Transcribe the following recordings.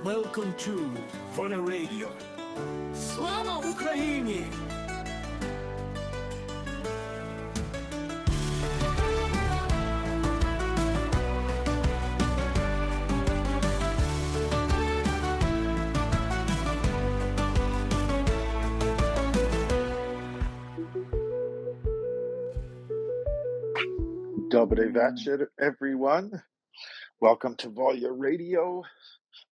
Welcome to Volya Radio. Слава Україні! Dobry вечер, everyone. Welcome to Volya Radio,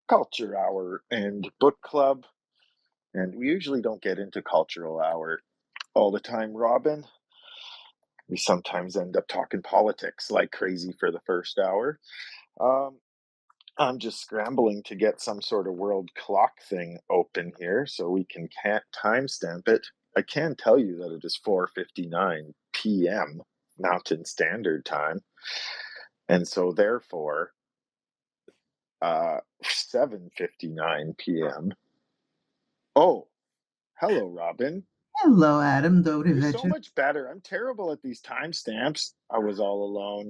Culture Hour and Book Club. And we usually don't get into Cultural Hour all the time, Robin. We sometimes end up talking politics like crazy for the first hour. I'm just scrambling to get some sort of world clock thing open here so we can timestamp it. I can tell you that it is 4:59 p.m. Mountain Standard Time. And so therefore, 7:59 p.m. Oh, hello, Robin. Hello, Adam. You're so much better. I'm terrible at these timestamps. I was all alone.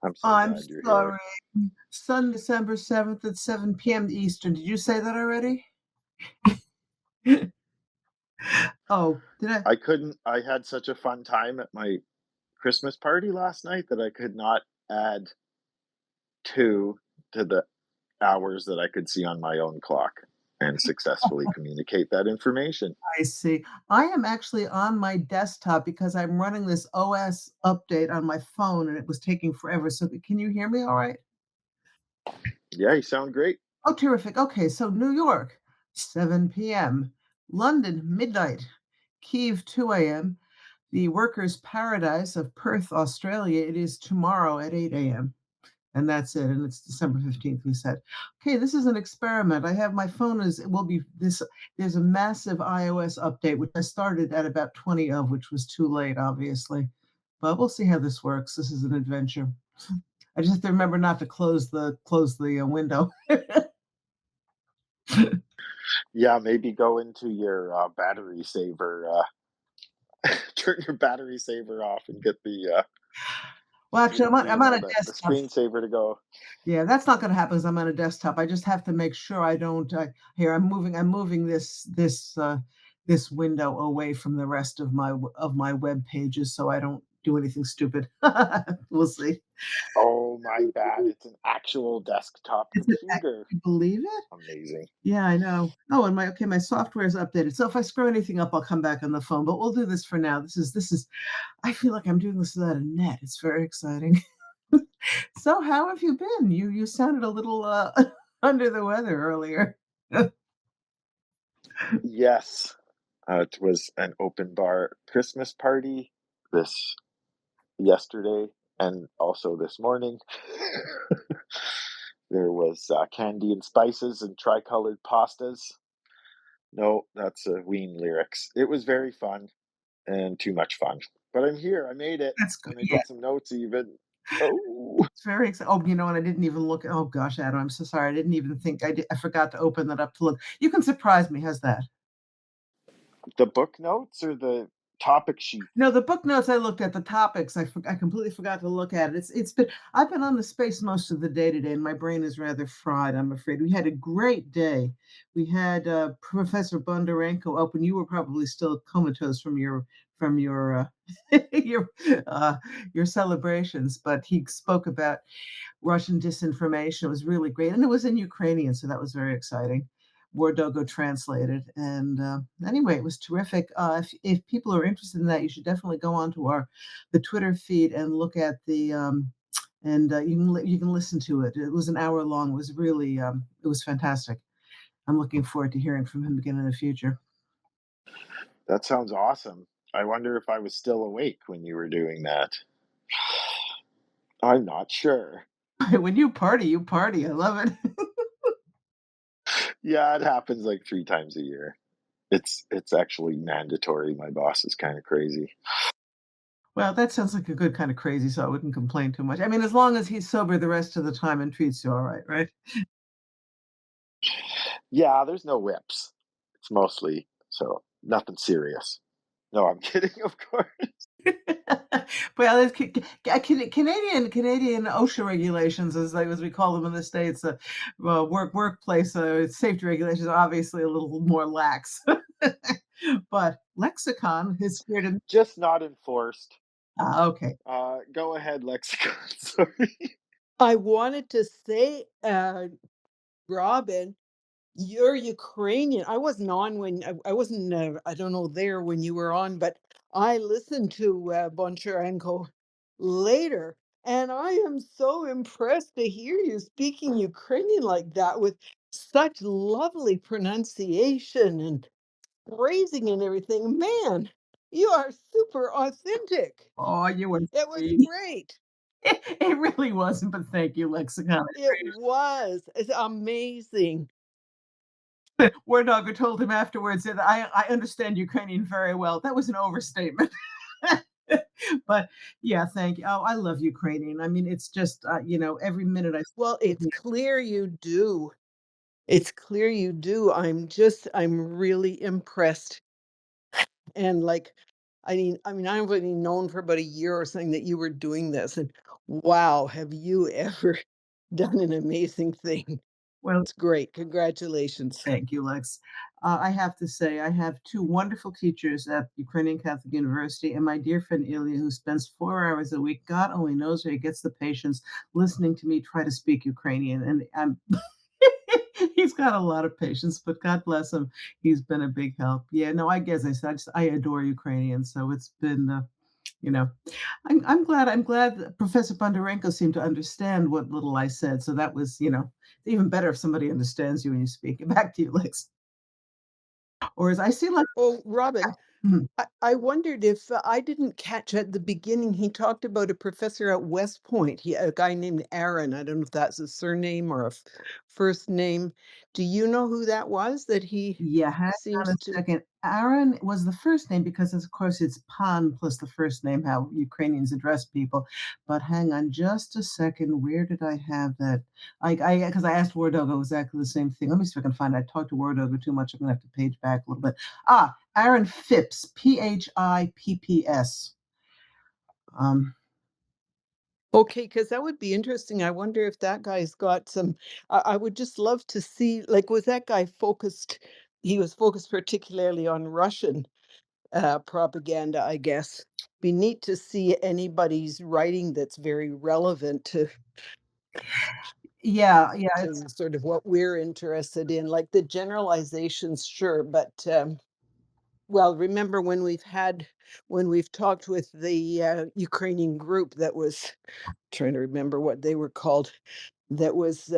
I'm so glad you're sorry. here. Sunday, December 7th at 7 p.m. Eastern. Did you say that already? Oh, did I? I couldn't. I had such a fun time at my Christmas party last night that I could not add 2 to the hours that I could see on my own clock and successfully communicate that information. I see. I am actually on my desktop because I'm running this OS update on my phone and it was taking forever. So can you hear me all right? Yeah, you sound great. Oh, terrific. Okay, so New York, 7 p.m. London, midnight. Kyiv, 2 a.m. The Workers' Paradise of Perth, Australia, it is tomorrow at 8 a.m. And that's it. And it's December 15th, we said. Okay, this is an experiment. I have my phone there's a massive iOS update, which I started at about 20 of, which was too late, obviously. But we'll see how this works. This is an adventure. I just have to remember not to close the window. Yeah, maybe go into your battery saver, turn your battery saver off and get the Well, actually, I'm on a the desktop. screensaver to go. Yeah, that's not going to happen because I'm on a desktop. I just have to make sure I don't. Here, I'm moving this window away from the rest of my web pages so I don't do anything stupid. We'll see. Oh, my bad. It's an actual desktop computer. Can you believe it? Amazing. Yeah, I know. Oh, and my software is updated. So if I screw anything up, I'll come back on the phone. But we'll do this for now. This is. I feel like I'm doing this without a net. It's very exciting. So how have you been? You sounded a little under the weather earlier. Yes, it was an open bar Christmas party yesterday and also this morning. There was candy and spices and tricolored pastas. No, that's Ween lyrics. It was very fun and too much fun. But I'm here. I made it. That's good. And I took some notes even. Oh, It's very exciting. Oh, and I didn't even look. Oh gosh, Adam, I'm so sorry. I didn't even think I forgot to open that up to look. You can surprise me. How's that? the book notes or the topic sheet? No, the book notes I looked at, the topics I completely forgot to look at it. I've been on the space most of the day today, and my brain is rather fried, I'm afraid. We had a great day. We had Professor Bondarenko open. You were probably still comatose from your your your celebrations, but he spoke about Russian disinformation. It was really great, and it was in Ukrainian, so that was very exciting. Wardogo translated. And anyway, it was terrific. If people are interested in that, you should definitely go onto the Twitter feed and look at the you can listen to it. It was an hour long. It was really it was fantastic. I'm looking forward to hearing from him again in the future. That sounds awesome. I wonder if I was still awake when you were doing that. I'm not sure. When you party, you party. I love it. Yeah, it happens like 3 times a year. It's actually mandatory. My boss is kind of crazy. Well, that sounds like a good kind of crazy, so I wouldn't complain too much. I mean, as long as he's sober the rest of the time and treats you all right, right? Yeah, there's no whips. It's mostly so nothing serious. No, I'm kidding, of course. Well, it's Canadian OSHA regulations, as we call them in the States, well, workplace safety regulations are obviously a little more lax. But lexicon is here to Just not enforced. okay. Go ahead, Lexicon. Sorry. I wanted to say, Robin, you're Ukrainian. I wasn't on when I wasn't, I don't know, there when you were on, but I listened to Boncharenko later, and I am so impressed to hear you speaking Ukrainian like that with such lovely pronunciation and phrasing and everything. Man, you are super authentic. Oh, you were It was sweet. great. It really wasn't, but thank you, lexicon. It was. It's amazing. War Dogger told him afterwards that I understand Ukrainian very well. That was an overstatement. But yeah, thank you. Oh, I love Ukrainian. I mean, it's just every minute I Well, it's clear you do. It's clear you do. I'm really impressed. And like, I've only known for about a year or something that you were doing this. And wow, have you ever done an amazing thing? well, It's great. Congratulations. thank you, Lex. I have to say, I have two wonderful teachers at Ukrainian Catholic University, and my dear friend Ilya, who spends 4 hours a week. God only knows where he gets the patience listening to me try to speak Ukrainian, and I'm. He's got a lot of patience, but God bless him. He's been a big help. Yeah, no, I guess I adore Ukrainian, so it's been, you know, I'm glad that Professor Bondarenko seemed to understand what little I said. So that was, even better if somebody understands you when you speak. Back to you, Lex. Or as I see, like, Oh, Robin, mhm. I wondered if I didn't catch at the beginning, he talked about a professor at West Point, a guy named Aaron. I don't know if that's a surname or a first name. Do you know who that was that he Yeah, hang on seems a to? second. Aaron was the first name because, of course, it's Pan plus the first name, how Ukrainians address people. But hang on just a second. Where did I have that? Because I asked Wardogo exactly the same thing. Let me see if I can find it. I talked to Wardogo too much. I'm gonna have to page back a little bit. Aaron Phipps, Phipps. Um, Okay, because that would be interesting. I wonder if that guy's got some. I would just love to see, like, was that guy focused? He was focused particularly on Russian propaganda, I guess. Be neat to see anybody's writing that's very relevant yeah, yeah, to sort of what we're interested in. Like the generalizations, sure, but well, remember when we've talked with the Ukrainian group that was trying to remember what they were called, that was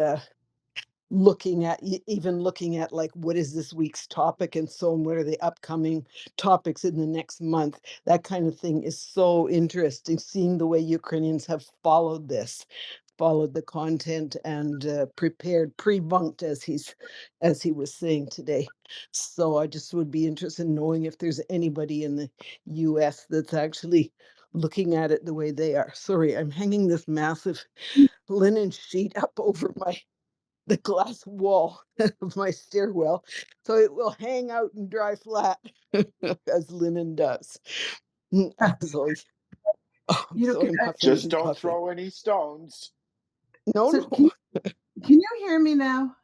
looking at even looking at like what is this week's topic and so on, what are the upcoming topics in the next month. That kind of thing is so interesting, seeing the way Ukrainians have followed the content and prepared pre-bunked, as he was saying today. So I just would be interested in knowing if there's anybody in the US that's actually looking at it the way they are. Sorry, I'm hanging this massive linen sheet up over the glass wall of my stairwell, so it will hang out and dry flat as linen does. So, so can, I'm huffing Just and don't puffing. throw any stones. No, so no, can you hear me now?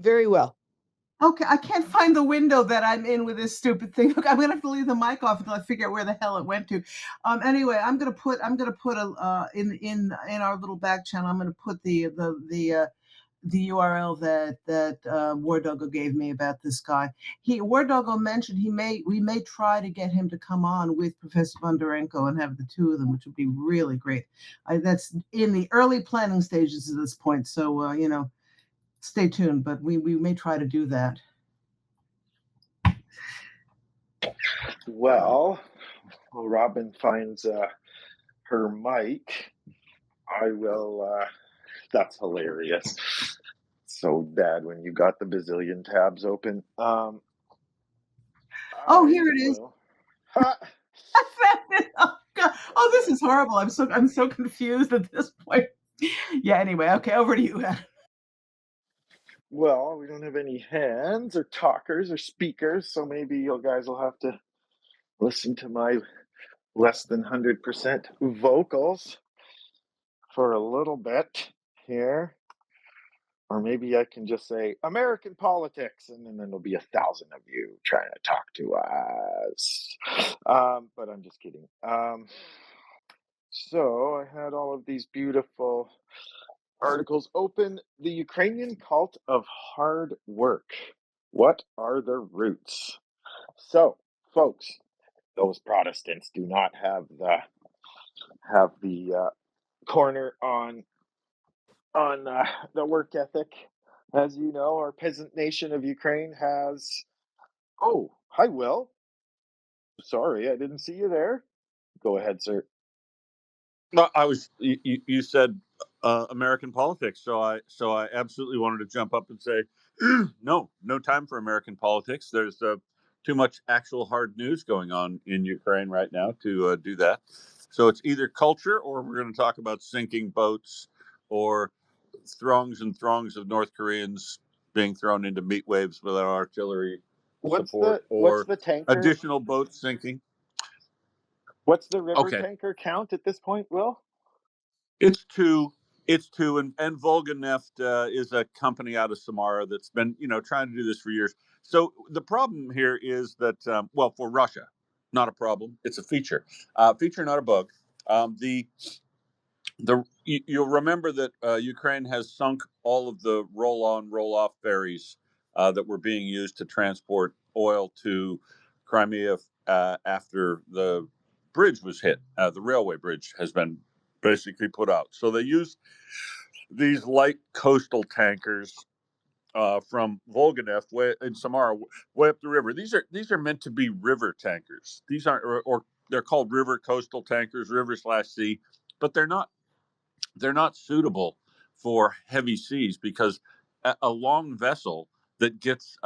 very well. Okay, I can't find the window that I'm in with this stupid thing. Look, I'm gonna have to leave the mic off until I figure out where the hell it went to. Anyway, I'm gonna put a in our little back channel. I'm gonna put the URL that War Doggo gave me about this guy. War Doggo mentioned we may try to get him to come on with Professor Bondarenko and have the two of them, which would be really great. That's in the early planning stages at this point, so stay tuned. But we may try to do that. Well, while Robin finds her mic, I will. That's hilarious. So bad when you got the bazillion tabs open. Oh, I here it is. will. Ha! I found it. Oh God. Oh, this is horrible. I'm so confused at this point. Yeah. Anyway, okay. Over to you, Adam. Well, we don't have any hands or talkers or speakers, so maybe you guys will have to listen to my less than 100% vocals for a little bit here. Or maybe I can just say American politics, and then there'll be 1,000 of you trying to talk to us. But I'm just kidding. So I had all of these beautiful articles open. The Ukrainian cult of hard work. What are the roots? So, folks, those Protestants do not have the corner on the work ethic. As you know, our peasant nation of Ukraine has. Oh, hi, Will. Sorry, I didn't see you there. Go ahead, sir. No, you said American politics, so I absolutely wanted to jump up and say, no time for American politics. There's too much actual hard news going on in Ukraine right now to do that. So it's either culture, or we're going to talk about sinking boats, or throngs and throngs of North Koreans being thrown into meat waves without artillery support, What's or the tanker? additional boats sinking. What's the river Okay. tanker count at this point, Will? It's two. It's two, and Volga Neft is a company out of Samara that's been, trying to do this for years. So the problem here is that, well, for Russia, not a problem. It's a feature, feature, not a bug. The you'll remember that Ukraine has sunk all of the roll-on, roll-off ferries that were being used to transport oil to Crimea after the bridge was hit. The railway bridge has been basically put out. So they use these light coastal tankers from Volganev way in Samara, way up the river. These are meant to be river tankers. These aren't, or they're called river coastal tankers, river/sea, but they're not suitable for heavy seas, because a long vessel that gets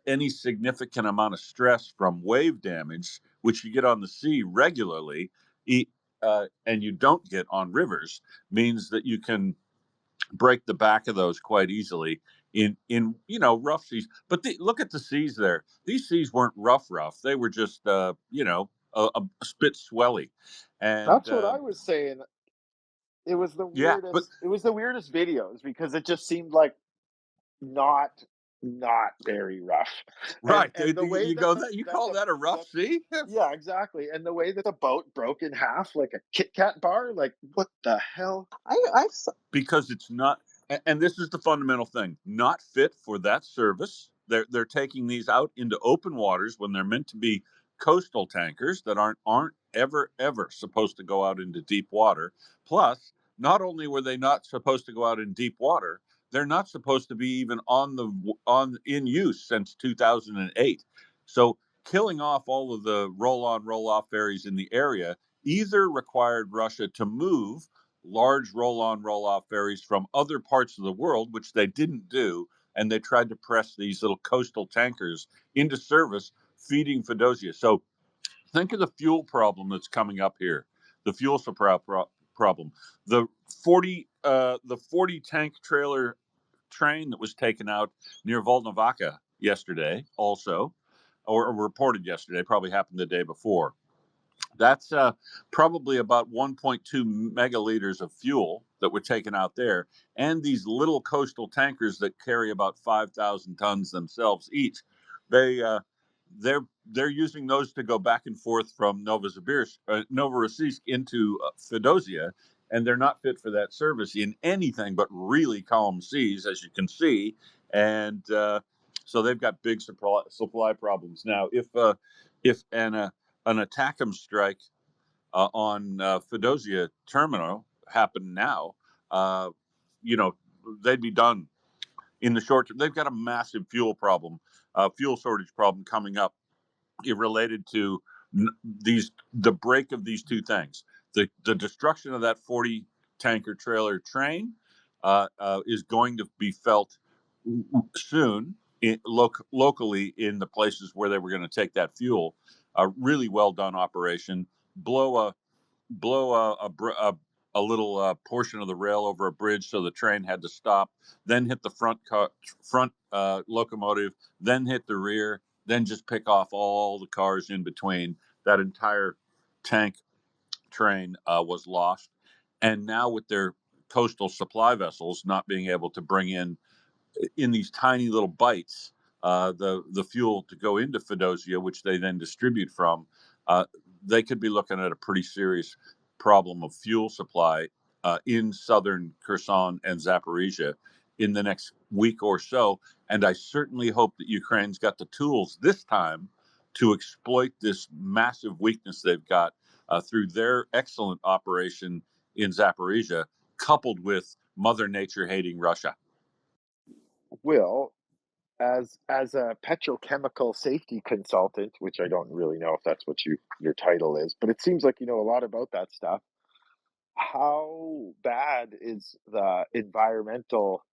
any significant amount of stress from wave damage, which you get on the sea regularly, and you don't get on rivers, means that you can break the back of those quite easily in rough seas. But look at the seas there. These seas weren't rough. They were just a bit swelly, and That's what I was saying. It was the yeah, but weirdest. It was the weirdest videos because it just seemed like not not very rough. And right. the way You that go that you call that a rough that sea? yeah, exactly. And the way that the boat broke in half like a Kit Kat bar, like what the hell? I've Because it's not, and this is the fundamental thing, not fit for that service. They're taking these out into open waters when they're meant to be coastal tankers that aren't ever supposed to go out into deep water. Plus, not only were they not supposed to go out in deep water, they're not supposed to be even on in use since 2008. So killing off all of the roll-on, roll-off ferries in the area either required Russia to move large roll-on, roll-off ferries from other parts of the world, which they didn't do, and they tried to press these little coastal tankers into service, feeding Fedosia. So think of the fuel problem that's coming up here, the fuel supply problem. The 40 tank trailer train that was taken out near Volnovakha yesterday, also, or reported yesterday, probably happened the day before. That's probably about 1.2 megaliters of fuel that were taken out there, and these little coastal tankers that carry about 5,000 tons themselves each. They they're using those to go back and forth from Novorossiysk into Fedosia, and they're not fit for that service in anything but really calm seas, as you can see, and so they've got big supply problems now. If an ATACMS strike on Fedosia terminal happened now, uh, you know, they'd be done in the short term. They've got a massive fuel shortage problem coming up, related to the break of these two things. The destruction of that 40 tanker trailer train is going to be felt soon locally in the places where they were going to take that fuel. A really well done operation. Blow a little portion of the rail over a bridge, so the train had to stop. Then hit the front locomotive. Then hit the rear. Then just pick off all the cars in between. That entire tank train was lost. And now with their coastal supply vessels not being able to bring in these tiny little bites the fuel to go into Fedosia, which they then distribute from, they could be looking at a pretty serious problem of fuel supply in southern Kherson and Zaporizhia in the next week or so. And I certainly hope that Ukraine's got the tools this time to exploit this massive weakness they've got through their excellent operation in Zaporizhia, coupled with Mother Nature hating Russia. Will, as a petrochemical safety consultant, which I don't really know if that's what your title is, but it seems like you know a lot about that stuff. How bad is the environmental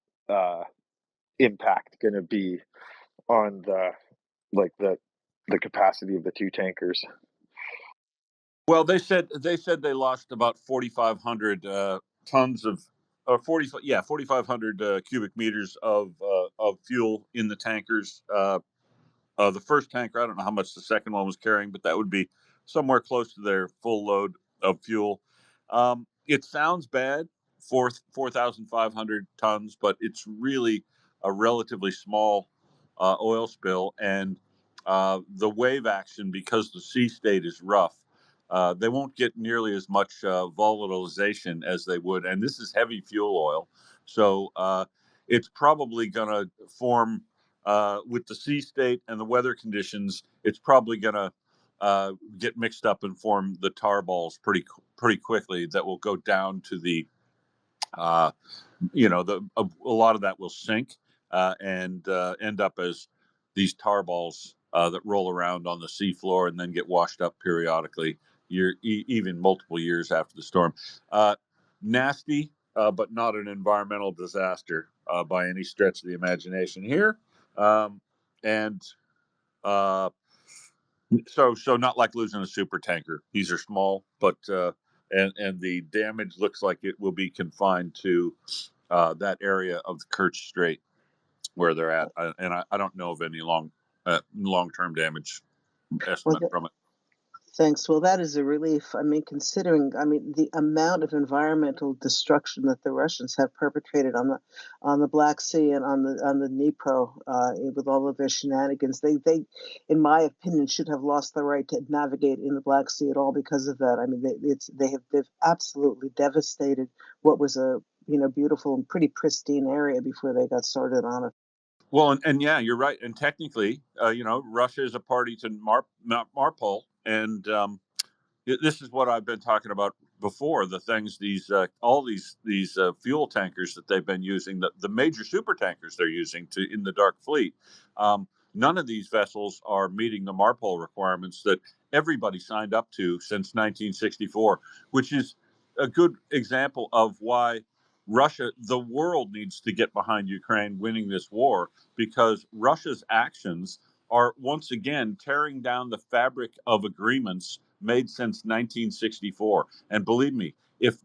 impact going to be on the capacity of the two tankers? Well, they lost about 4,500 tons of, or 4,500 cubic meters of fuel in the tankers. The first tanker, I don't know how much the second one was carrying, but that would be somewhere close to their full load of fuel. It sounds bad, 4,500 tons, but it's really a relatively small oil spill. And the wave action, because the sea state is rough, they won't get nearly as much volatilization as they would. And this is heavy fuel oil. So it's probably going to form with the sea state and the weather conditions. It's probably going to get mixed up and form the tar balls pretty quickly that will go down to the a lot of that will sink and end up as these tar balls that roll around on the seafloor and then get washed up periodically, even multiple years after the storm. Nasty, but not an environmental disaster by any stretch of the imagination here. And uh, so not like losing a super tanker. These are small, but and the damage looks like it will be confined to that area of the Kerch Strait where they're at, and I don't know of any long-term damage estimate Well, from it. thanks. Well, that is a relief. I mean, considering, the amount of environmental destruction that the Russians have perpetrated on the Black Sea and on the Dnipro, with all of their shenanigans, they, in my opinion, should have lost the right to navigate in the Black Sea at all because of that. I mean, they've absolutely devastated what was a beautiful and pretty pristine area before they got started on it. Well, and yeah, you're right. And technically, Russia is a party to Marpol, and this is what I've been talking about before. The things all these fuel tankers that they've been using, the major super tankers they're using in the Dark Fleet. None of these vessels are meeting the Marpol requirements that everybody signed up to since 1964, which is a good example of why the world needs to get behind Ukraine winning this war, because Russia's actions are once again tearing down the fabric of agreements made since 1964. And believe me, if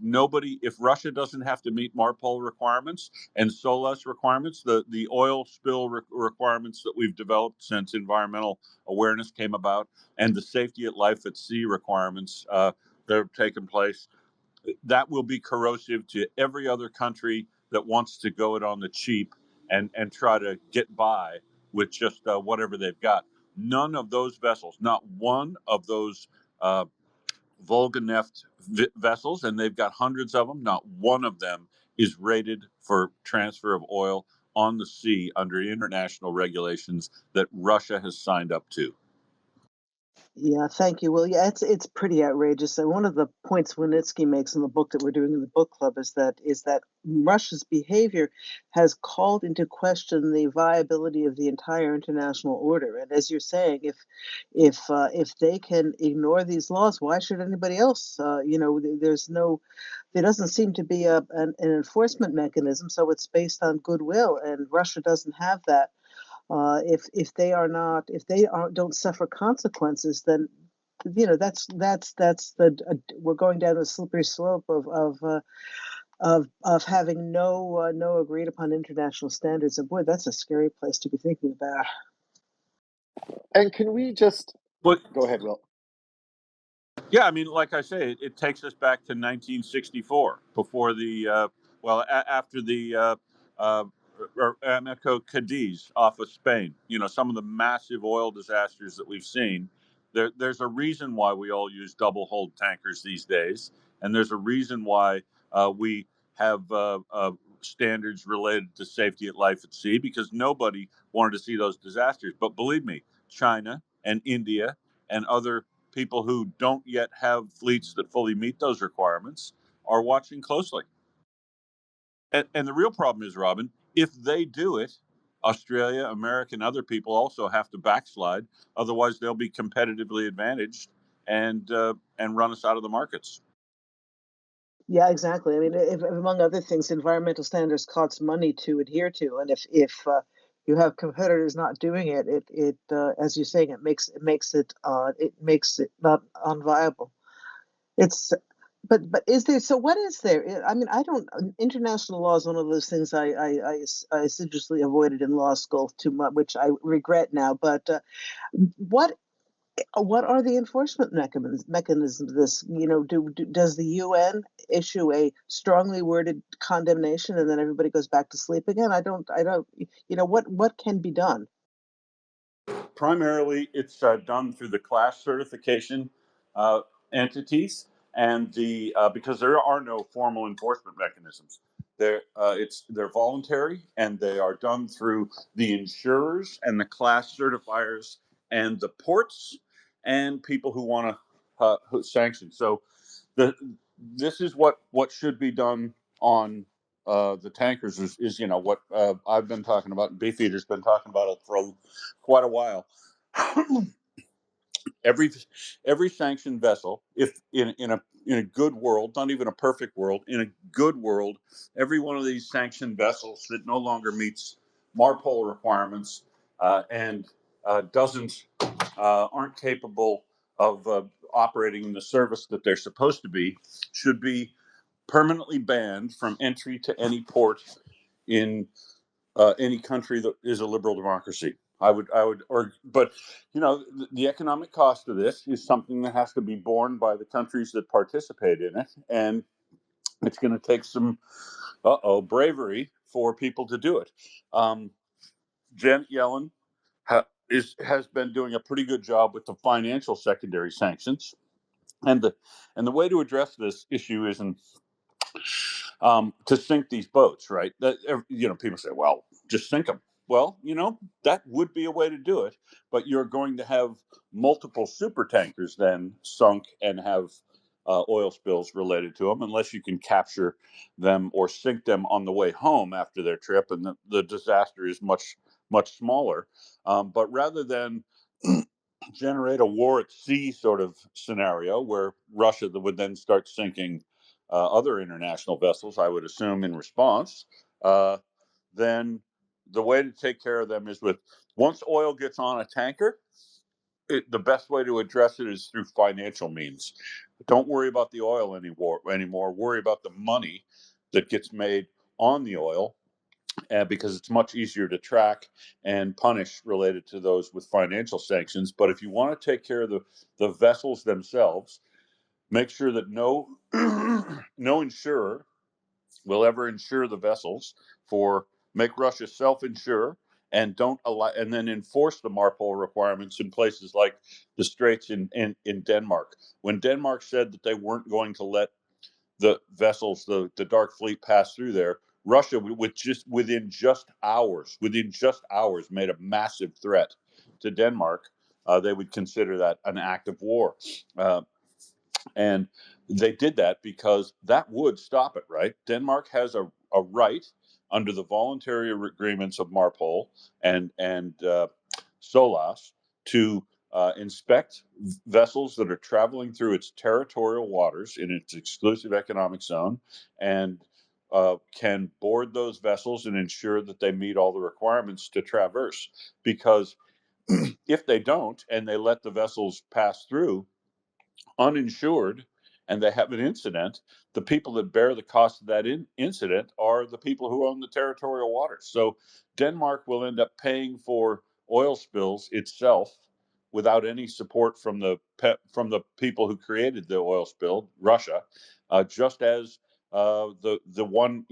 Russia doesn't have to meet Marpol requirements and SOLAS requirements, the oil spill requirements that we've developed since environmental awareness came about, and the safety at life at sea requirements that have taken place, that will be corrosive to every other country that wants to go it on the cheap and try to get by with just whatever they've got. None of those vessels, not one of those Volga Neft vessels, and they've got hundreds of them, not one of them is rated for transfer of oil on the sea under international regulations that Russia has signed up to. Yeah, thank you. Well, yeah, it's pretty outrageous. And one of the points Wynnyckyj makes in the book that we're doing in the book club is that Russia's behavior has called into question the viability of the entire international order. And as you're saying, if they can ignore these laws, why should anybody else? There doesn't seem to be an enforcement mechanism, so it's based on goodwill, and Russia doesn't have that. If they don't suffer consequences, then we're going down a slippery slope of having no agreed upon international standards. And boy, that's a scary place to be thinking about. And can we just But go ahead, Will? Yeah, I mean, like I say, it takes us back to 1964, before after the Ameco Cadiz off of Spain. You know, some of the massive oil disasters that we've seen. There's a reason why we all use double hulled tankers these days, and there's a reason why we have standards related to safety at life at sea, because nobody wanted to see those disasters. But believe me, China and India and other people who don't yet have fleets that fully meet those requirements are watching closely. And the real problem is, Robin, if they do it, Australia, America, and other people also have to backslide. Otherwise, they'll be competitively advantaged and run us out of the markets. Yeah, exactly. I mean, if, among other things, environmental standards cost money to adhere to, and if you have competitors not doing it, as you're saying, it makes it not unviable. It's but is there, so what is there? I mean, I don't, international law is one of those things I assiduously avoided in law school too much, which I regret now. But what what are the enforcement mechanisms of this? Does the UN issue a strongly worded condemnation and then everybody goes back to sleep again? I don't. What can be done? Primarily, it's done through the class certification uh, entities, and because there are no formal enforcement mechanisms. They're voluntary, and they are done through the insurers and the class certifiers and the ports and people who want to sanction. So the this is what should be done on the tankers is what I've been talking about, and Beefeater's been talking about it for quite a while. every every sanctioned vessel, if in a good world, not even a perfect world, in a good world, every one of these sanctioned vessels that no longer meets MARPOL requirements and doesn't aren't capable of operating in the service that they're supposed to be, should be permanently banned from entry to any port in any country that is a liberal democracy. But the economic cost of this is something that has to be borne by the countries that participate in it, and it's going to take some bravery for people to do it. Janet Yellen has been doing a pretty good job with the financial secondary sanctions, and the way to address this issue isn't to sink these boats, right? People say, well, just sink them. Well, that would be a way to do it, but you're going to have multiple super tankers then sunk and have oil spills related to them, unless you can capture them or sink them on the way home after their trip, and the disaster is much, much smaller. But rather than generate a war at sea sort of scenario where Russia would then start sinking other international vessels, I would assume, in response, then the way to take care of them is once oil gets on a tanker, the best way to address it is through financial means. Don't worry about the oil anymore. Worry about the money that gets made on the oil, because it's much easier to track and punish related to those with financial sanctions. But if you want to take care of the vessels themselves, make sure that no no insurer will ever insure the vessels. Make Russia self-insure, and don't allow, and then enforce the MARPOL requirements in places like the Straits in Denmark. When Denmark said that they weren't going to let the vessels, the Dark Fleet, pass through there, Russia, within just hours, made a massive threat to Denmark. They would consider that an act of war. And they did that because that would stop it, right? Denmark has a right under the voluntary agreements of MARPOL and SOLAS to inspect vessels that are traveling through its territorial waters in its exclusive economic zone, and can board those vessels and ensure that they meet all the requirements to traverse. Because if they don't, and they let the vessels pass through uninsured, and they have an incident, the people that bear the cost of that incident are the people who own the territorial waters. So Denmark will end up paying for oil spills itself, without any support from the people who created the oil spill, Russia, just as the one,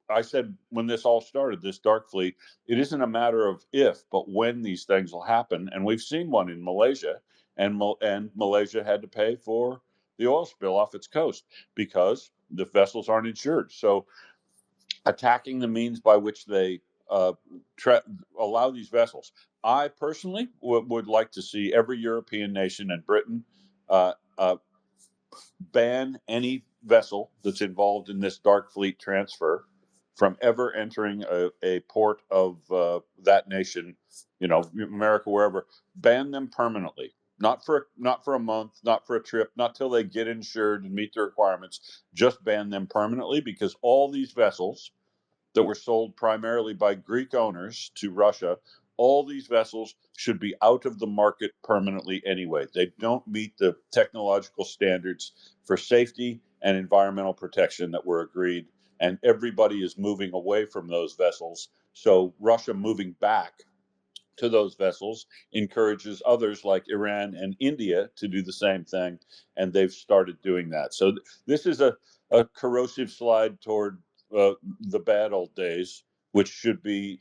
I said when this all started, this dark fleet, it isn't a matter of if, but when these things will happen. And we've seen one in Malaysia, and Malaysia had to pay for the oil spill off its coast because the vessels aren't insured. So attacking the means by which they uh, allow these vessels. I personally would like to see every European nation and Britain uh, uh, ban any vessel that's involved in this dark fleet transfer from ever entering a port of that nation, America, wherever. Ban them permanently. Not for a month, not for a trip, not till they get insured and meet the requirements. Just ban them permanently, because all these vessels that were sold primarily by Greek owners to Russia, all these vessels should be out of the market permanently anyway. They don't meet the technological standards for safety and environmental protection that were agreed, and everybody is moving away from those vessels. So Russia moving back to those vessels encourages others like Iran and India to do the same thing, and they've started doing that. So this is a corrosive slide toward the bad old days, which should be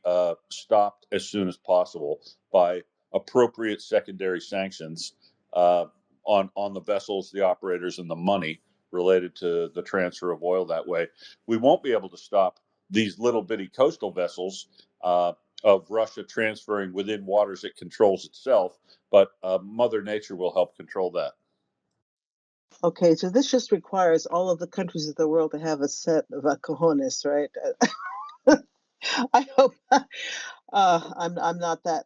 stopped as soon as possible by appropriate secondary sanctions uh, on the vessels, the operators, and the money related to the transfer of oil that way. We won't be able to stop these little bitty coastal vessels of Russia transferring within waters it controls itself, but Mother Nature will help control that. Okay, so this just requires all of the countries of the world to have a set of cojones, right? I hope I'm not that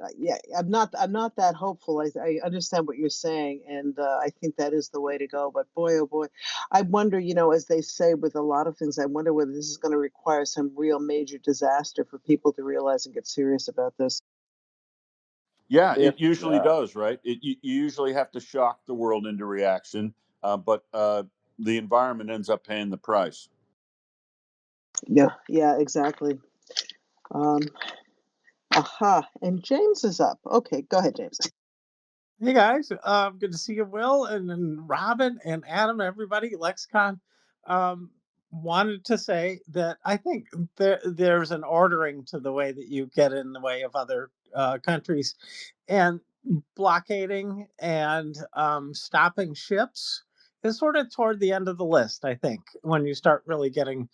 I'm not that hopeful. I understand what you're saying, and I think that is the way to go. But boy, oh boy, I wonder, as they say with a lot of things, I wonder whether this is going to require some real major disaster for people to realize and get serious about this. Yeah, If it usually does, right? You usually have to shock the world into reaction, but the environment ends up paying the price. Yeah, exactly. Um, aha, and James is up. Okay, go ahead, James. Hey guys, good to see you, Will, and Robin, and Adam, everybody. Lexicon, um, wanted to say that I think there's an ordering to the way that you get in the way of other countries, and blockading and stopping ships is sort of toward the end of the list. I think when you start really getting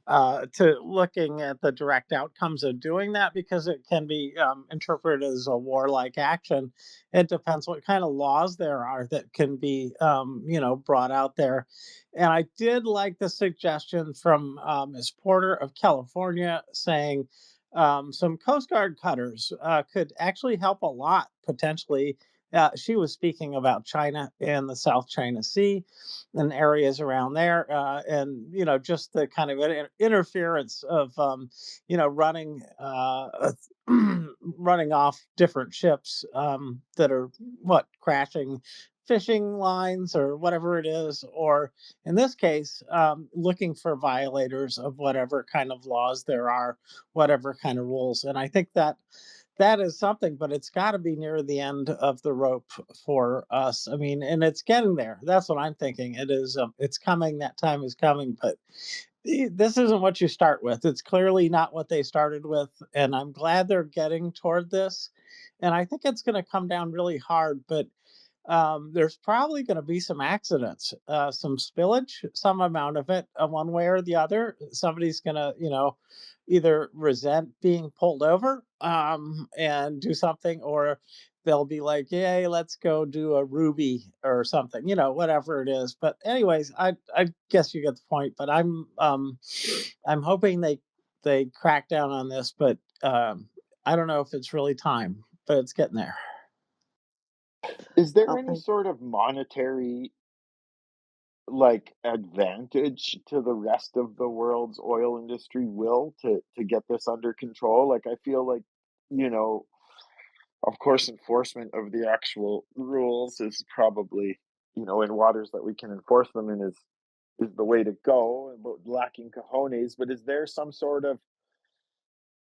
to looking at the direct outcomes of doing that, because it can be interpreted as a warlike action. It depends what kind of laws there are that can be, brought out there. And I did like the suggestion from Ms. Porter of California saying some Coast Guard cutters could actually help a lot potentially. She was speaking about China and the South China Sea and areas around there, and just the kind of interference of running running off different ships that are crashing fishing lines or whatever it is, or in this case, looking for violators of whatever kind of laws there are, whatever kind of rules. And I think that is something, but it's got to be near the end of the rope for us. I mean, and it's getting there. That's what I'm thinking. It is. It's coming. That time is coming. But this isn't what you start with. It's clearly not what they started with, and I'm glad they're getting toward this. And I think it's going to come down really hard. But there's probably going to be some accidents, some spillage, some amount of it, one way or the other. Somebody's going to, either resent being pulled over and do something, or they'll be like, "Yay, let's go do a Ruby or something," whatever it is. But anyways, I guess you get the point. But I'm hoping they crack down on this, but I don't know if it's really time, but it's getting there. is there any Okay. sort of monetary advantage to the rest of the world's oil industry will to get this under control? Like I feel like, you know, of course enforcement of the actual rules is probably, in waters that we can enforce them in is the way to go, but lacking cojones. But is there some sort of,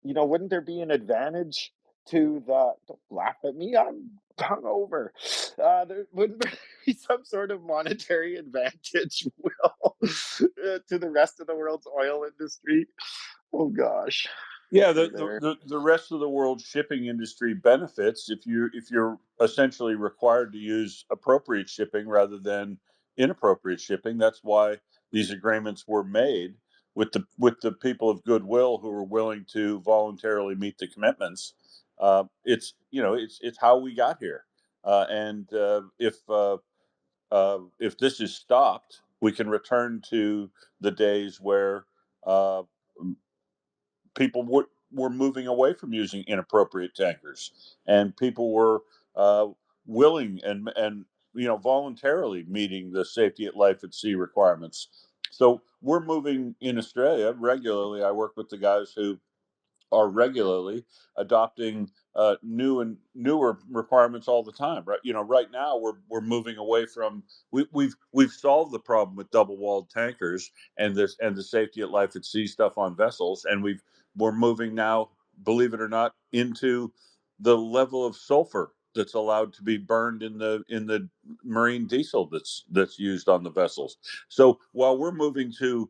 wouldn't there be an advantage to the, don't laugh at me, I'm hungover. There wouldn't be some sort of monetary advantage, Will, to the rest of the world's oil industry. Oh gosh. Yeah, Okay there. the rest of the world's shipping industry benefits if you're essentially required to use appropriate shipping rather than inappropriate shipping. That's why these agreements were made with the people of goodwill who are willing to voluntarily meet the commitments. It's it's how we got here, and if this is stopped, we can return to the days where uh, people were moving away from using inappropriate tankers, and people were uh, willing and voluntarily meeting the safety at life at sea requirements. So we're moving in Australia regularly. I work with the guys who are regularly adopting new and newer requirements all the time. Right, right now we're moving away from we've solved the problem with double walled tankers and the safety at life at sea stuff on vessels, and we're moving now, believe it or not, into the level of sulfur that's allowed to be burned in the marine diesel that's used on the vessels. So while we're moving to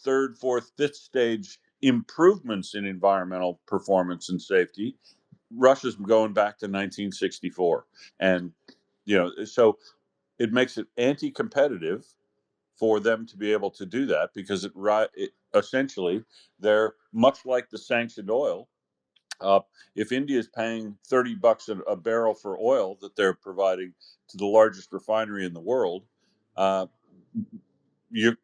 third, fourth, fifth stage improvements in environmental performance and safety, Russia's going back to 1964, and so it makes it anti-competitive for them to be able to do that, because it essentially, they're much like the sanctioned oil. If India is paying $30 a barrel for oil that they're providing to the largest refinery in the world, uh,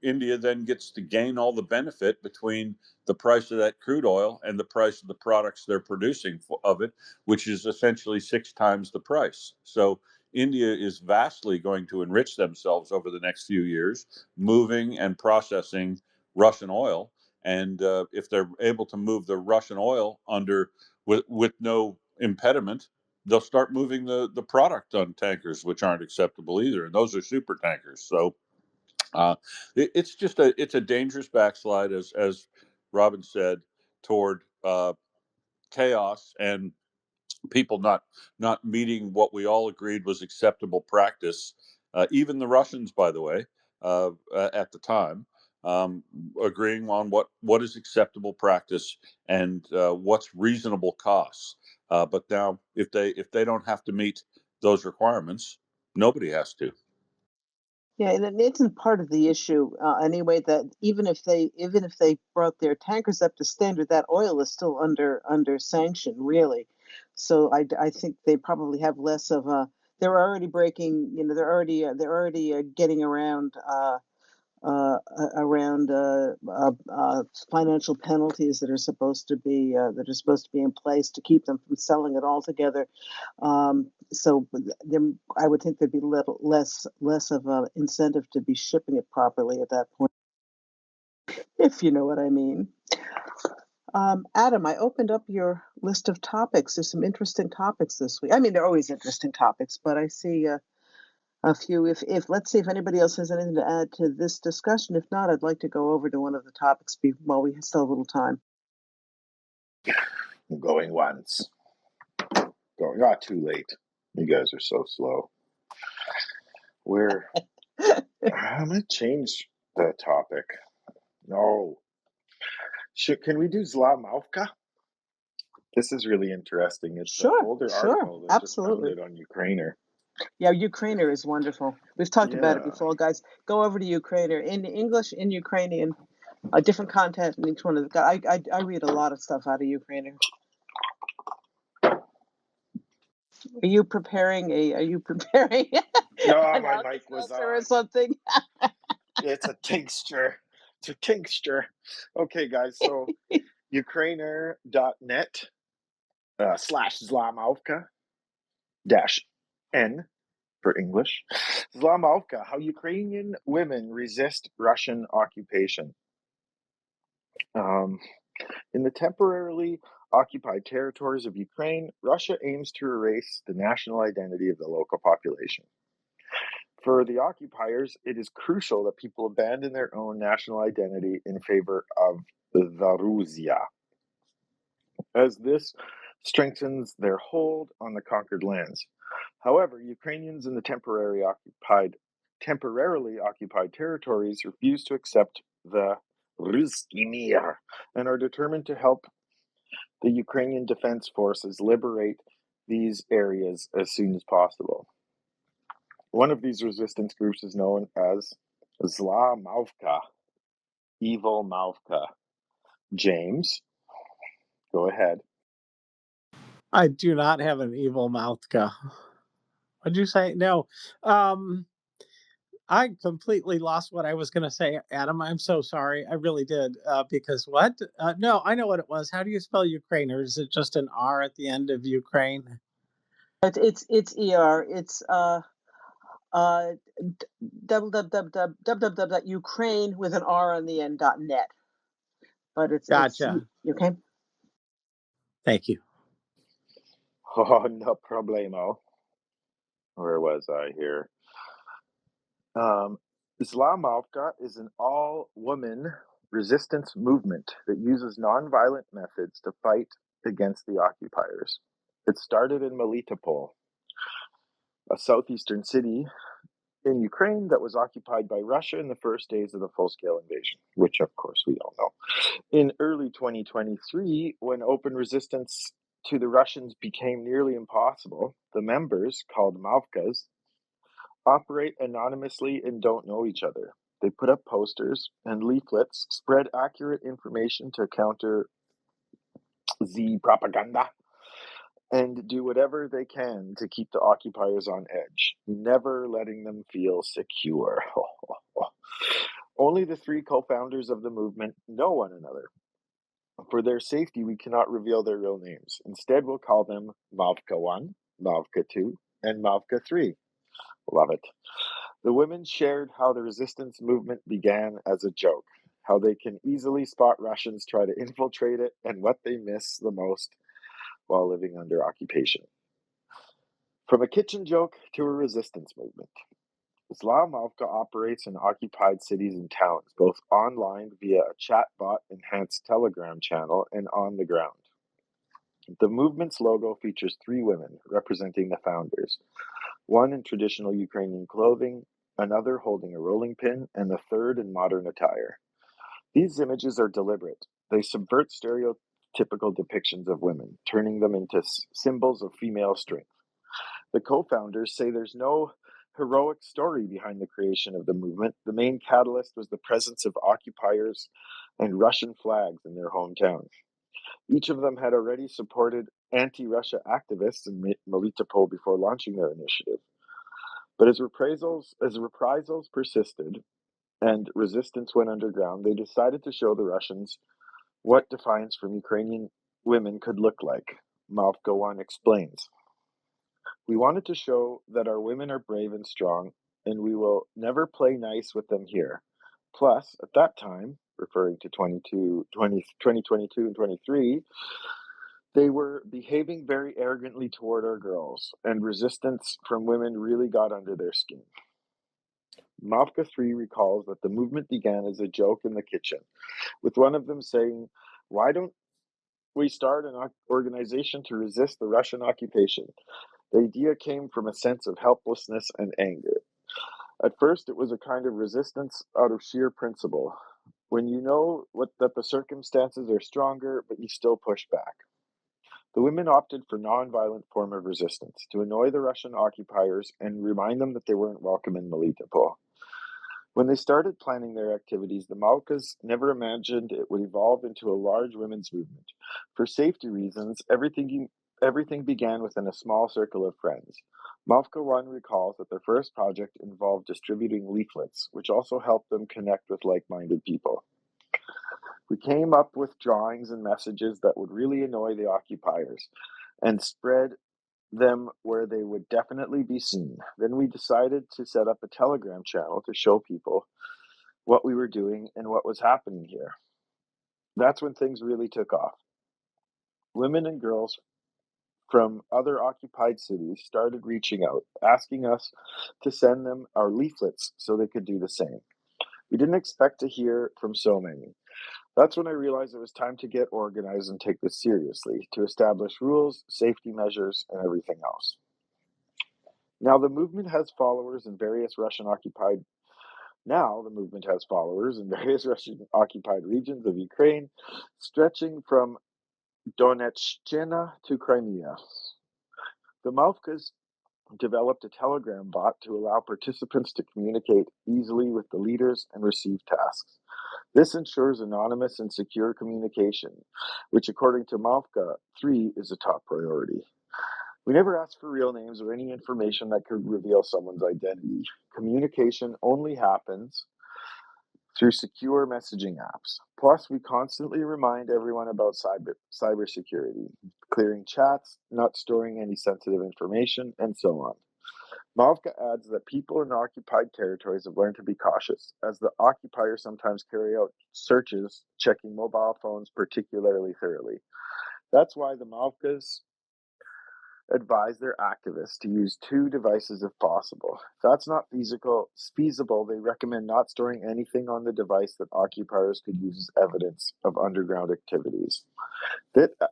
India then gets to gain all the benefit between the price of that crude oil and the price of the products they're producing of it, which is essentially 6 times the price. So India is vastly going to enrich themselves over the next few years, moving and processing Russian oil. And if they're able to move the Russian oil with no impediment, they'll start moving the product on tankers, which aren't acceptable either. And those are super tankers. So uh, it's just it's a dangerous backslide, as Robin said, toward chaos and people not meeting what we all agreed was acceptable practice. Even the Russians, by the way, at the time, um, agreeing on what is acceptable practice and what's reasonable costs. But now, if they don't have to meet those requirements, nobody has to. Yeah, and it isn't part of the issue anyway. That even if they brought their tankers up to standard, that oil is still under sanction, really. So I think they probably have less of a. They're already breaking. They're already getting around financial penalties that are supposed to be in place to keep them from selling it altogether. So I would think there'd be less of an incentive to be shipping it properly at that point, if you know what I mean. Adam, I opened up your list of topics. There's some interesting topics this week. I mean, they're always interesting topics, but I see a few. If let's see if anybody else has anything to add to this discussion. If not, I'd like to go over to one of the topics while we still have a little time. Going once. Going not too late. You guys are so slow. I'm gonna change the topic. No. Can we do Zlamovka? This is really interesting. It's an older Sure, article that just found absolutely. it on Ukrainer. Yeah, Ukrainer is wonderful. We've talked about it Yeah. before, guys. Go over to Ukrainer in English, in Ukrainian, different content in each one of the. I read a lot of stuff out of Ukrainer. Are you preparing No, an my mic was Alka-Seltzer or on. something? It's a tincture. It's a tincture. Okay, guys. So Ukrainer.net / Zlamovka -N for English. Zlamovka, how Ukrainian women resist Russian occupation. Um, in the temporarily occupied territories of Ukraine, Russia aims to erase the national identity of the local population. For the occupiers, it is crucial that people abandon their own national identity in favor of the Russia, as this strengthens their hold on the conquered lands. However, Ukrainians in the temporarily occupied territories refuse to accept the Ruski Mir and are determined to help the Ukrainian Defense Forces liberate these areas as soon as possible. One of these resistance groups is known as Zla Mavka, Evil Mavka. James, go ahead. I do not have an evil Mouthka. What'd you say? No. I completely lost what I was going to say, Adam. I'm so sorry. I really did. Because what? No, I know what it was. How do you spell Ukraine? Or is it just an R at the end of Ukraine? It's ER. It's www.ukraine with an R on the end.net. But it's Gotcha. okay. Thank you. Oh, no problemo. Where was I here? Islamovka is an all-woman resistance movement that uses nonviolent methods to fight against the occupiers. It started in Melitopol, a southeastern city in Ukraine that was occupied by Russia in the first days of the full-scale invasion, which of course we all know. In early 2023, when open resistance to the Russians became nearly impossible, the members, called Mavkas, operate anonymously and don't know each other. They put up posters and leaflets, spread accurate information to counter the propaganda, and do whatever they can to keep the occupiers on edge, never letting them feel secure. Only the three co-founders of the movement know one another. For their safety, we cannot reveal their real names. Instead, we'll call them Mavka 1, Mavka 2, and Mavka 3. Love it. The women shared how the resistance movement began as a joke, how they can easily spot Russians try to infiltrate it, and what they miss the most while living under occupation. From a kitchen joke to a resistance movement, Islamovka operates in occupied cities and towns, both online via a chatbot-enhanced Telegram channel and on the ground. The movement's logo features three women representing the founders, one in traditional Ukrainian clothing, another holding a rolling pin, and the third in modern attire. These images are deliberate. They subvert stereotypical depictions of women, turning them into symbols of female strength. The co-founders say there's no heroic story behind the creation of the movement. The main catalyst was the presence of occupiers and Russian flags in their hometowns. Each of them had already supported anti-Russia activists in Melitopol before launching their initiative. But as reprisals persisted and resistance went underground, they decided to show the Russians what defiance from Ukrainian women could look like. Mavka 1 explains. We wanted to show that our women are brave and strong, and we will never play nice with them here. Plus, at that time, referring to 2022 and 23, they were behaving very arrogantly toward our girls, and resistance from women really got under their skin. Mavka 3 recalls that the movement began as a joke in the kitchen, with one of them saying, "Why don't we start an organization to resist the Russian occupation?" The idea came from a sense of helplessness and anger. At first, it was a kind of resistance out of sheer principle, when you know that the circumstances are stronger, but you still push back. The women opted for non-violent form of resistance, to annoy the Russian occupiers and remind them that they weren't welcome in Melitopol. When they started planning their activities, the Mavkas never imagined it would evolve into a large women's movement. For safety reasons, everything began within a small circle of friends. Mavka 1 recalls that their first project involved distributing leaflets, which also helped them connect with like-minded people. We came up with drawings and messages that would really annoy the occupiers and spread them where they would definitely be seen. Then we decided to set up a Telegram channel to show people what we were doing and what was happening here. That's when things really took off. Women and girls from other occupied cities started reaching out, asking us to send them our leaflets so they could do the same. We didn't expect to hear from so many. That's when I realized it was time to get organized and take this seriously, to establish rules, safety measures, and everything else. Now the movement has followers in various Russian-occupied regions of Ukraine, stretching from Donetsk to Crimea. The Mavkas developed a telegram bot to allow participants to communicate easily with the leaders and receive tasks. This ensures anonymous and secure communication, which according to Mavka 3 is a top priority. We never ask for real names or any information that could reveal someone's identity. Communication only happens through secure messaging apps. Plus, we constantly remind everyone about cybersecurity, clearing chats, not storing any sensitive information, and so on. Mavka adds that people in occupied territories have learned to be cautious, as the occupiers sometimes carry out searches, checking mobile phones particularly thoroughly. That's why the Mavkas advise their activists to use 2 devices if possible. If that's not feasible, they recommend not storing anything on the device that occupiers could use as evidence of underground activities.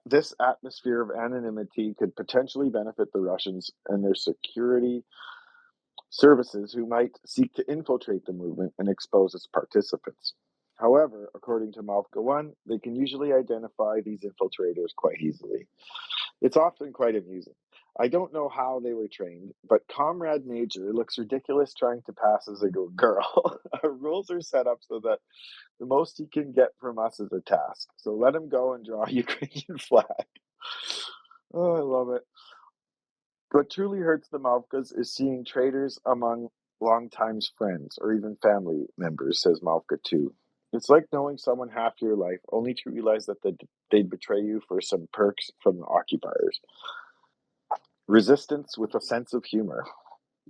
This atmosphere of anonymity could potentially benefit the Russians and their security services who might seek to infiltrate the movement and expose its participants. However, according to Mavka 1, they can usually identify these infiltrators quite easily. It's often quite amusing. I don't know how they were trained, but Comrade Major looks ridiculous trying to pass as a girl. Our rules are set up so that the most he can get from us is a task. So let him go and draw a Ukrainian flag. Oh, I love it. What truly hurts the Mavkas is seeing traitors among longtime friends or even family members, says Mavka 2. It's like knowing someone half your life only to realize that they'd betray you for some perks from the occupiers. Resistance with a sense of humor.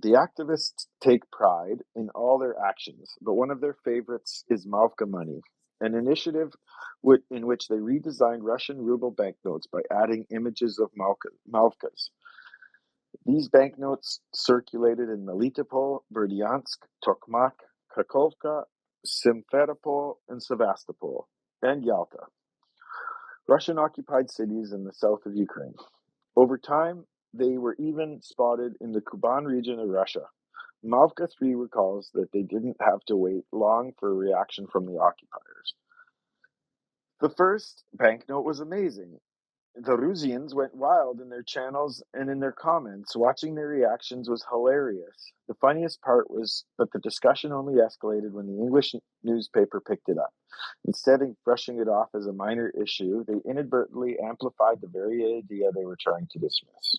The activists take pride in all their actions, but one of their favorites is Mavka Money, an initiative in which they redesigned Russian ruble banknotes by adding images of Mavkas. These banknotes circulated in Melitopol, Berdyansk, Tokmak, Kharkovka, Simferopol, and Sevastopol, and Yalta, Russian-occupied cities in the south of Ukraine. Over time, they were even spotted in the Kuban region of Russia. Mavka 3 recalls that they didn't have to wait long for a reaction from the occupiers. The first banknote was amazing. The Rusians went wild in their channels and in their comments. Watching their reactions was hilarious. The funniest part was that the discussion only escalated when the English newspaper picked it up. Instead of brushing it off as a minor issue, they inadvertently amplified the very idea they were trying to dismiss.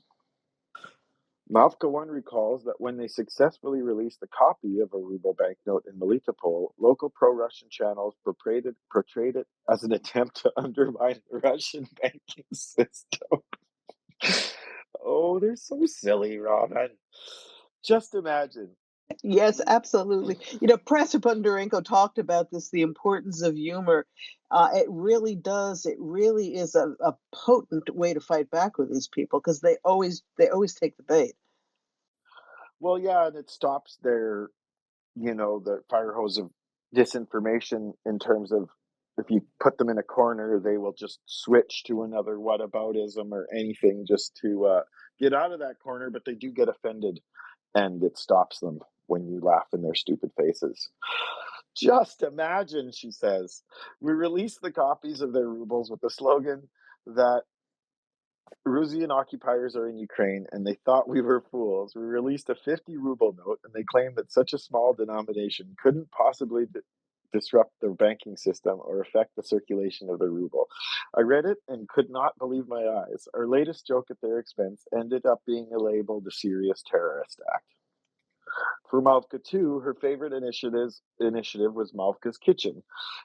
Mavka 1 recalls that when they successfully released a copy of a ruble banknote in Melitopol, local pro-Russian channels portrayed it as an attempt to undermine the Russian banking system. Oh, they're so silly, Robin. Just imagine. Yes, absolutely. Professor Bondarenko talked about this, the importance of humor. It really is a potent way to fight back with these people because they always take the bait. Well, yeah, and it stops the fire hose of disinformation in terms of if you put them in a corner, they will just switch to another whataboutism or anything just to get out of that corner, but they do get offended, and it stops them when you laugh in their stupid faces. Just imagine, she says, we released the copies of their rubles with the slogan that Rusian occupiers are in Ukraine, and they thought we were fools. We released a 50 ruble note, and they claimed that such a small denomination couldn't possibly disrupt their banking system or affect the circulation of the ruble. I read it and could not believe my eyes. Our latest joke at their expense ended up being labeled a serious terrorist act. For Mavka 2, her favorite initiative was Mavka's Kitchen.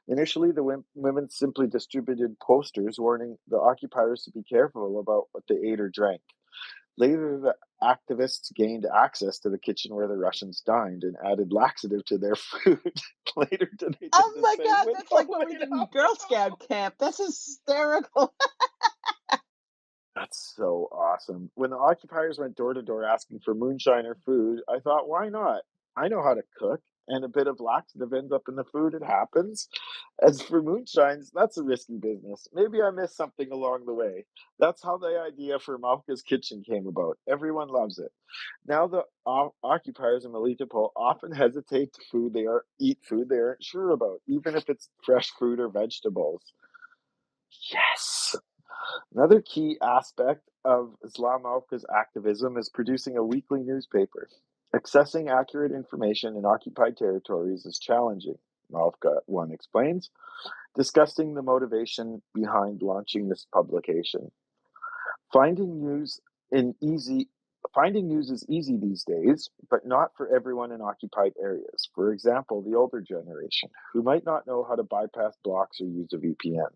Initially, the women simply distributed posters warning the occupiers to be careful about what they ate or drank. Later, the activists gained access to the kitchen where the Russians dined and added laxative to their food. Later, they Oh my God, that's like what we did in Girl Scout camp. That's hysterical. That's so awesome. When the occupiers went door to door asking for moonshine or food, I thought, why not? I know how to cook, and a bit of laxative ends up in the food. It happens. As for moonshines, that's a risky business. Maybe I missed something along the way. That's how the idea for Malka's kitchen came about. Everyone loves it. Now the occupiers in Melitopol often hesitate to eat food they aren't sure about, even if it's fresh fruit or vegetables. Yes. Another key aspect of Islamovka's activism is producing a weekly newspaper. Accessing accurate information in occupied territories is challenging, Malka one explains, discussing the motivation behind launching this publication. Finding news is easy these days, but not for everyone in occupied areas. For example, the older generation, who might not know how to bypass blocks or use a VPN,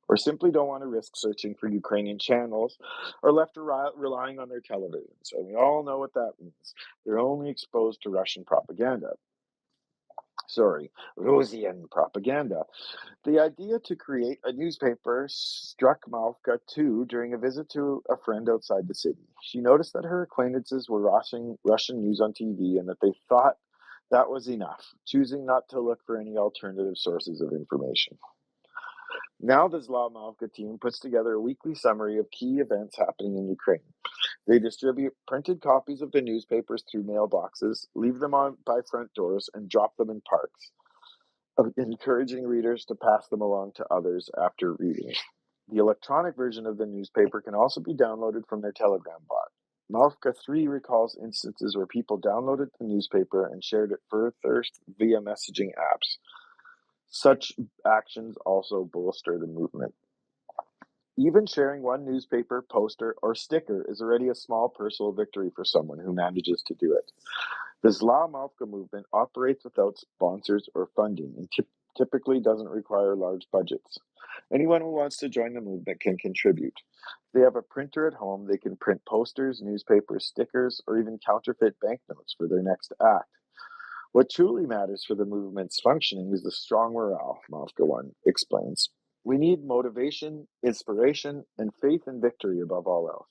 or simply don't want to risk searching for Ukrainian channels, or left relying on their televisions. And we all know what that means. They're only exposed to Russian propaganda. Russian propaganda. The idea to create a newspaper struck Malka too during a visit to a friend outside the city. She noticed that her acquaintances were watching Russian news on TV and that they thought that was enough, choosing not to look for any alternative sources of information. Now the Zlamovka team puts together a weekly summary of key events happening in Ukraine. They distribute printed copies of the newspapers through mailboxes, leave them on by front doors, and drop them in parks, encouraging readers to pass them along to others after reading. The electronic version of the newspaper can also be downloaded from their Telegram bot. Malka 3 recalls instances where people downloaded the newspaper and shared it further via messaging apps. Such actions also bolster the movement. Even sharing one newspaper, poster, or sticker is already a small personal victory for someone who manages to do it. The Zlamovka movement operates without sponsors or funding and typically doesn't require large budgets. Anyone who wants to join the movement can contribute. If they have a printer at home, they can print posters, newspapers, stickers, or even counterfeit banknotes for their next act. What truly matters for the movement's functioning is the strong morale, Malka 1 explains. We need motivation, inspiration, and faith in victory above all else.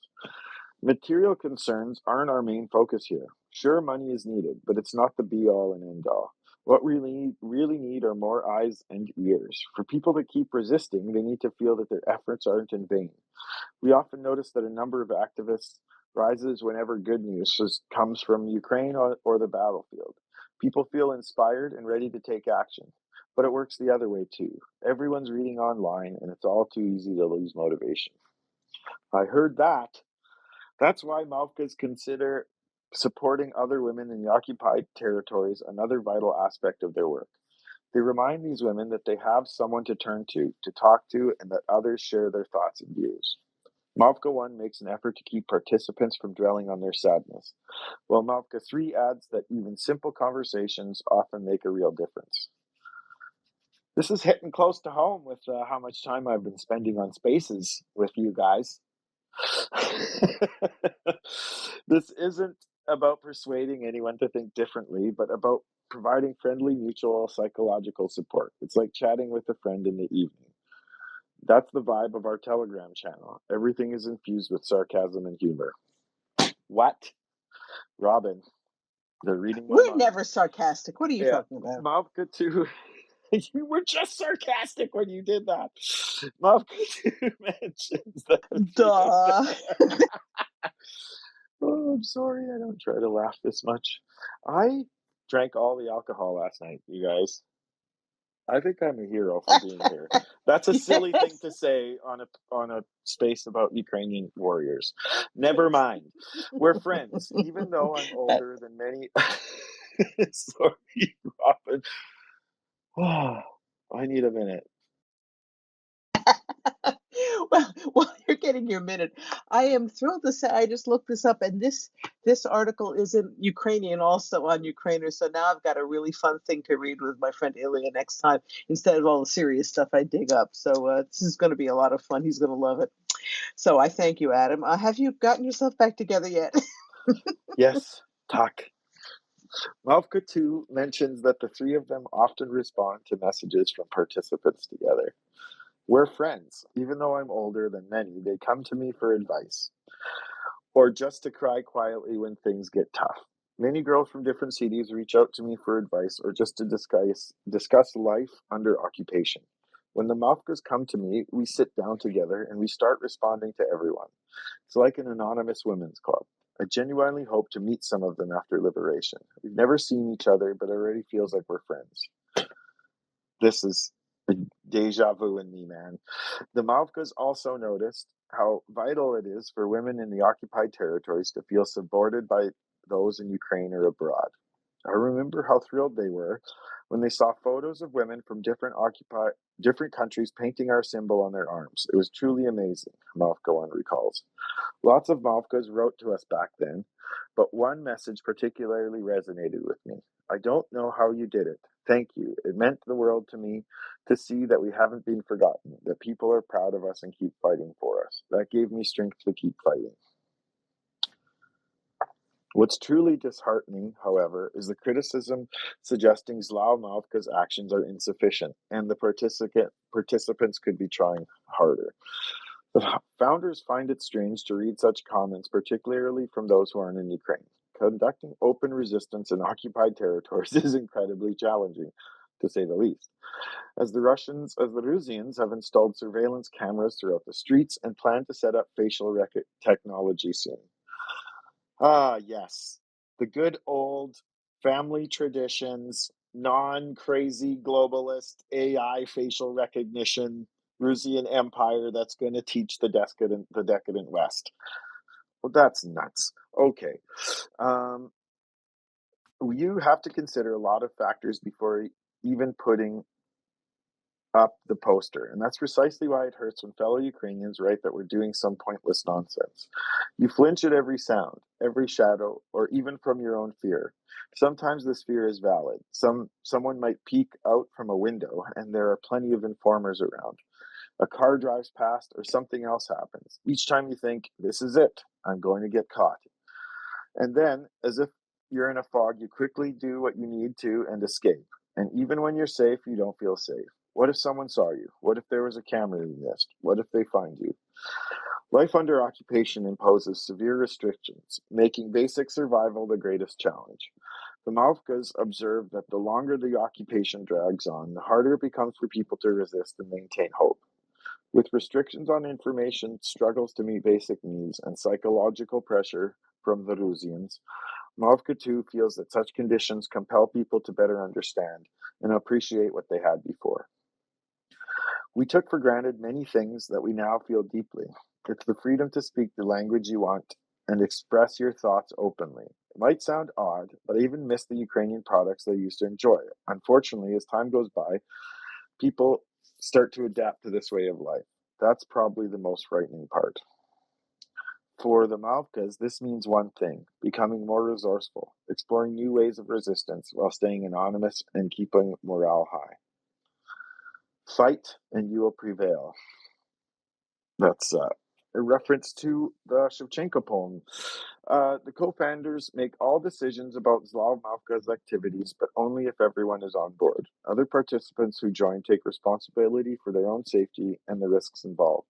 Material concerns aren't our main focus here. Sure, money is needed, but it's not the be-all and end-all. What we really need are more eyes and ears. For people to keep resisting, they need to feel that their efforts aren't in vain. We often notice that a number of activists rises whenever good news comes from Ukraine or the battlefield. People feel inspired and ready to take action, but it works the other way too. Everyone's reading online, and it's all too easy to lose motivation. I heard that. That's why Malkas consider supporting other women in the occupied territories another vital aspect of their work. They remind these women that they have someone to turn to talk to, and that others share their thoughts and views. Malka 1 makes an effort to keep participants from dwelling on their sadness, while Malka 3 adds that even simple conversations often make a real difference. This is hitting close to home with how much time I've been spending on spaces with you guys. This isn't about persuading anyone to think differently, but about providing friendly, mutual psychological support. It's like chatting with a friend in the evening. That's the vibe of our Telegram channel. Everything is infused with sarcasm and humor. What? Robin, they're reading my We're mind. never sarcastic. What are you talking about? Malka 2. You were just sarcastic when you did that. Malka 2 mentions that the Duh. Oh, I'm sorry. I don't try to laugh this much. I drank all the alcohol last night, you guys. I think I'm a hero for being here. That's a silly thing to say on a space about Ukrainian warriors. Never mind. We're friends, even though I'm older than many. Sorry, Robin. I need a minute. Well, you're getting your minute. I am thrilled to say I just looked this up, and this article is in Ukrainian, also on Ukrainer. So now I've got a really fun thing to read with my friend Ilya next time, instead of all the serious stuff I dig up. So this is going to be a lot of fun. He's going to love it. So I thank you, Adam. Have you gotten yourself back together yet? Yes, talk. Malka 2 mentions that the three of them often respond to messages from participants together. We're friends. Even though I'm older than many, they come to me for advice, or just to cry quietly when things get tough. Many girls from different cities reach out to me for advice or just to discuss life under occupation. When the Mavkas come to me, we sit down together and we start responding to everyone. It's like an anonymous women's club. I genuinely hope to meet some of them after liberation. We've never seen each other, but it already feels like we're friends. This is a deja vu in me, man. The Mavkas also noticed how vital it is for women in the occupied territories to feel supported by those in Ukraine or abroad. I remember how thrilled they were when they saw photos of women from different countries painting our symbol on their arms. It was truly amazing, Mavka one recalls. Lots of Mavkas wrote to us back then, but one message particularly resonated with me. I don't know how you did it. Thank you. It meant the world to me to see that we haven't been forgotten, that people are proud of us and keep fighting for us. That gave me strength to keep fighting. What's truly disheartening, however, is the criticism suggesting Zlav Mavka's actions are insufficient and the participants could be trying harder. The founders find it strange to read such comments, particularly from those who aren't in Ukraine. Conducting open resistance in occupied territories is incredibly challenging, to say the least. As the Rusians have installed surveillance cameras throughout the streets and plan to set up facial technology soon. Ah, yes. The good old family traditions, non-crazy globalist AI facial recognition Rusian empire that's going to teach the decadent West. Well, that's nuts. Okay. You have to consider a lot of factors before even putting up the poster. And that's precisely why it hurts when fellow Ukrainians write that we're doing some pointless nonsense. You flinch at every sound, every shadow, or even from your own fear. Sometimes this fear is valid. Someone might peek out from a window, and there are plenty of informers around. A car drives past, or something else happens. Each time you think, this is it, I'm going to get caught. And then, as if you're in a fog, you quickly do what you need to and escape. And even when you're safe, you don't feel safe. What if someone saw you? What if there was a camera you missed? What if they find you? Life under occupation imposes severe restrictions, making basic survival the greatest challenge. The Mavkas observe that the longer the occupation drags on, the harder it becomes for people to resist and maintain hope. With restrictions on information, struggles to meet basic needs, and psychological pressure from the Rusians, Mavka too feels that such conditions compel people to better understand and appreciate what they had before. We took for granted many things that we now feel deeply. It's the freedom to speak the language you want and express your thoughts openly. It might sound odd, but I even miss the Ukrainian products they used to enjoy. Unfortunately, as time goes by, people start to adapt to this way of life. That's probably the most frightening part. For the Mavkas, this means one thing: becoming more resourceful, exploring new ways of resistance while staying anonymous and keeping morale high. Fight and you will prevail. That's a reference to the Shevchenko poem. The co-founders make all decisions about Zlav Mavka's activities, but only if everyone is on board. Other participants who join take responsibility for their own safety and the risks involved.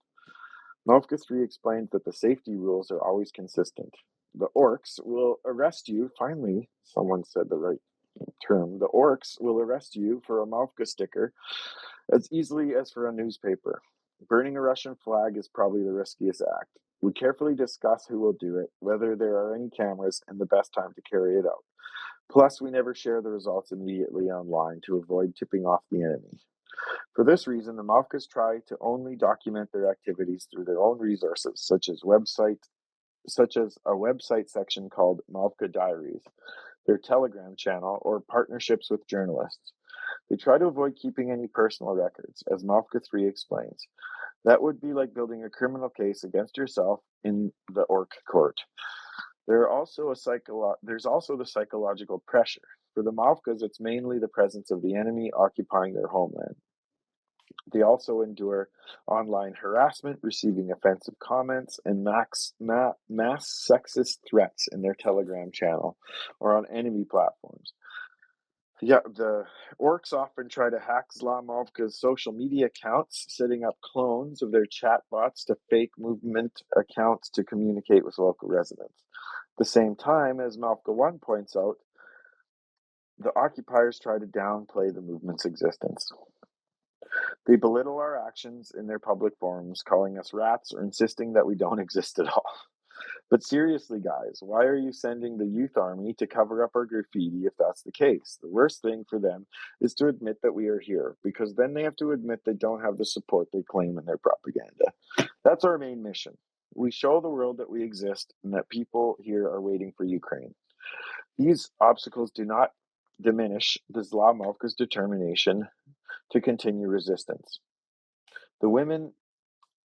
Mavka 3 explains that the safety rules are always consistent. The orcs will arrest you. Finally, someone said the right term. The orcs will arrest you for a Mavka sticker as easily as for a newspaper. Burning a Russian flag is probably the riskiest act. We carefully discuss who will do it, whether there are any cameras, and the best time to carry it out. Plus, we never share the results immediately online to avoid tipping off the enemy. For this reason, the Mavkas try to only document their activities through their own resources, such as a website section called Mavka Diaries, their Telegram channel, or partnerships with journalists. They try to avoid keeping any personal records, as Mavka 3 explains. That would be like building a criminal case against yourself in the orc court. There's also the psychological pressure. For the Mavkas, it's mainly the presence of the enemy occupying their homeland. They also endure online harassment, receiving offensive comments, and mass sexist threats in their Telegram channel or on enemy platforms. Yeah, the orcs often try to hack Zlamovka's social media accounts, setting up clones of their chatbots to fake movement accounts to communicate with local residents. At the same time, as Malka 1 points out, the occupiers try to downplay the movement's existence. They belittle our actions in their public forums, calling us rats or insisting that we don't exist at all. But seriously, guys, why are you sending the youth army to cover up our graffiti if that's the case? The worst thing for them is to admit that we are here, because then they have to admit they don't have the support they claim in their propaganda. That's our main mission. We show the world that we exist and that people here are waiting for Ukraine. These obstacles do not diminish the Zlamovka's determination to continue resistance. The women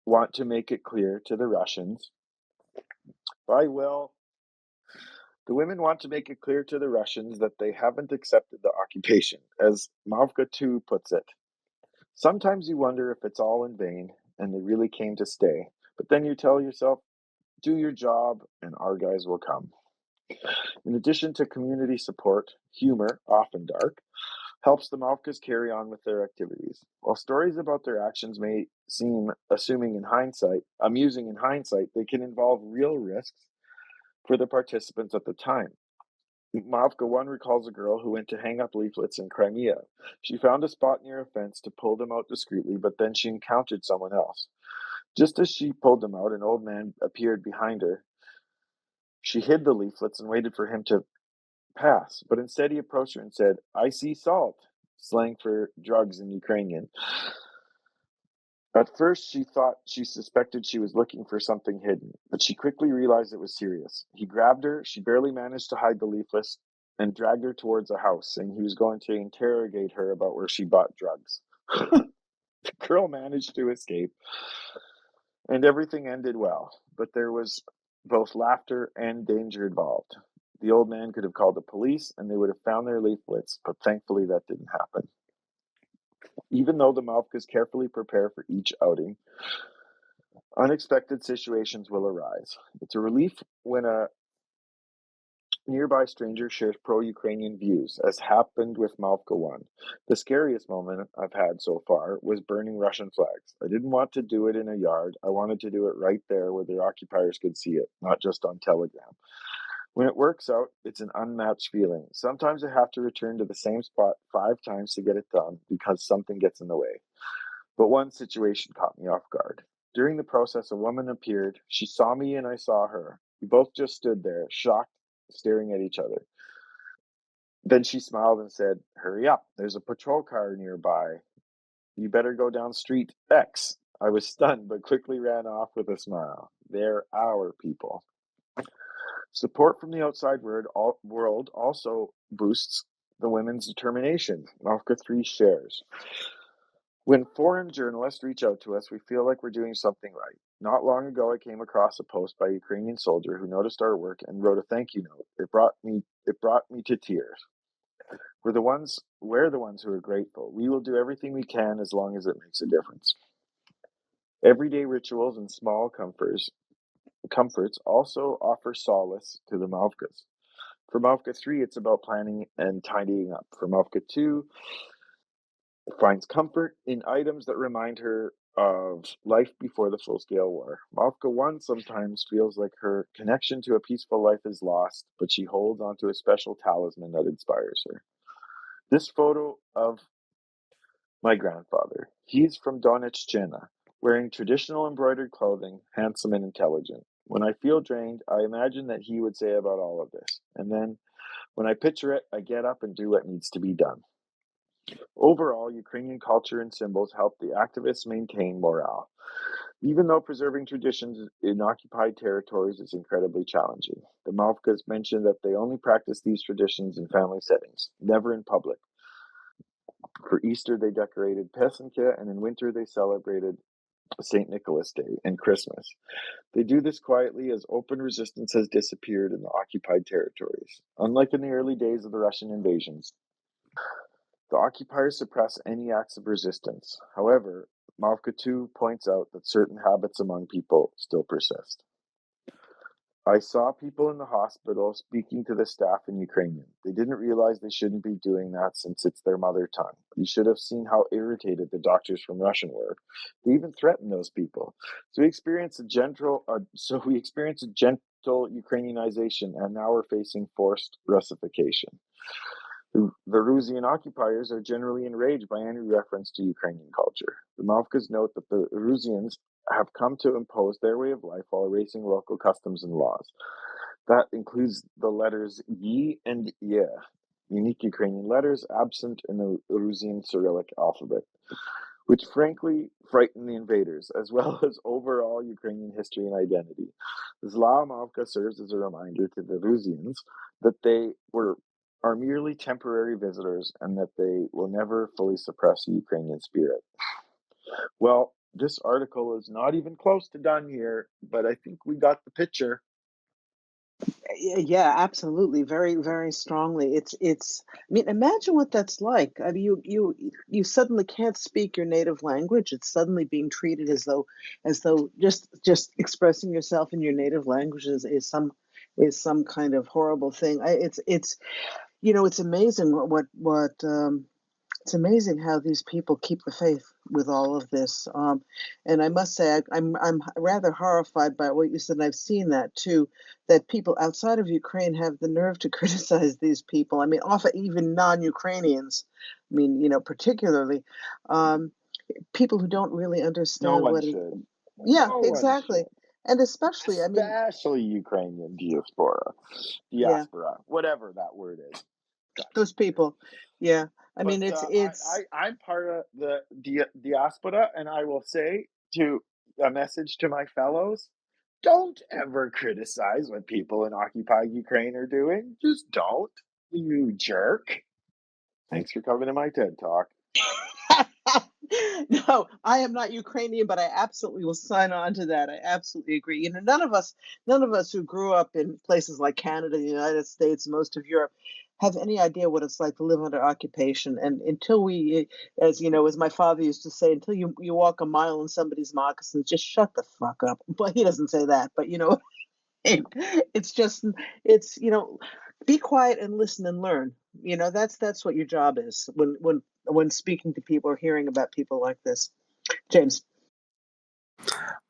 want to make it clear to the Russians, the women want to make it clear to the Russians that they haven't accepted the occupation, as Mavka 2 puts it. Sometimes you wonder if it's all in vain and they really came to stay, but then you tell yourself, do your job and our guys will come. In addition to community support, humor, often dark, helps the Mavkas carry on with their activities. While stories about their actions may seem amusing in hindsight, they can involve real risks for the participants at the time. Mavka 1 recalls a girl who went to hang up leaflets in Crimea. She found a spot near a fence to pull them out discreetly, but then she encountered someone else. Just as she pulled them out, an old man appeared behind her. She hid the leaflets and waited for him to pass, but instead he approached her and said, "I see salt," slang for drugs in Ukrainian. At first, she suspected she was looking for something hidden, but she quickly realized it was serious. He grabbed her, she barely managed to hide the leaflets, and dragged her towards a house, saying he was going to interrogate her about where she bought drugs. The girl managed to escape, and everything ended well, but there was both laughter and danger involved. The old man could have called the police, and they would have found their leaflets, but thankfully that didn't happen. Even though the Malkas carefully prepare for each outing, unexpected situations will arise. It's a relief when a nearby stranger shares pro-Ukrainian views, as happened with Malka 1. The scariest moment I've had so far was burning Russian flags. I didn't want to do it in a yard. I wanted to do it right there where the occupiers could see it, not just on Telegram. When it works out, it's an unmatched feeling. Sometimes I have to return to the same spot 5 times to get it done because something gets in the way. But one situation caught me off guard. During the process, a woman appeared. She saw me and I saw her. We both just stood there, shocked, staring at each other. Then she smiled and said, "Hurry up, there's a patrol car nearby. You better go down street X." I was stunned, but quickly ran off with a smile. They're our people. Support from the outside world also boosts the women's determination. Malka 3 shares. When foreign journalists reach out to us, we feel like we're doing something right. Not long ago, I came across a post by a Ukrainian soldier who noticed our work and wrote a thank you note. It brought me to tears. We're the ones who are grateful. We will do everything we can as long as it makes a difference. Everyday rituals and small comforts also offer solace to the Malkas. For Malka 3, it's about planning and tidying up. For Malka 2, finds comfort in items that remind her of life before the full-scale war. Malka 1 sometimes feels like her connection to a peaceful life is lost, but she holds onto a special talisman that inspires her. This photo of my grandfather. He's from Donetsk, wearing traditional embroidered clothing, handsome and intelligent. When I feel drained, I imagine that he would say about all of this. And then, when I picture it, I get up and do what needs to be done. Overall, Ukrainian culture and symbols help the activists maintain morale, even though preserving traditions in occupied territories is incredibly challenging. The Malkas mentioned that they only practice these traditions in family settings, never in public. For Easter, they decorated Pesenka, and in winter, they celebrated St. Nicholas Day and Christmas. They do this quietly as open resistance has disappeared in the occupied territories. Unlike in the early days of the Russian invasions, the occupiers suppress any acts of resistance. However, Malka 2 points out that certain habits among people still persist. I saw people in the hospital speaking to the staff in Ukrainian. They didn't realize they shouldn't be doing that since it's their mother tongue. You should have seen how irritated the doctors from Russian were. They even threatened those people. We experienced a gentle Ukrainianization, and now we're facing forced Russification. The Rusian occupiers are generally enraged by any reference to Ukrainian culture. The Mavkas note that the Rusians have come to impose their way of life while erasing local customs and laws. That includes the letters Y and Ye, unique Ukrainian letters absent in the Rusian Cyrillic alphabet, which frankly frighten the invaders, as well as overall Ukrainian history and identity. The Zla Mavka serves as a reminder to the Rusians that they are merely temporary visitors and that they will never fully suppress the Ukrainian spirit. Well, this article is not even close to done here, but I think we got the picture. Yeah, absolutely. Very, very strongly. I mean, imagine what that's like. I mean, you suddenly can't speak your native language. It's suddenly being treated as though just expressing yourself in your native language is some kind of horrible thing. It's it's amazing it's amazing how these people keep the faith with all of this. And I must say, I'm rather horrified by what you said. And I've seen that too, that people outside of Ukraine have the nerve to criticize these people. I mean, often even non-Ukrainians. I mean, particularly people who don't really No understand one what it. should. Yeah, No one exactly. should. And especially, I mean, Especially Ukrainian yeah, diaspora, whatever that word is. God. those people. Yeah, I mean, But it's I'm part of the diaspora, and I will say a message to my fellows: don't ever criticize what people in occupied Ukraine are doing. Just don't, you jerk. Thanks for coming to my TED Talk. No, I am not Ukrainian, but I absolutely will sign on to that. I absolutely agree. None of us who grew up in places like Canada, the United States, most of Europe, have any idea what it's like to live under occupation. And until we, as my father used to say, until you walk a mile in somebody's moccasins, just shut the fuck up. But he doesn't say that, but it's just be quiet and listen and learn. That's what your job is when speaking to people or hearing about people like this. James.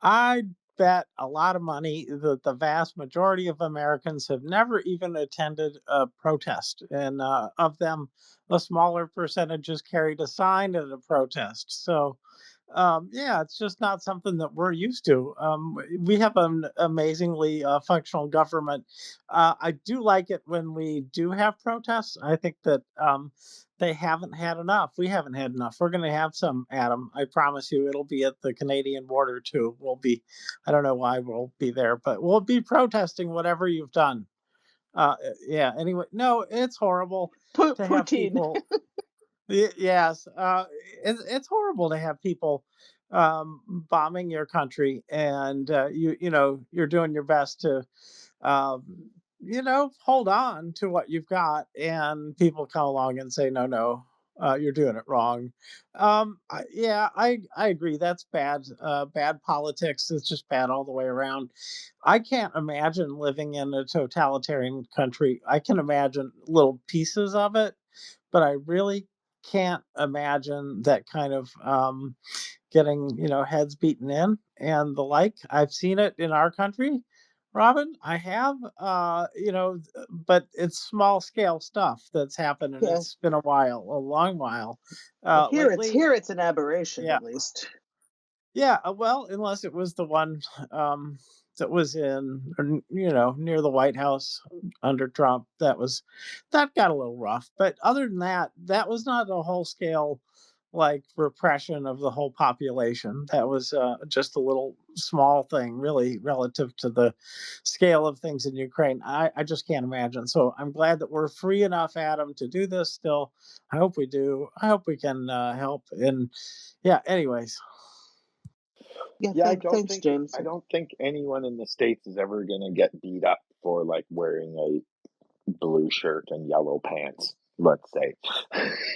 I bet a lot of money that the vast majority of Americans have never even attended a protest, and of them, a smaller percentage has carried a sign at a protest. So, yeah, it's just not something that we're used to. We have an amazingly functional government. I do like it when we do have protests. I think that they haven't had enough. We haven't had enough. We're going to have some, Adam. I promise you, it'll be at the Canadian border too. I don't know why we'll be there, but we'll be protesting whatever you've done. Yeah. Anyway, no, it's horrible to have Poutine. people. Yes, it's horrible to have people bombing your country, and you're doing your best to hold on to what you've got, and people come along and say, no, no, you're doing it wrong. Yeah, I agree. That's bad. Bad politics. It's just bad all the way around. I can't imagine living in a totalitarian country. I can imagine little pieces of it, but I really can't imagine that kind of getting heads beaten in and the like. I've seen it in our country, Robin. I have, but it's small scale stuff that's happened, and Yeah. it's been a long while. Well, Lately, here it's an aberration, yeah, at least. yeah, well, unless it was the one that was near the White House under Trump, that got a little rough. But other than that, that was not a whole scale like repression of the whole population. That was just a little small thing, really, relative to the scale of things in Ukraine. I just can't imagine. So I'm glad that we're free enough, Adam, to do this still. I hope we do. I hope we can help. And yeah, anyways. Yeah, Yeah, thanks, James. I don't think anyone in the States is ever gonna get beat up for like wearing a blue shirt and yellow pants, let's say.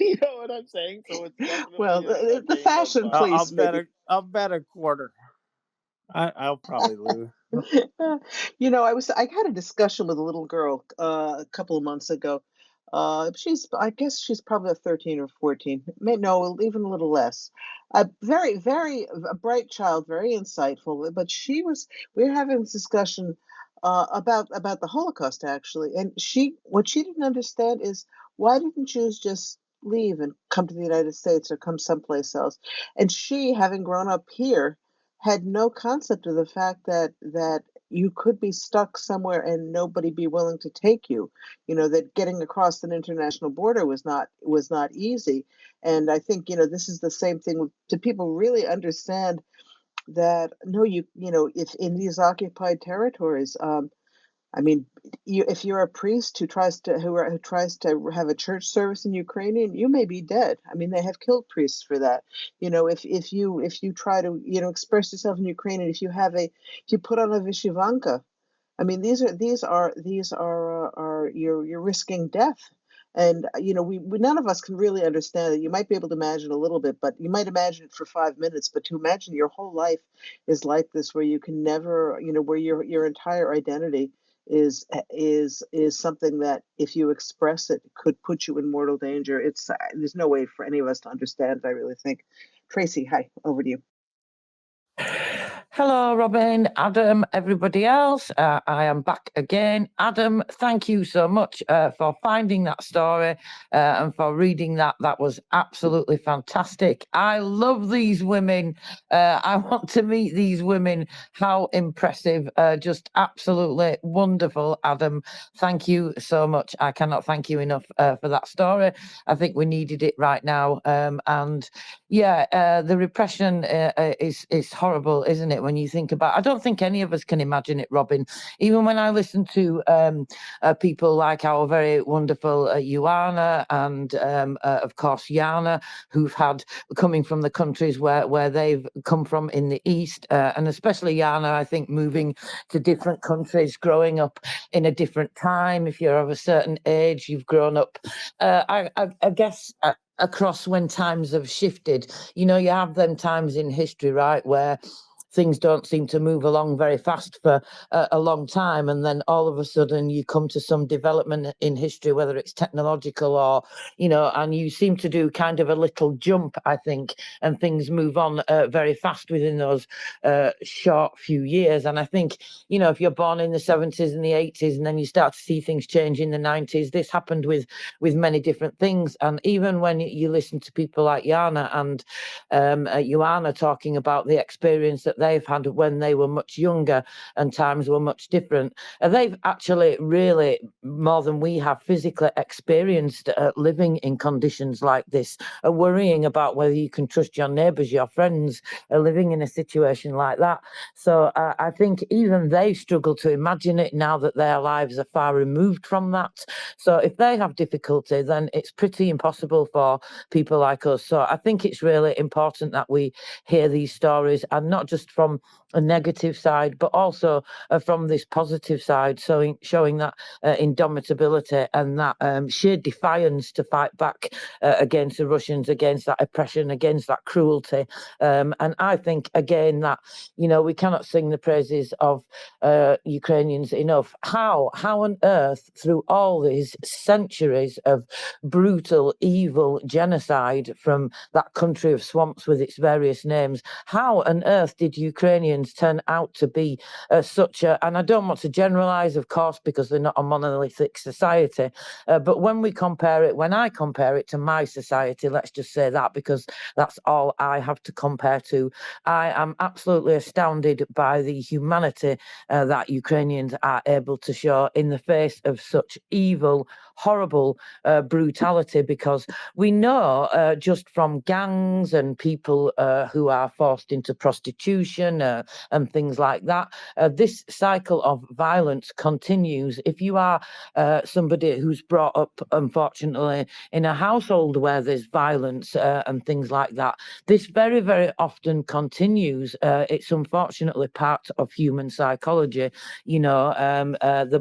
You know what I'm saying? So it's Well, definitely a the game of fashion police, maybe. I'll bet a quarter. I'll probably lose. I had a discussion with a little girl a couple of months ago. I guess she's probably 13 or 14. No, even a little less. A very, very a bright child, very insightful. But we were having this discussion about the Holocaust actually, and what she didn't understand is why didn't Jews just leave and come to the United States or come someplace else? And she, having grown up here, had no concept of the fact that you could be stuck somewhere and nobody be willing to take you. That getting across an international border was not easy. And I think, this is the same thing to people really understand that no, if in these occupied territories, I mean, if you're a priest who tries to have a church service in Ukrainian, you may be dead. I mean, they have killed priests for that. If you try to express yourself in Ukrainian, if you put on a vishivanka, I mean, these are you're risking death. And we none of us can really understand it. You might be able to imagine a little bit, but you might imagine it for 5 minutes. But to imagine your whole life is like this, where you can never, where your entire identity is something that if you express it could put you in mortal danger. There's no way for any of us to understand it, I really think. Tracy, hi, over to you. Hello, Robin, Adam, everybody else. I am back again. Adam, thank you so much for finding that story and for reading that. That was absolutely fantastic. I love these women. I want to meet these women. How impressive. Just absolutely wonderful, Adam. Thank you so much. I cannot thank you enough for that story. I think we needed it right now. And yeah, the repression is horrible, isn't it? When you think about, I don't think any of us can imagine it, Robin. Even when I listen to people like our very wonderful Ioana and of course Yana, who've had coming from the countries where they've come from in the East, and especially Yana, I think moving to different countries, growing up in a different time. If you're of a certain age, you've grown up. I guess. Across when times have shifted, you have them times in history, right, where things don't seem to move along very fast for a long time, and then all of a sudden you come to some development in history, whether it's technological or and you seem to do kind of a little jump, I think, and things move on very fast within those short few years. And I think if you're born in the 70s and the 80s and then you start to see things change in the 90s, this happened with many different things. And even when you listen to people like Yana and Ioana talking about the experience that they've had when they were much younger and times were much different, they've actually really, more than we have, physically experienced living in conditions like this, worrying about whether you can trust your neighbours, your friends, living in a situation like that. So I think even they struggle to imagine it now that their lives are far removed from that. So if they have difficulty, then it's pretty impossible for people like us. So I think it's really important that we hear these stories, and not just from a negative side, but also from this positive side, showing that indomitability and that sheer defiance to fight back against the Russians, against that oppression, against that cruelty. And I think, again, that, we cannot sing the praises of Ukrainians enough. How on earth, through all these centuries of brutal, evil genocide from that country of swamps with its various names, how on earth did Ukrainians turn out to be such a, and I don't want to generalize, of course, because they're not a monolithic society, but when I compare it to my society, let's just say that, because that's all I have to compare to, I am absolutely astounded by the humanity that Ukrainians are able to show in the face of such evil, horrible brutality, because we know just from gangs and people who are forced into prostitution and things like that, this cycle of violence continues. If you are somebody who's brought up, unfortunately, in a household where there's violence and things like that, this very, very often continues. It's unfortunately part of human psychology. The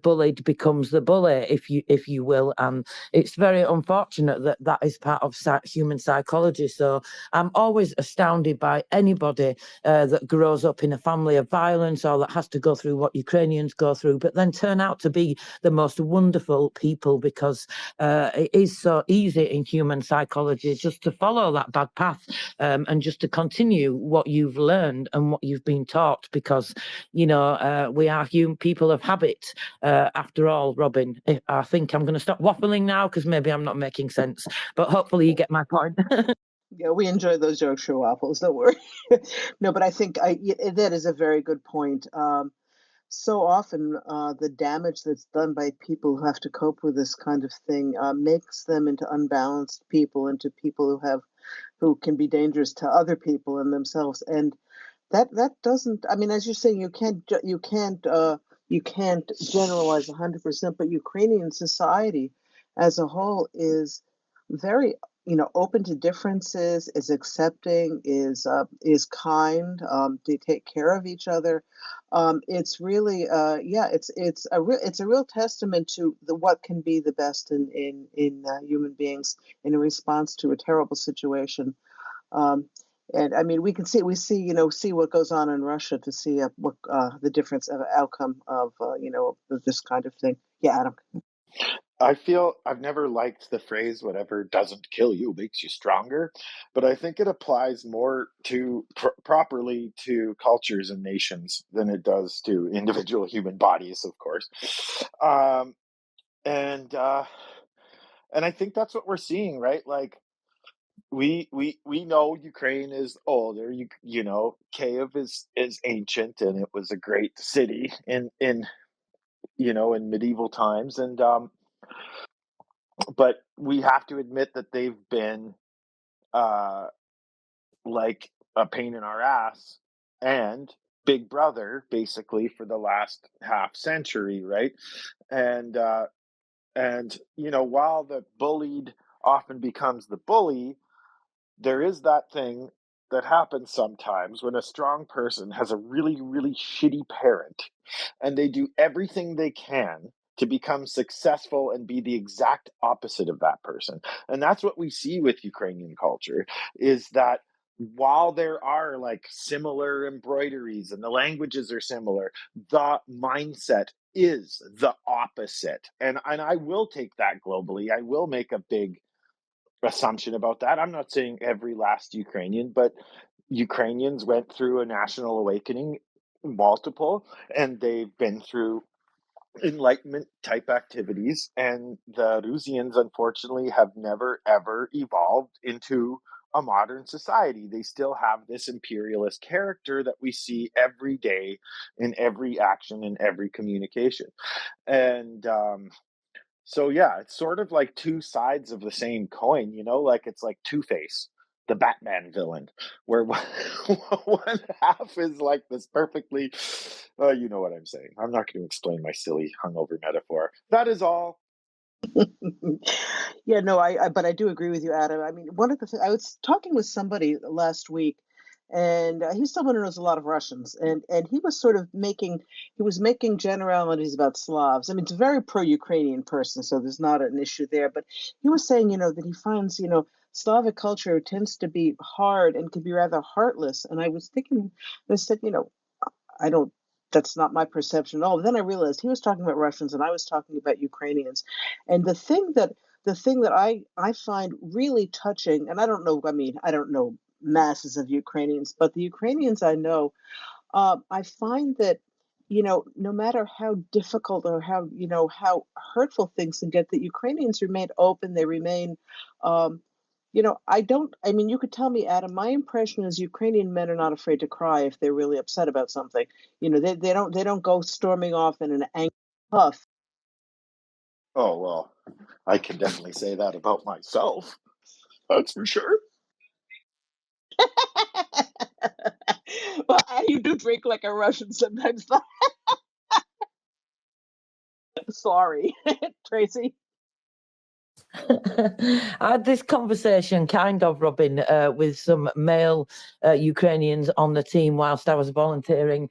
bullied becomes the bully, if you will, and it's very unfortunate that is part of human psychology. So I'm always astounded by anybody anybody that grows up in a family of violence or that has to go through what Ukrainians go through, but then turn out to be the most wonderful people, because it is so easy in human psychology just to follow that bad path, and just to continue what you've learned and what you've been taught, because, you know, we are human people of habit, after all. Robin, I think I'm going to stop waffling now, because maybe I'm not making sense, but hopefully you get my point. Yeah, we enjoy those Yorkshire waffles. Don't worry. No, but I think that is a very good point. So often, the damage that's done by people who have to cope with this kind of thing makes them into unbalanced people, into people who can be dangerous to other people and themselves. And that doesn't. I mean, as you're saying, you can't generalize 100%. But Ukrainian society, as a whole, is very, open to differences, is accepting, is kind. They take care of each other. It's really, yeah, it's a real testament to what can be the best in human beings in a response to a terrible situation. Um, and I mean, see what goes on in Russia to see what the difference of outcome of this kind of thing. Yeah, Adam. I feel I've never liked the phrase "whatever doesn't kill you makes you stronger," but I think it applies more to properly to cultures and nations than it does to individual human bodies, of course. Um, and uh, and I think that's what we're seeing, right? Like we know Ukraine is older. Kiev is ancient, and it was a great city in medieval times, and but we have to admit that they've been uh, like a pain in our ass and Big Brother basically for the last half century, right? And while the bullied often becomes the bully, there is that thing that happens sometimes when a strong person has a really, really shitty parent and they do everything they can to become successful and be the exact opposite of that person. And that's what we see with Ukrainian culture is that while there are like similar embroideries and the languages are similar, the mindset is the opposite. And I will take that globally. I will make a big assumption about that. I'm not saying every last Ukrainian, but Ukrainians went through a national awakening, multiple, and they've been through enlightenment type activities. And the Rusians, unfortunately, have never ever evolved into a modern society. They still have this imperialist character that we see every day in every action, in every communication. And so yeah, it's sort of like two sides of the same coin, like it's like Two-Face, the Batman villain, where one half is like this perfectly, you know what I'm saying. I'm not going to explain my silly hungover metaphor. That is all. Yeah, no, but I do agree with you, Adam. I mean, one of the I was talking with somebody last week, and he's someone who knows a lot of Russians, and he was sort of making generalities about Slavs. I mean, it's a very pro-Ukrainian person, so there's not an issue there. But he was saying, that he finds, Slavic culture tends to be hard and can be rather heartless. And I was thinking, I said, I don't. That's not my perception at all. Then I realized he was talking about Russians and I was talking about Ukrainians. And the thing that I find really touching, and I don't know. I mean, I don't know masses of Ukrainians, but the Ukrainians I know, I find that no matter how difficult or how hurtful things can get, that Ukrainians remain open. They remain. I mean, you could tell me, Adam, my impression is Ukrainian men are not afraid to cry if they're really upset about something. They don't go storming off in an angry huff. Oh, well, I can definitely say that about myself. That's for sure. Well, you do drink like a Russian sometimes. Sorry, Tracy. I had this conversation, kind of, Robin, with some male Ukrainians on the team whilst I was volunteering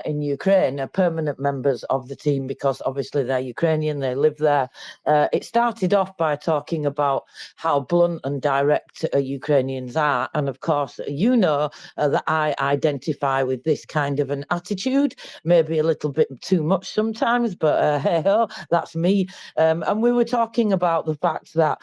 in Ukraine are permanent members of the team because obviously they're Ukrainian, they live there. It started off by talking about how blunt and direct Ukrainians are. And of course, that I identify with this kind of an attitude, maybe a little bit too much sometimes, but hey ho, that's me. And we were talking about the fact that,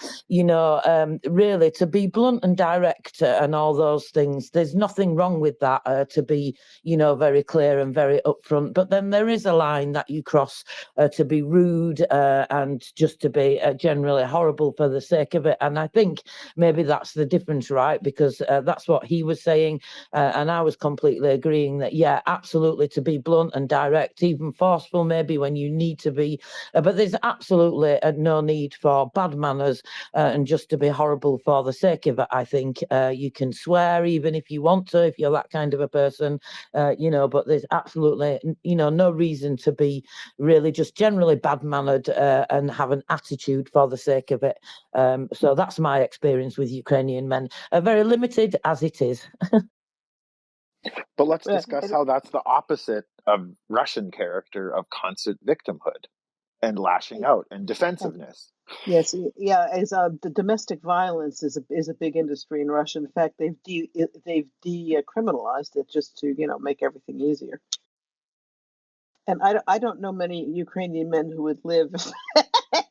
really to be blunt and direct and all those things, there's nothing wrong with that, to be, very clear and very upfront. But then there is a line that you cross to be rude and just to be generally horrible for the sake of it. And I think maybe that's the difference, right? Because that's what he was saying. And I was completely agreeing that, yeah, absolutely, to be blunt and direct, even forceful, maybe when you need to be. But there's absolutely no need for bad manners and just to be horrible for the sake of it. I think you can swear even if you want to, if you're that kind of a person, but there's absolutely, no reason to be really just generally bad-mannered and have an attitude for the sake of it. So that's my experience with Ukrainian men, very limited as it is. But let's discuss how that's the opposite of Russian character of constant victimhood and lashing out and defensiveness. Yes, yeah. As the domestic violence is a big industry in Russia. In fact, they've decriminalized it just to make everything easier. And I don't know many Ukrainian men who would live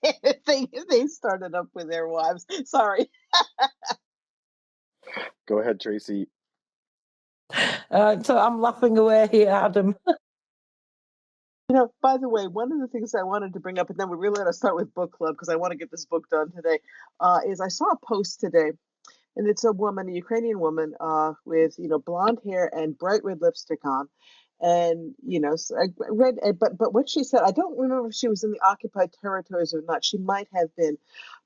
if they started up with their wives. Sorry. Go ahead, Tracy. So I'm laughing away here, Adam. By the way, one of the things I wanted to bring up, and then we really got to start with book club because I want to get this book done today, is I saw a post today, and it's a woman, a Ukrainian woman, with blonde hair and bright red lipstick on, and so I read, but what she said, I don't remember if she was in the occupied territories or not. She might have been,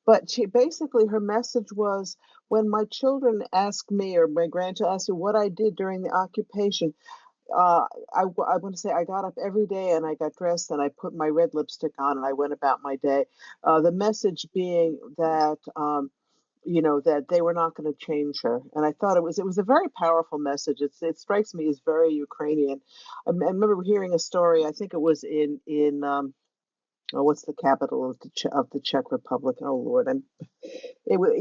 but she basically her message was, when my children ask me or my grandchild asks me what I did during the occupation. I want to say I got up every day and I got dressed and I put my red lipstick on and I went about my day. The message being that that they were not going to change her, and I thought it was a very powerful message. It strikes me as very Ukrainian. I remember hearing a story. I think it was in what's the capital of the Czech Republic? Oh Lord, it was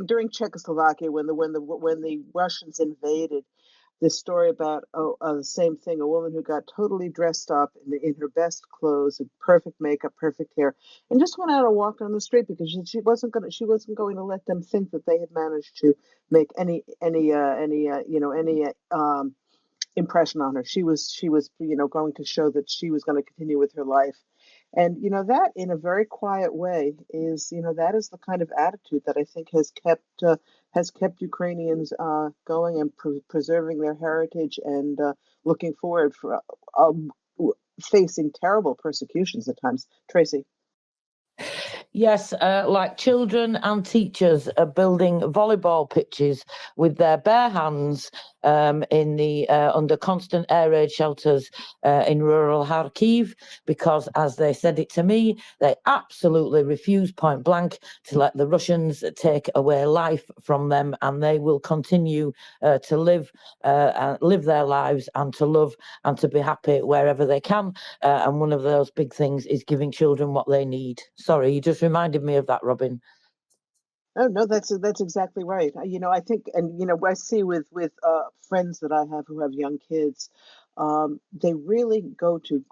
during Czechoslovakia when the Russians invaded. This story about the same thing, a woman who got totally dressed up in her best clothes, perfect makeup, perfect hair, and just went out and walked on the street because she wasn't going to let them think that they had managed to make any impression on her. She was going to show that she was going to continue with her life. And that in a very quiet way is that is the kind of attitude that I think has kept Ukrainians going and preserving their heritage and looking forward for facing terrible persecutions at times. Tracy. Yes, like children and teachers are building volleyball pitches with their bare hands in the under constant air raid shelters in rural Kharkiv, because, as they said it to me, they absolutely refuse point blank to let the Russians take away life from them, and they will continue to live their lives and to love and to be happy wherever they can. And one of those big things is giving children what they need. Sorry, you just reminded me of that, Robin. Oh no, that's exactly right. I think, and I see with friends that I have who have young kids, they really go to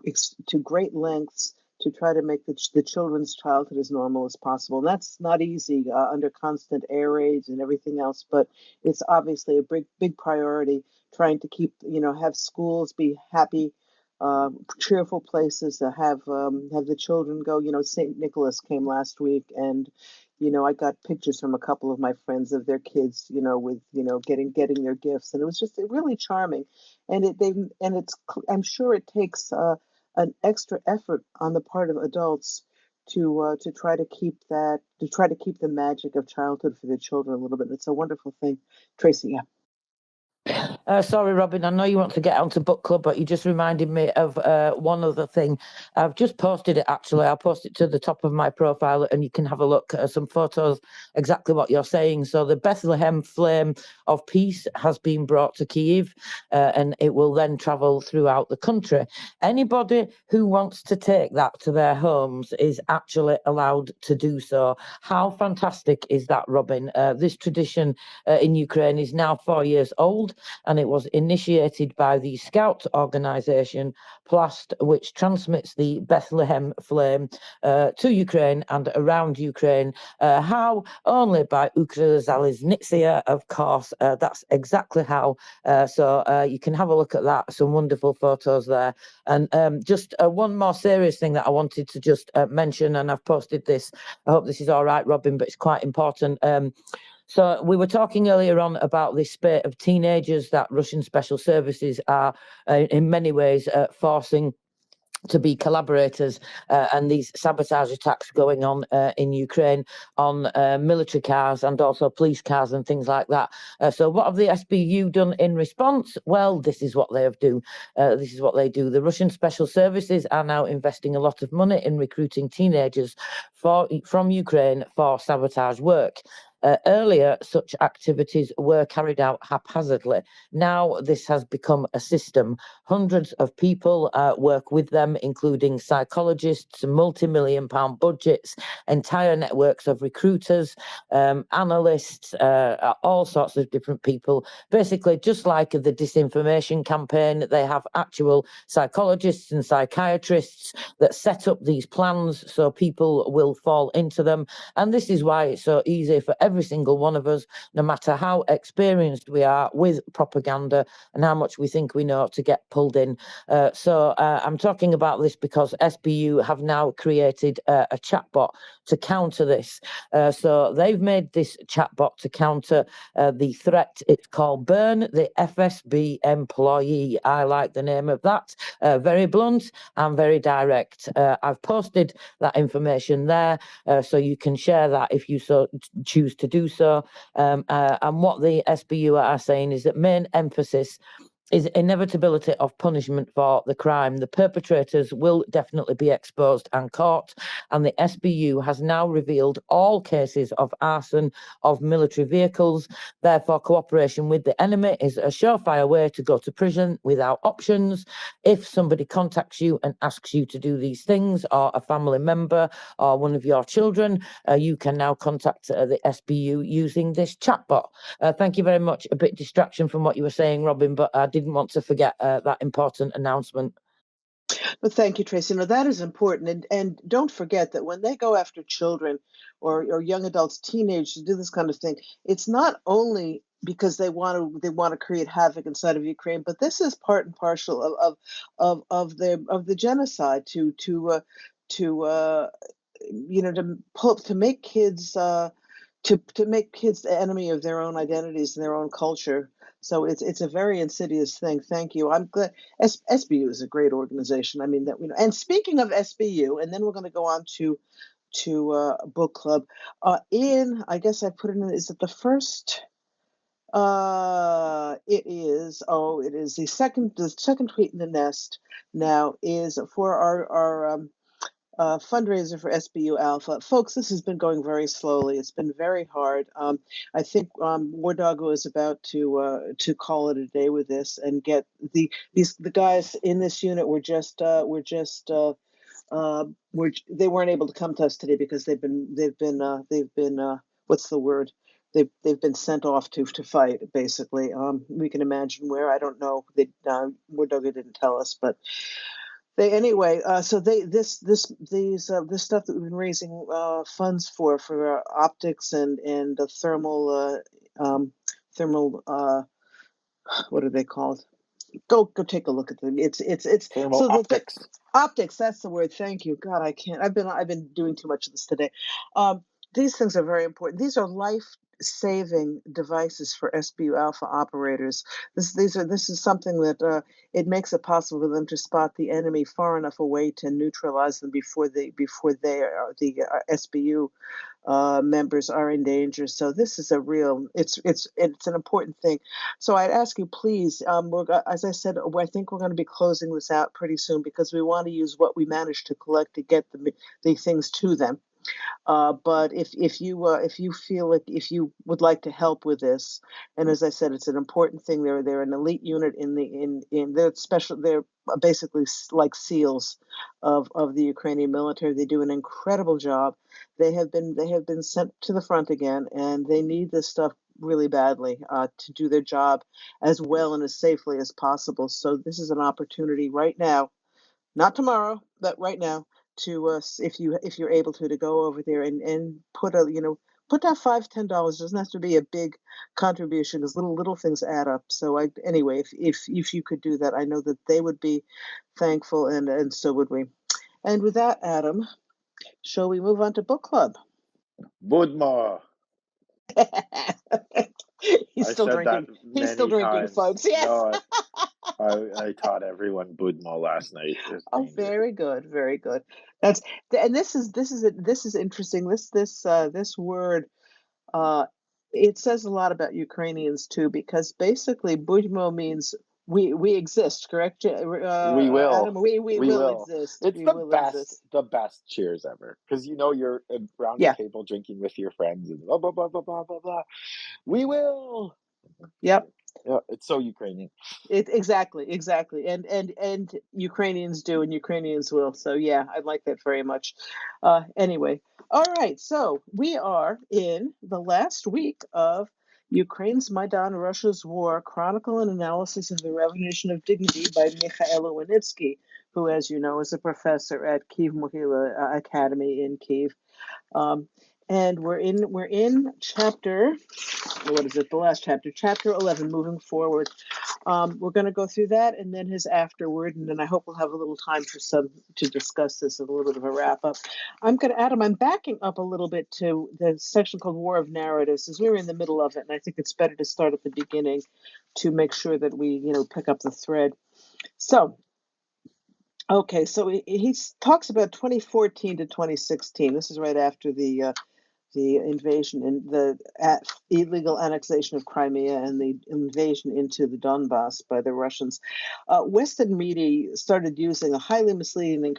great lengths to try to make the children's childhood as normal as possible. And that's not easy under constant air raids and everything else, but it's obviously a big priority trying to keep have schools be happy. Cheerful places to have the children go. St. Nicholas came last week, and I got pictures from a couple of my friends of their kids, with getting their gifts, and it was just really charming. And I'm sure it takes an extra effort on the part of adults to try to keep the magic of childhood for the children a little bit. It's a wonderful thing, Tracy. Yeah. Sorry, Robin, I know you want to get onto book club, but you just reminded me of one other thing. I've just posted it, actually. I'll post it to the top of my profile and you can have a look at some photos, exactly what you're saying. So the Bethlehem Flame of Peace has been brought to Kyiv and it will then travel throughout the country. Anybody who wants to take that to their homes is actually allowed to do so. How fantastic is that, Robin? This tradition in Ukraine is now 4 years old, and it was initiated by the Scout organisation Plast, which transmits the Bethlehem Flame to Ukraine and around Ukraine. How? Only by Ukrazaliznytsia, of course. That's exactly how. So you can have a look at that. Some wonderful photos there. And just one more serious thing that I wanted to just mention, and I've posted this. I hope this is all right, Robin, but it's quite important. So we were talking earlier on about this spate of teenagers that Russian special services are in many ways forcing to be collaborators, and these sabotage attacks going on in Ukraine on military cars and also police cars and things like that. So what have the SBU done in response? Well, this is what they have do. This is what they do. The Russian special services are now investing a lot of money in recruiting teenagers from Ukraine for sabotage work. Earlier, such activities were carried out haphazardly. Now, this has become a system. Hundreds of people work with them, including psychologists, multi-million-pound budgets, entire networks of recruiters, analysts, all sorts of different people. Basically, just like the disinformation campaign, they have actual psychologists and psychiatrists that set up these plans so people will fall into them. And this is why it's so easy for every single one of us, no matter how experienced we are with propaganda and how much we think we know, to get pulled in. So I'm talking about this because SBU have now created a chatbot to counter this. So they've made this chatbot to counter the threat. It's called Burn the FSB Employee. I like the name of that. Very blunt and very direct. I've posted that information there, so you can share that if you so choose to do so. And what the SBU are saying is that main emphasis is inevitability of punishment for the crime. The perpetrators will definitely be exposed and caught, and the SBU has now revealed all cases of arson of military vehicles. Therefore, cooperation with the enemy is a surefire way to go to prison without options. If somebody contacts you and asks you to do these things, or a family member or one of your children, you can now contact the SBU using this chatbot. Thank you very much. A bit distraction from what you were saying, Robin, but I didn't want to forget that important announcement. But thank you, Tracy. No, that is important. And don't forget that when they go after children or young adults, teenagers to do this kind of thing, it's not only because they want to create havoc inside of Ukraine, but this is part and parcel of the genocide to make kids to make kids the enemy of their own identities and their own culture. So it's a very insidious thing. Thank you. I'm glad. SBU is a great organization. I mean that And speaking of SBU, and then we're going to go on to book club. I guess I put it in. Is it the first? It is. Oh, it is the second. The second tweet in the nest now is for our fundraiser for SBU Alpha. Folks, this has been going very slowly. It's been very hard. I think War Doggo is about to call it a day with this and get the guys in this unit they weren't able to come to us today because they've been what's the word? They've been sent off to fight, basically. We can imagine where. I don't know. War Doggo didn't tell us, but this stuff that we've been raising funds for optics and thermal what are they called? Go take a look at them. It's Thermal optics. Optics. That's the word. Thank you. God, I can't. I've been doing too much of this today. These things are very important. These are saving devices for SBU alpha operators. This is something that it makes it possible for them to spot the enemy far enough away to neutralize them before the SBU members are in danger. So this is a real, it's an important thing. So I'd ask you, please, as I said, I think we're going to be closing this out pretty soon because we want to use what we managed to collect to get the things to them. But if you feel like if you would like to help with this, and as I said, it's an important thing. They're an elite unit in they're special. They're basically like SEALs of the Ukrainian military. They do an incredible job. They have been sent to the front again, and they need this stuff really badly to do their job as well and as safely as possible. So this is an opportunity right now, not tomorrow, but right now, to if you're able to go over there and put put that $5-10. Doesn't have to be a big contribution because little things add up. So anyway, if you could do that, I know that they would be thankful, and so would we. And with that, Adam, shall we move on to book club? Budma. He's I still said drinking. that He's still many drinking, times. folks. Yes. No, I taught everyone Budma last night. It's Oh, dangerous. very good, very good. That's and this is interesting. This word, it says a lot about Ukrainians too, because basically "budmo" means we exist, correct, We will. Adam? We We will will. exist. It's We the will best, exist. the best cheers ever. Because you're around a Yeah. table drinking with your friends and blah blah blah blah blah blah blah. We will. Yep. Yeah, it's so Ukrainian. Exactly, and Ukrainians do, and Ukrainians will. So yeah, I like that very much. Anyway, all right. So we are in the last week of Ukraine's Maidan, Russia's War: Chronicle and Analysis of the Revolution of Dignity by Mychailo Wynnyckyj, who, as you know, is a professor at Kiev Mohyla Academy in Kiev. And we're in chapter, what is it? The last chapter, chapter 11. Moving forward, we're going to go through that, and then his afterword, and then I hope we'll have a little time to discuss this, a little bit of a wrap up. I'm backing up a little bit to the section called War of Narratives, as we were in the middle of it, and I think it's better to start at the beginning to make sure that we pick up the thread. So. Okay, so he talks about 2014 to 2016. This is right after the invasion and the illegal annexation of Crimea and the invasion into the Donbass by the Russians. Western media started using a highly misleading and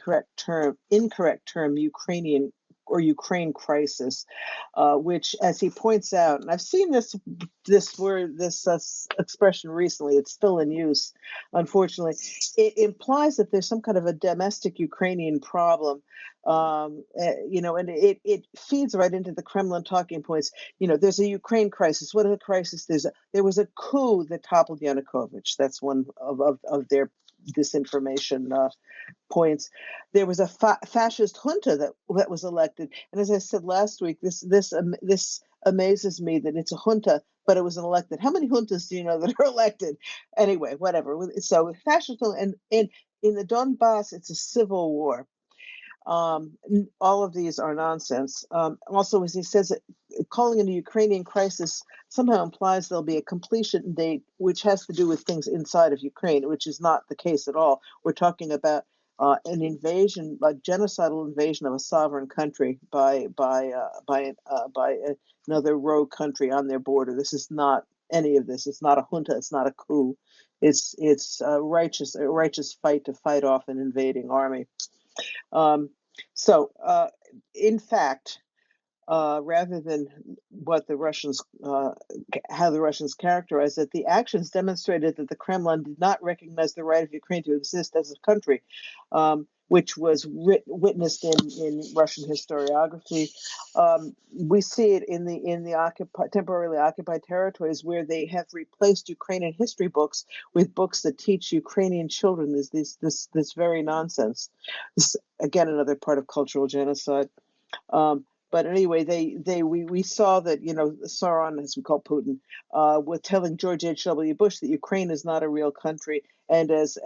incorrect term, Ukrainian or Ukraine crisis, which, as he points out, and I've seen this expression recently. It's still in use, unfortunately. It implies that there's some kind of a domestic Ukrainian problem. And it feeds right into the Kremlin talking points. There's a Ukraine crisis. What is a crisis? There was a coup that toppled Yanukovych. That's one of their disinformation points. There was a fascist junta that was elected, and as I said last week, this amazes me that it's a junta, but it was an elected. How many juntas do you know that are elected? Anyway, whatever. So fascist junta, and in the Donbass, it's a civil war. All of these are nonsense. Also, as he says, calling it a Ukrainian crisis somehow implies there'll be a completion date, which has to do with things inside of Ukraine, which is not the case at all. We're talking about an invasion, a genocidal invasion of a sovereign country by another rogue country on their border. This is not any of this. It's not a junta. It's not a coup. It's a righteous fight to fight off an invading army. In fact, rather than what the Russians, how the Russians characterized it, the actions demonstrated that the Kremlin did not recognize the right of Ukraine to exist as a country, which was witnessed in Russian historiography. We see it in the temporarily occupied territories, where they have replaced Ukrainian history books with books that teach Ukrainian children this very nonsense. This, again, another part of cultural genocide. But anyway, we saw that Sauron, as we call Putin, was telling George H.W. Bush that Ukraine is not a real country, and as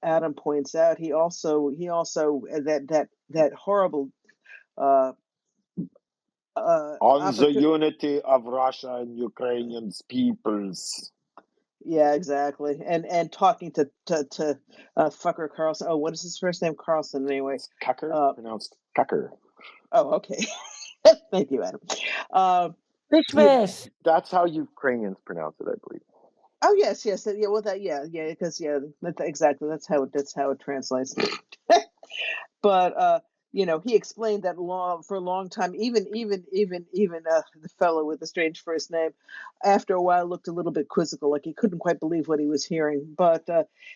Adam points out, he also that horrible On the unity of Russia and Ukrainian peoples. Yeah, exactly. And talking to fucker Carlson. Oh, what is his first name? Carlson, anyway. It's Kucker, pronounced Kucker. Oh, okay. Thank you, Adam. Fish face. That's how Ukrainians pronounce it, I believe. Oh yes, yes, yeah. Well, because exactly. That's how it translates. But he explained that law for a long time. Even the fellow with the strange first name, after a while, looked a little bit quizzical, like he couldn't quite believe what he was hearing. But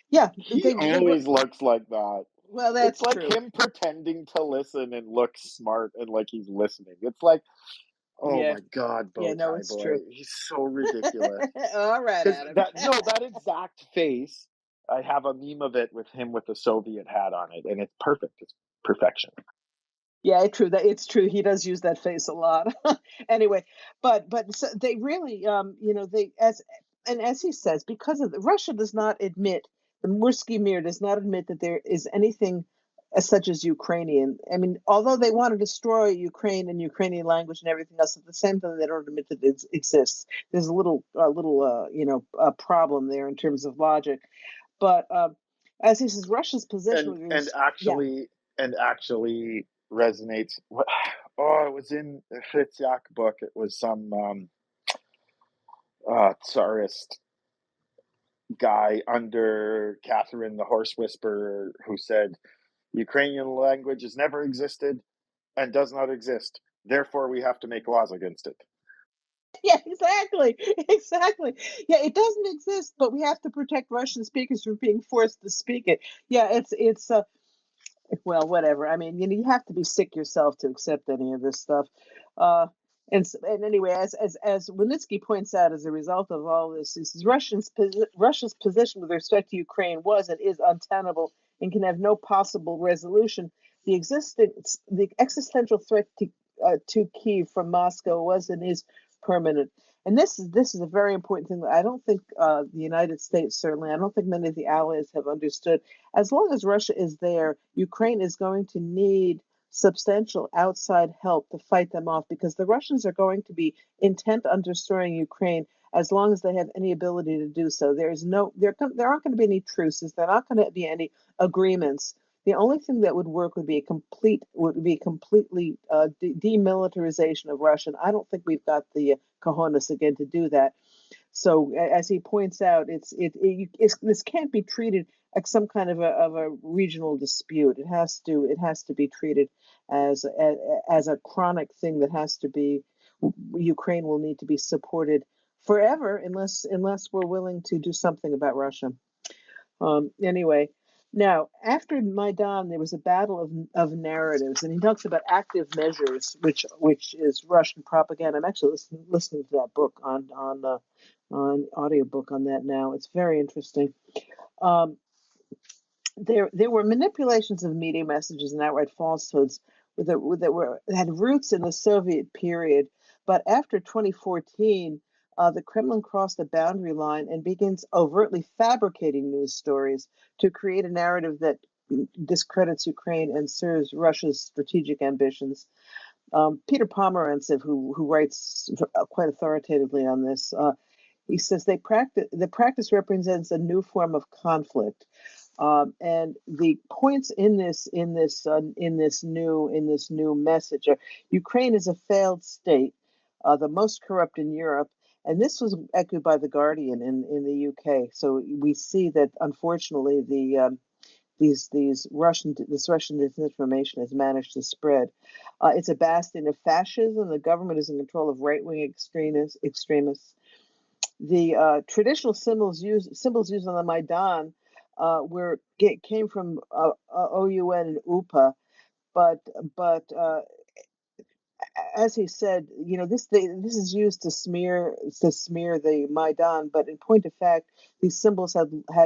he always looks like that. Well, that's it's like true. him pretending to listen and look smart and like he's listening. It's like, oh my God, Bowtie Boy, true. he's so ridiculous. All right, Adam. that exact face. I have a meme of it with him with a Soviet hat on it, and it's perfect. It's perfection. Yeah, it's true. He does use that face a lot. Anyway, but so they really, as he says, because of Russia does not admit, the Mursky Mir does not admit that there is anything as such as Ukrainian. I mean, although they want to destroy Ukraine and Ukrainian language and everything else, at the same time they don't admit that it exists. There's a little problem there in terms of logic. But as he says, Russia's position and actually resonates. Oh, it was in the Fritziak book. It was some Tsarist guy under Catherine the Horse Whisperer who said, Ukrainian language has never existed and does not exist. Therefore, we have to make laws against it. Yeah, exactly. Yeah, it doesn't exist, but we have to protect Russian speakers from being forced to speak it. Yeah, it's well, whatever. I mean, you have to be sick yourself to accept any of this stuff. And anyway, as Wynnyckyj points out, as a result of all this, Russia's position with respect to Ukraine was and is untenable and can have no possible resolution. The existential threat to Kyiv from Moscow was and is permanent. And this is a very important thing that I don't think the United States, certainly, I don't think many of the allies have understood. As long as Russia is there, Ukraine is going to need substantial outside help to fight them off, because the Russians are going to be intent on destroying Ukraine as long as they have any ability to do so. There aren't going to be any truces. There are not going to be any agreements. The only thing that would work would be completely demilitarization of Russia. And I don't think we've got the cojones again to do that. So, as he points out, this can't be treated like some kind of a regional dispute. It has to be treated as a chronic thing that has to be. Ukraine will need to be supported forever unless we're willing to do something about Russia. Anyway. Now, after Maidan, there was a battle of narratives, and he talks about active measures, which is Russian propaganda. I'm actually listening to that book on audiobook on that now. It's very interesting. There were manipulations of media messages and outright falsehoods that had roots in the Soviet period, but after 2014. The Kremlin crossed the boundary line and begins overtly fabricating news stories to create a narrative that discredits Ukraine and serves Russia's strategic ambitions. Peter Pomerantsev, who writes quite authoritatively on this, he says the practice represents a new form of conflict. And the points in this new message are: Ukraine is a failed state, the most corrupt in Europe. And this was echoed by the Guardian in the UK. So we see that, unfortunately, this Russian disinformation has managed to spread. It's a bastion of fascism. The government is in control of right-wing extremists. The traditional symbols used on the Maidan came from OUN and UPA, but as he said, this is used to smear the Maidan, but in point of fact, these symbols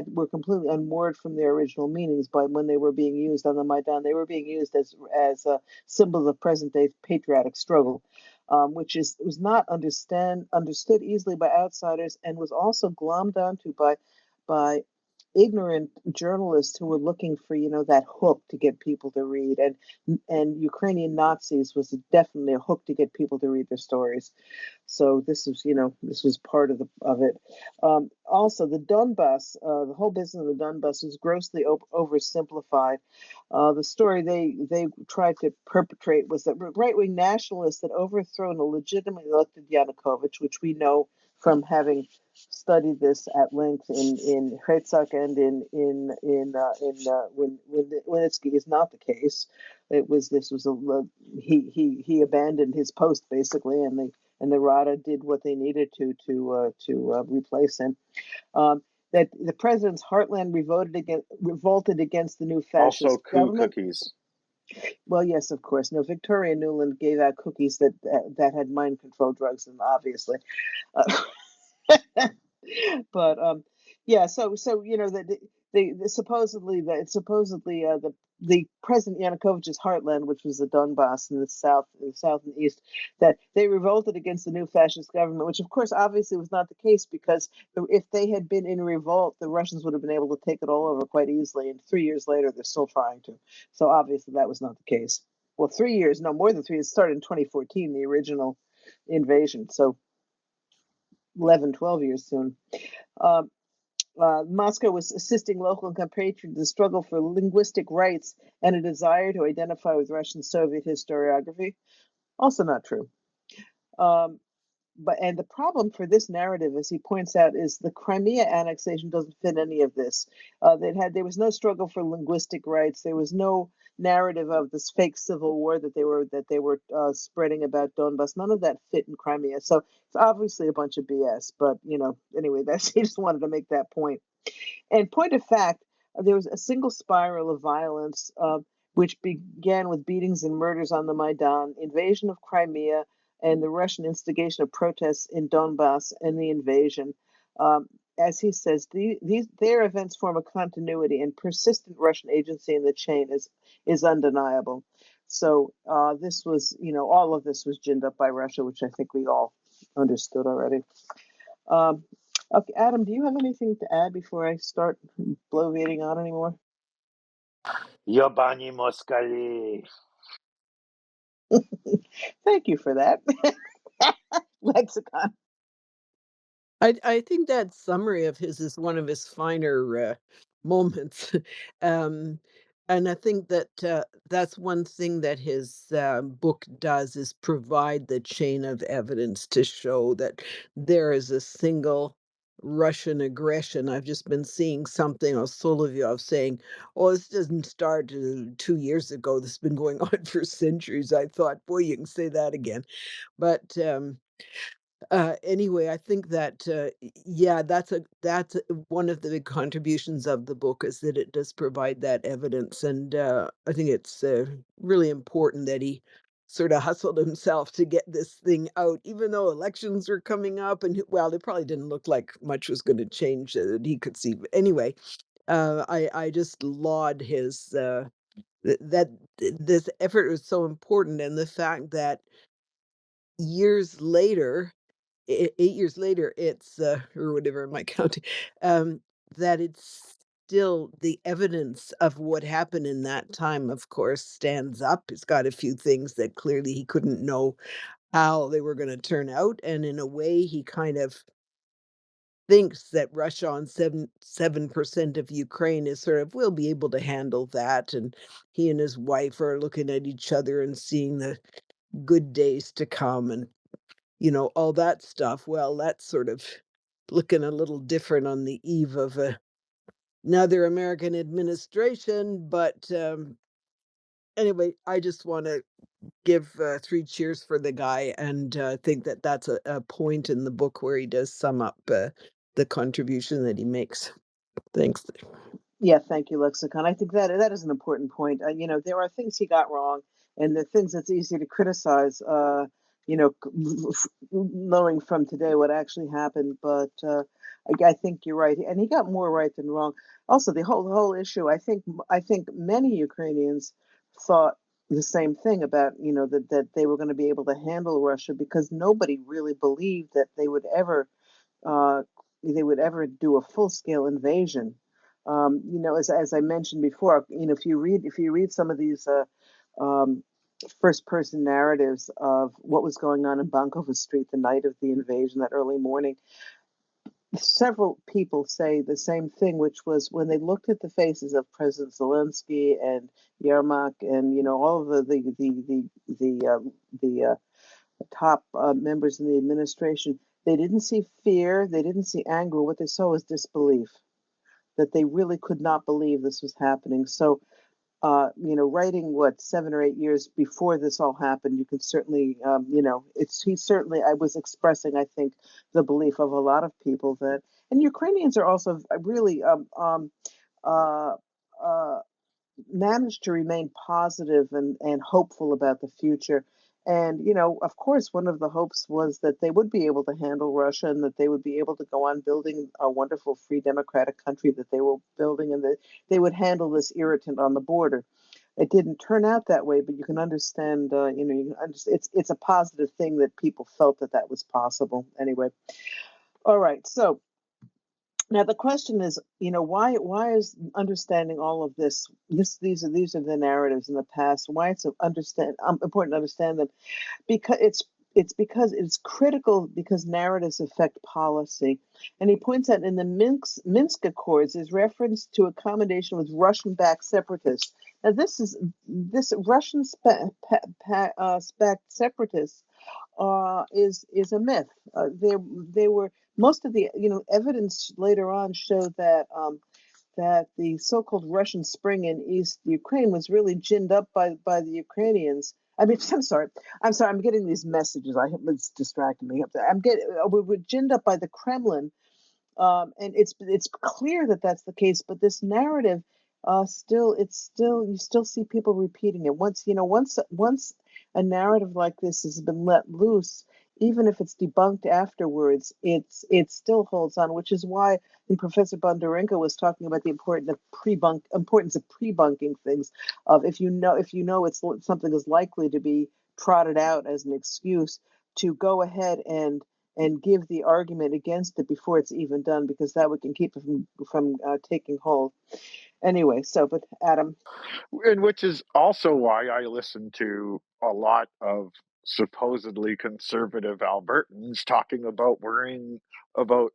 were completely unmoored from their original meanings. But when they were being used on the Maidan, they were being used as symbols of present day patriotic struggle, which was not understood easily by outsiders, and was also glommed onto by ignorant journalists who were looking for, that hook to get people to read, and Ukrainian Nazis was definitely a hook to get people to read their stories. So this was part of it. Also, the Donbass, the whole business of the Donbass was grossly oversimplified. The story they tried to perpetrate was that right-wing nationalists had overthrown a legitimately elected Yanukovych, which we know from having studied this at length in Herzog and when Wynnyckyj is not the case. He abandoned his post basically, and the Rada did what they needed to replace him. That the president's heartland revolted against the new fascist Also, coup government. cookies. Well, yes, of course. No, Victoria Nuland gave out cookies that had mind control drugs in them, obviously. But yeah, so supposedly the President Yanukovych's heartland, which was the Donbass in the south and east, that they revolted against the new fascist government, which of course obviously was not the case, because if they had been in revolt, the Russians would have been able to take it all over quite easily, and 3 years later they're still trying to. So obviously that was not the case. Well, 3 years, no, more than 3 years. It started in 2014, the original invasion. So 11, 12 years soon. Moscow was assisting local compatriots in the struggle for linguistic rights and a desire to identify with Russian Soviet historiography. Also not true. And the problem for this narrative, as he points out, is the Crimea annexation doesn't fit any of this. There was no struggle for linguistic rights. There was no narrative of this fake civil war that they were spreading about Donbass. None of that fit in Crimea. So it's obviously a bunch of BS. But anyway, he just wanted to make that point. And point of fact, there was a single spiral of violence, which began with beatings and murders on the Maidan, invasion of Crimea, and the Russian instigation of protests in Donbass and the invasion. As he says, their events form a continuity, and persistent Russian agency in the chain is undeniable. So this was, all of this was ginned up by Russia, which I think we all understood already. Okay, Adam, do you have anything to add before I start bloviating on anymore? Yobani Moskali. Thank you for that. Lexicon. I think that summary of his is one of his finer moments. And I think that that's one thing that his book does, is provide the chain of evidence to show that there is a single Russian aggression. I've just been seeing something on Solovyov saying, "Oh, this doesn't start 2 years ago. This has been going on for centuries." I thought, boy, you can say that again. But anyway, I think that yeah, that's one of the big contributions of the book, is that it does provide that evidence, and I think it's really important that he sort of hustled himself to get this thing out, even though elections were coming up, and well, it probably didn't look like much was going to change that he could see. But anyway, I just laud his that this effort was so important, and the fact that years later 8 years later, it's, or whatever am I counting, that it's still the evidence of what happened in that time, of course, stands up. It's got a few things that clearly he couldn't know how they were gonna turn out, and in a way, he kind of thinks that Russia on 7% of Ukraine is sort of, "We'll be able to handle that," and he and his wife are looking at each other and seeing the good days to come, and all that stuff. Well, that's sort of looking a little different on the eve of another American administration. But anyway, I just want to give 3 cheers for the guy, and think that that's a point in the book where he does sum up the contribution that he makes. Thanks. Yeah, thank you, Lexicon. I think that is an important point. There are things he got wrong, and the things that's easy to criticize. Knowing from today what actually happened, but I think you're right, and he got more right than wrong. Also, the whole issue. I think many Ukrainians thought the same thing about that they were going to be able to handle Russia, because nobody really believed that uh, they would ever do a full scale invasion. as I mentioned before, if you read some of these um, first person narratives of what was going on in Bankova Street the night of the invasion, that early morning, several people say the same thing, which was when they looked at the faces of President Zelensky and Yermak and all of the top members in the administration, they didn't see fear, they didn't see anger. What they saw was disbelief, that they really could not believe this was happening. So, writing 7 or 8 years before this all happened, you can certainly, I was expressing, I think, the belief of a lot of people that, and Ukrainians are also really uh, uh, managed to remain positive and hopeful about the future. And, of course, one of the hopes was that they would be able to handle Russia and that they would be able to go on building a wonderful, free, democratic country that they were building, and that they would handle this irritant on the border. It didn't turn out that way, but you can understand, it's a positive thing that people felt that was possible. Anyway, all right. So now the question is, why is understanding all of these are the narratives in the past. Why it's important to understand them, because because it's critical, because narratives affect policy. And he points out in the Minsk Accords is reference to accommodation with Russian-backed separatists. Now this Russian-backed separatists is a myth. They were, most of the evidence later on showed that the so-called Russian Spring in East Ukraine was really ginned up by the Ukrainians. I mean, I'm sorry. I'm getting these messages. It's distracting me. We were ginned up by the Kremlin, and it's clear that that's the case. But this narrative, you still see people repeating it. Once a narrative like this has been let loose, even if it's debunked afterwards, it still holds on. Which is why Professor Bondarenko was talking about the importance of pre-bunking things. Of if you know something is likely to be trotted out as an excuse, to go ahead and give the argument against it before it's even done, because that can keep it from taking hold. Anyway, but Adam. And which is also why I listen to a lot of supposedly conservative Albertans talking about worrying about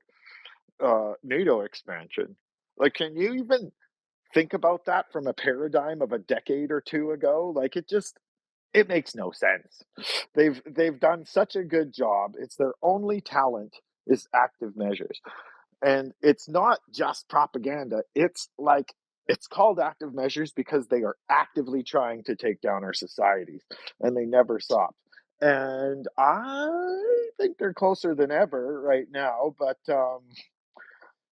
NATO expansion. Like, can you even think about that from a paradigm of a decade or two ago? Like, it makes no sense. They've done such a good job. It's their only talent is active measures. And it's not just propaganda. It's called active measures because they are actively trying to take down our societies, and they never stop. And I think they're closer than ever right now, but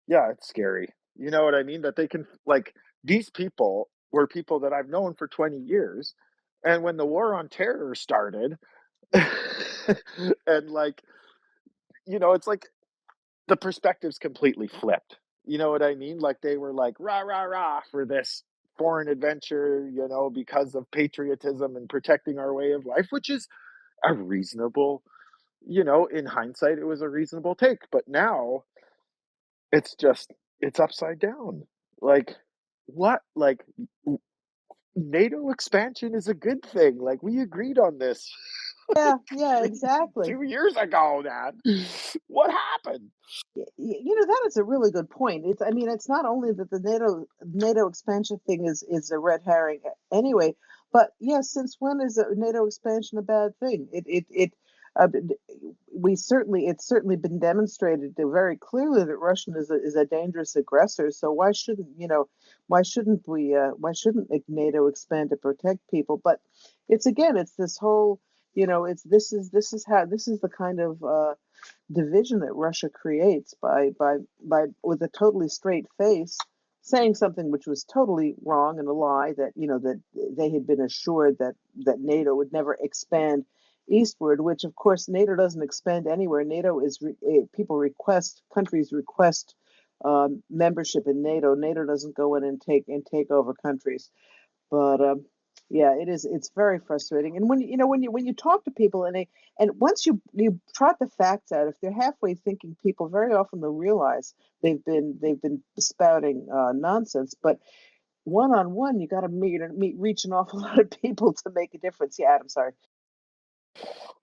yeah, it's scary. You know what I mean? That they can, like, these people were people that I've known for 20 years, and when the war on terror started, and it's like the perspective's completely flipped. You know what I mean? Like, they were like, rah, rah, rah, for this foreign adventure, because of patriotism and protecting our way of life, which is a reasonable, in hindsight, it was a reasonable take. But now it's upside down. Like, what? Like, NATO expansion is a good thing. Like, we agreed on this Yeah, three, exactly. 2 years ago, man. What happened? That is a really good point. It's not only that the NATO expansion thing is a red herring anyway, but yes, since when is a NATO expansion a bad thing? Uh, it's certainly been demonstrated very clearly that Russia is a dangerous aggressor. So why shouldn't NATO expand to protect people? But it's this whole, this is the kind of division that Russia creates by with a totally straight face saying something which was totally wrong and a lie, that that they had been assured that NATO would never expand eastward, which of course NATO doesn't expand anywhere. NATO is countries request membership in NATO. NATO doesn't go in and take over countries. But Yeah, it is. It's very frustrating. And when when you talk to people and once you trot the facts out, if they're halfway thinking people, very often they'll realize they've been spouting nonsense. But one on one, you got to reach an awful lot of people to make a difference. Yeah, Adam, sorry.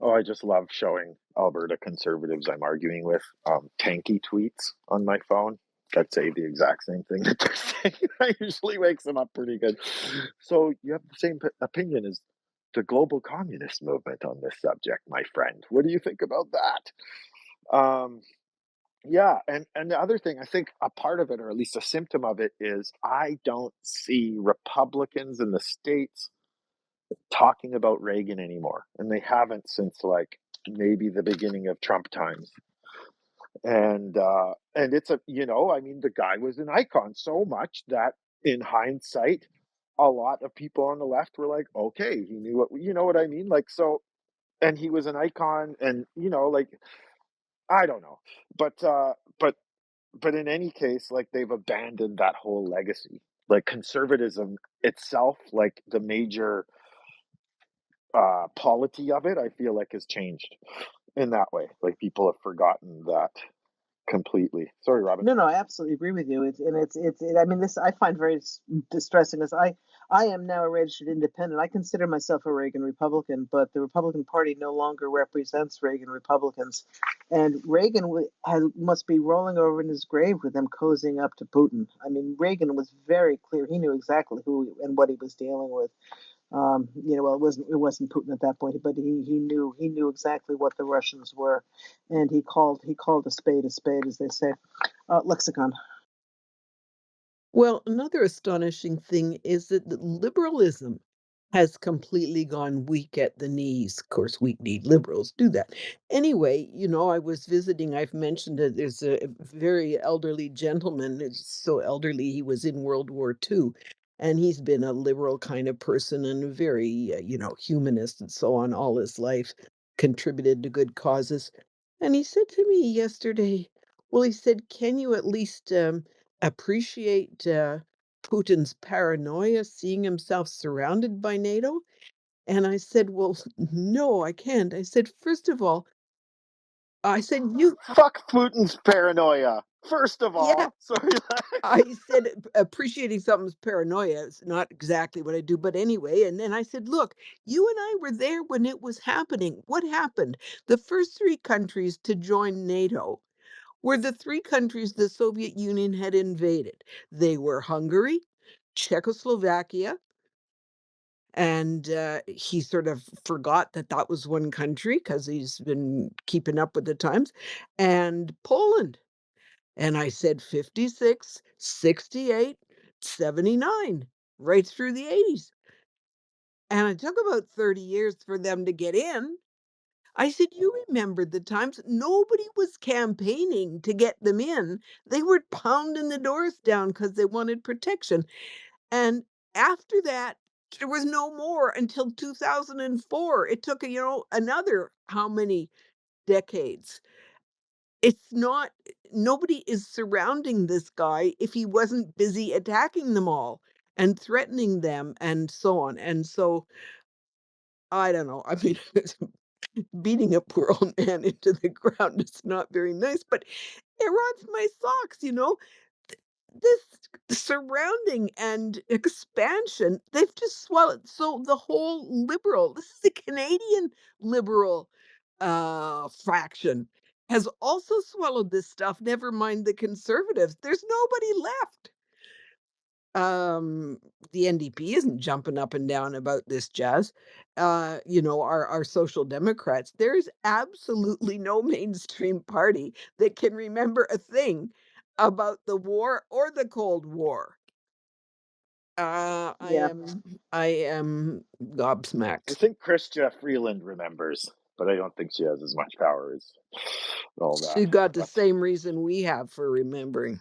Oh, I just love showing Alberta conservatives I'm arguing with tanky tweets on my phone that say the exact same thing that they're saying. That usually wakes them up pretty good. So you have the same opinion as the global communist movement on this subject, my friend. What do you think about that? Yeah, and the other thing, I think a part of it, or at least a symptom of it, is I don't see Republicans in the States talking about Reagan anymore, and they haven't since like maybe the beginning of Trump times. And it's I mean, the guy was an icon so much that in hindsight, a lot of people on the left were like, okay, he knew what I mean? Like, so, and he was an icon, and like, I don't know, but in any case, like, they've abandoned that whole legacy. Like, conservatism itself, like the major polity of it, I feel like has changed in that way. Like, people have forgotten that completely. Sorry, Robin. No, I absolutely agree with you. I mean, this I find very distressing as I am now a registered independent. I consider myself a Reagan Republican, but the Republican Party no longer represents Reagan Republicans, and Reagan must be rolling over in his grave with them cozying up to Putin. I mean, Reagan was very clear; he knew exactly who and what he was dealing with. Well, it wasn't Putin at that point, but he knew exactly what the Russians were, and he called a spade, as they say. Lexicon. Well, another astonishing thing is that liberalism has completely gone weak at the knees. Of course, weak-kneed liberals do that. Anyway, I was visiting, I've mentioned that there's a very elderly gentleman, it's so elderly he was in World War II, and he's been a liberal kind of person and very, humanist and so on all his life, contributed to good causes. And he said to me yesterday, well, he said, "Can you at least appreciate Putin's paranoia, seeing himself surrounded by NATO?" And I said, "Well, no, I can't." I said, "First of all," I said, "You, Fuck Putin's paranoia. First of yeah." all, sorry. I said, Appreciating something's paranoia is not exactly what I do, but anyway. And then I said, look, you and I were there when it was happening. What happened? The first three countries to join NATO were the three countries the Soviet Union had invaded. They were Hungary, Czechoslovakia, and he sort of forgot that that was one country because he's been keeping up with the times, and Poland. And I said 56, 68, 79, right through the 80s. And it took about 30 years for them to get in. I said, "You remember the times nobody was campaigning to get them in. They were pounding the doors down because they wanted protection." And after that, there was no more until 2004. It took, another how many decades? It's not Nobody is surrounding this guy if he wasn't busy attacking them all and threatening them and so on. And so I don't know. I mean, beating a poor old man into the ground is not very nice, but it rots my socks. This surrounding and expansion, they've just swallowed. So the whole this is the Canadian liberal fraction, has also swallowed this stuff. Never mind the conservatives. There's nobody left. Um, the NDP isn't jumping up and down about this jazz. Our social democrats, there's absolutely no mainstream party that can remember a thing about the war or the Cold War. Uh, I Yeah. am I am I gobsmacked. think Chrystia Freeland remembers, but I don't think she has as much power as all that. She got the But same reason we have for remembering.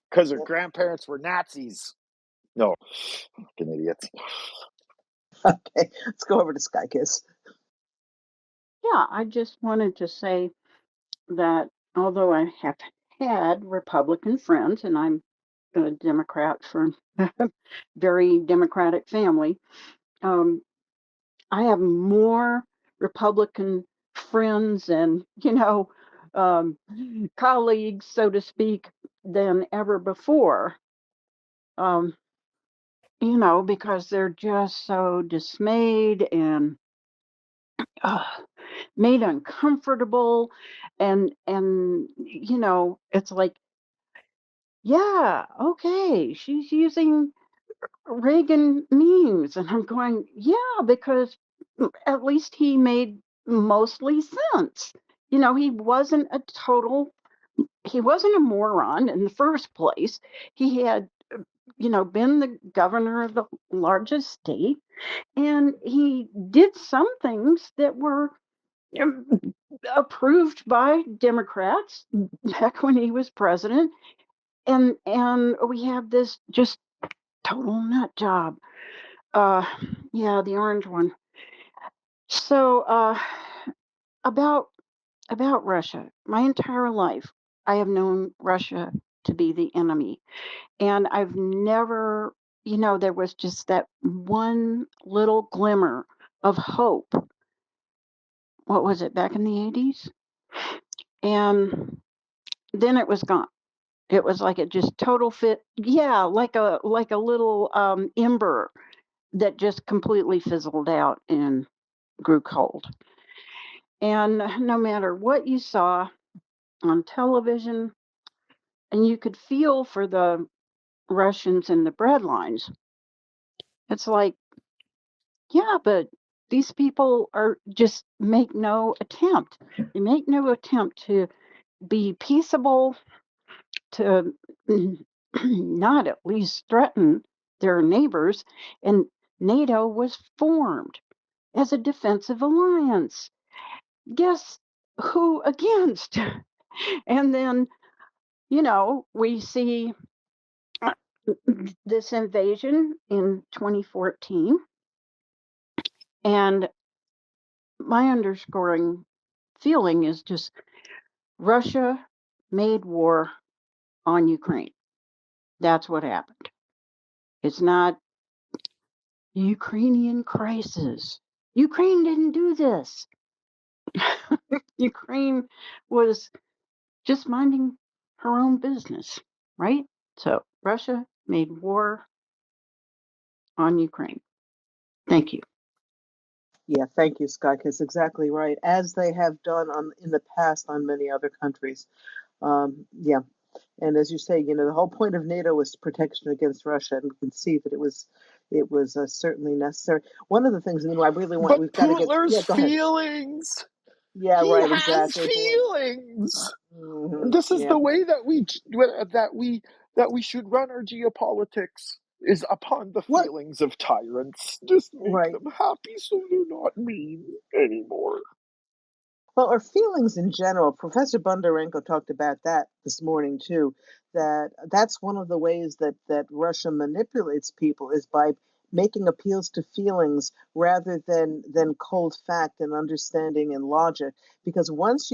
because her grandparents were Nazis. No, fucking idiots. Okay, let's go over to Sky Kiss. Yeah, I just wanted to say that although I have had Republican friends, and I'm a Democrat from a very Democratic family. I have more Republican friends and, colleagues, so to speak, than ever before. Because they're just so dismayed and made uncomfortable, and it's like, yeah, okay, she's using Reagan memes, and I'm going, yeah, because at least he made mostly sense. He wasn't a moron in the first place. He had, been the governor of the largest state, and he did some things that were um, approved by Democrats back when he was president. And we have this just total nut job. Uh, yeah, the orange one. So about Russia, my entire life, I have known Russia to be the enemy, and I've never, there was just that one little glimmer of hope. What was it, back in the 80s? And then it was gone. It was like it just total fit. Yeah, like a little ember that just completely fizzled out and grew cold. And no matter what you saw on television, and you could feel for the Russians and the breadlines, it's like, yeah, but these people are just make no attempt. They make no attempt to be peaceable, to not at least threaten their neighbors. And NATO was formed as a defensive alliance. Guess who against? And then, we see this invasion in 2014. And my underscoring feeling is just Russia made war on Ukraine. That's what happened. It's not Ukrainian crisis. Ukraine didn't do this. Ukraine was just minding her own business, right? So Russia made war on Ukraine. Thank you. Yeah, thank you, Scott. That's exactly right, as they have done in the past on many other countries. Yeah, and as you say, the whole point of NATO was protection against Russia, and we can see that it was certainly necessary. One of the things, I really want, But we've got to get. Putler's Yeah, go ahead. feelings. Yeah, He right, has exactly. feelings. Hmm. This is Yeah, the way that we should run our geopolitics, is upon the what? feelings of tyrants. Just make Right. them happy so they're not mean anymore. Well, our feelings in general. Professor Bondarenko talked about that this morning too. That's one of the ways that Russia manipulates people is by making appeals to feelings rather than cold fact and understanding and logic. Because once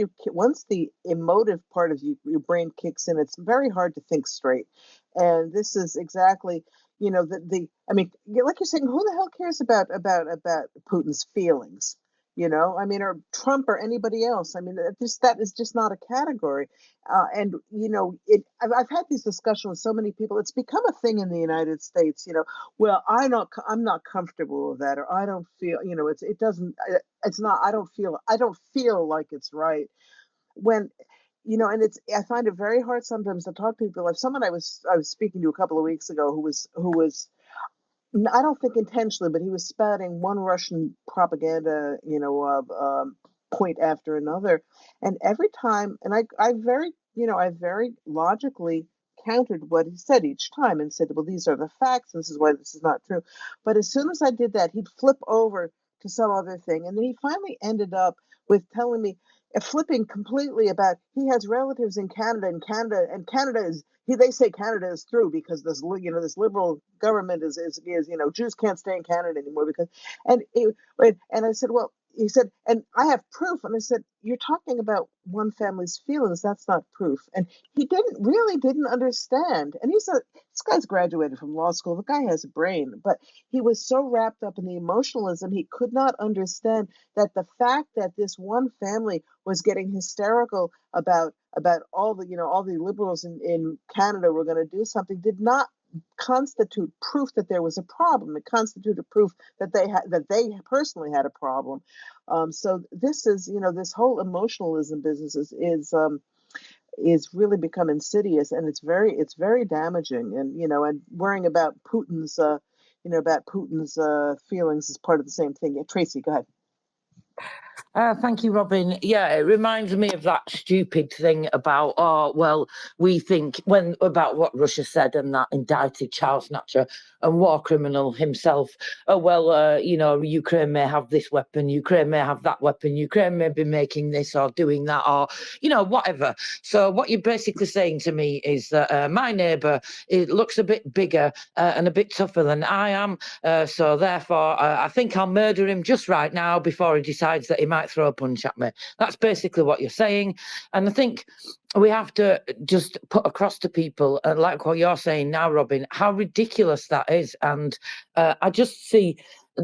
the emotive part of your brain kicks in, it's very hard to think straight. And this is exactly. The I mean, like you're saying, who the hell cares about Putin's feelings? Or Trump or anybody else. That is just not a category. And I've had these discussions with so many people. It's become a thing in the United States. Well, I'm not comfortable with that, or I don't feel. It doesn't. It's not. I don't feel like it's right when. And I find it very hard sometimes to talk to people. Like someone I was speaking to a couple of weeks ago who was I don't think intentionally, but he was spouting one Russian propaganda, point after another, and every time, and I very logically countered what he said each time and said, well, these are the facts. This is why this is not true. But as soon as I did that, he'd flip over to some other thing, and then he finally ended up with telling me, flipping completely about he has relatives in Canada, and Canada is they say Canada is through because this liberal government is Jews can't stay in Canada anymore because and I said, well, he said, and I have proof. And I said, you're talking about one family's feelings. That's not proof. And he didn't understand. And this guy's graduated from law school. The guy has a brain, but he was so wrapped up in the emotionalism, he could not understand that the fact that this one family was getting hysterical about all the liberals in Canada were going to do something did not constitute proof that there was a problem. It constituted proof that they personally had a problem. So this is, this whole emotionalism business is really become insidious, and it's very damaging. And and worrying about Putin's feelings is part of the same thing. Yeah, Tracy, go ahead. Thank you, Robin. Yeah, it reminds me of that stupid thing about, we think about what Russia said and that indicted child snatcher and war criminal himself. Ukraine may have this weapon, Ukraine may have that weapon, Ukraine may be making this or doing that or, whatever. So what you're basically saying to me is that my neighbour, it looks a bit bigger and a bit tougher than I am. So therefore, I think I'll murder him just right now before he decides that he might throw a punch at me. That's basically what you're saying. And I think we have to just put across to people, like what you're saying now, Robin, how ridiculous that is. And I just see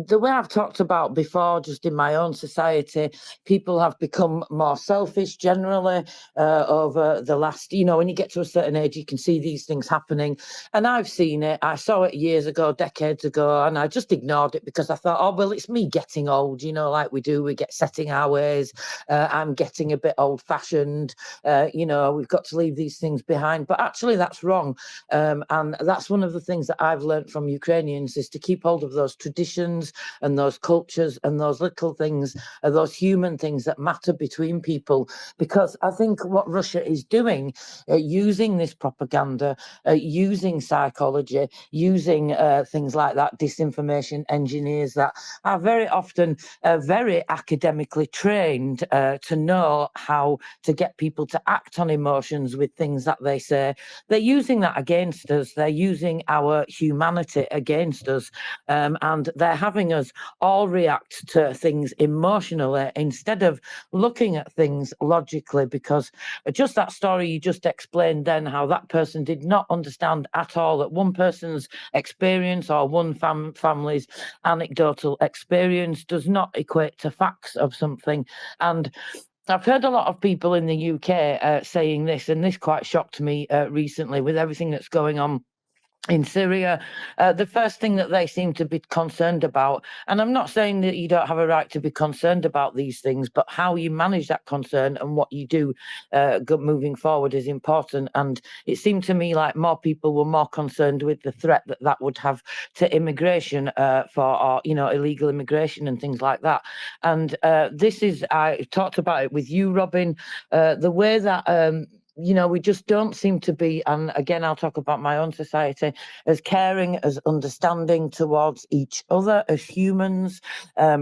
the way I've talked about before, just in my own society, people have become more selfish generally over the last, when you get to a certain age, you can see these things happening. And I've seen it. I saw it years ago, decades ago, and I just ignored it because I thought, oh, well, it's me getting old, like we do. We get set in our ways. I'm getting a bit old fashioned. We've got to leave these things behind. But actually, that's wrong. And that's one of the things that I've learned from Ukrainians is to keep hold of those traditions and those cultures and those little things, those human things that matter between people. Because I think what Russia is doing, using this propaganda, using psychology, using things like that, disinformation engineers that are very often very academically trained to know how to get people to act on emotions with things that they say. They're using that against us. They're using our humanity against us. And they're having us all react to things emotionally instead of looking at things logically, because just that story you just explained then, how that person did not understand at all that one person's experience or one family's anecdotal experience does not equate to facts of something. And I've heard a lot of people in the UK saying this, and this quite shocked me recently with everything that's going on in Syria. The first thing that they seem to be concerned about, and I'm not saying that you don't have a right to be concerned about these things, but how you manage that concern and what you do moving forward is important. And it seemed to me like more people were more concerned with the threat that would have to immigration for illegal immigration and things like that. And I talked about it with you, Robin, the way that we just don't seem to be, and again, I'll talk about my own society, as caring, as understanding towards each other as humans,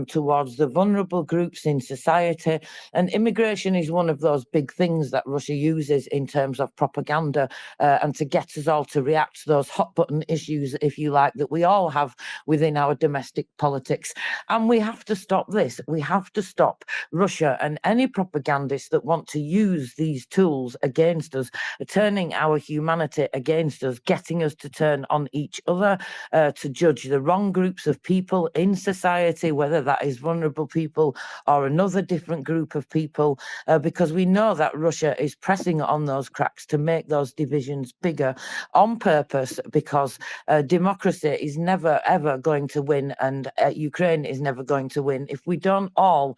towards the vulnerable groups in society. And immigration is one of those big things that Russia uses in terms of propaganda and to get us all to react to those hot button issues, if you like, that we all have within our domestic politics. And we have to stop this. We have to stop Russia and any propagandists that want to use these tools against us, turning our humanity against us, getting us to turn on each other, to judge the wrong groups of people in society, whether that is vulnerable people or another different group of people, because we know that Russia is pressing on those cracks to make those divisions bigger on purpose, because democracy is never, ever going to win, and Ukraine is never going to win if we don't all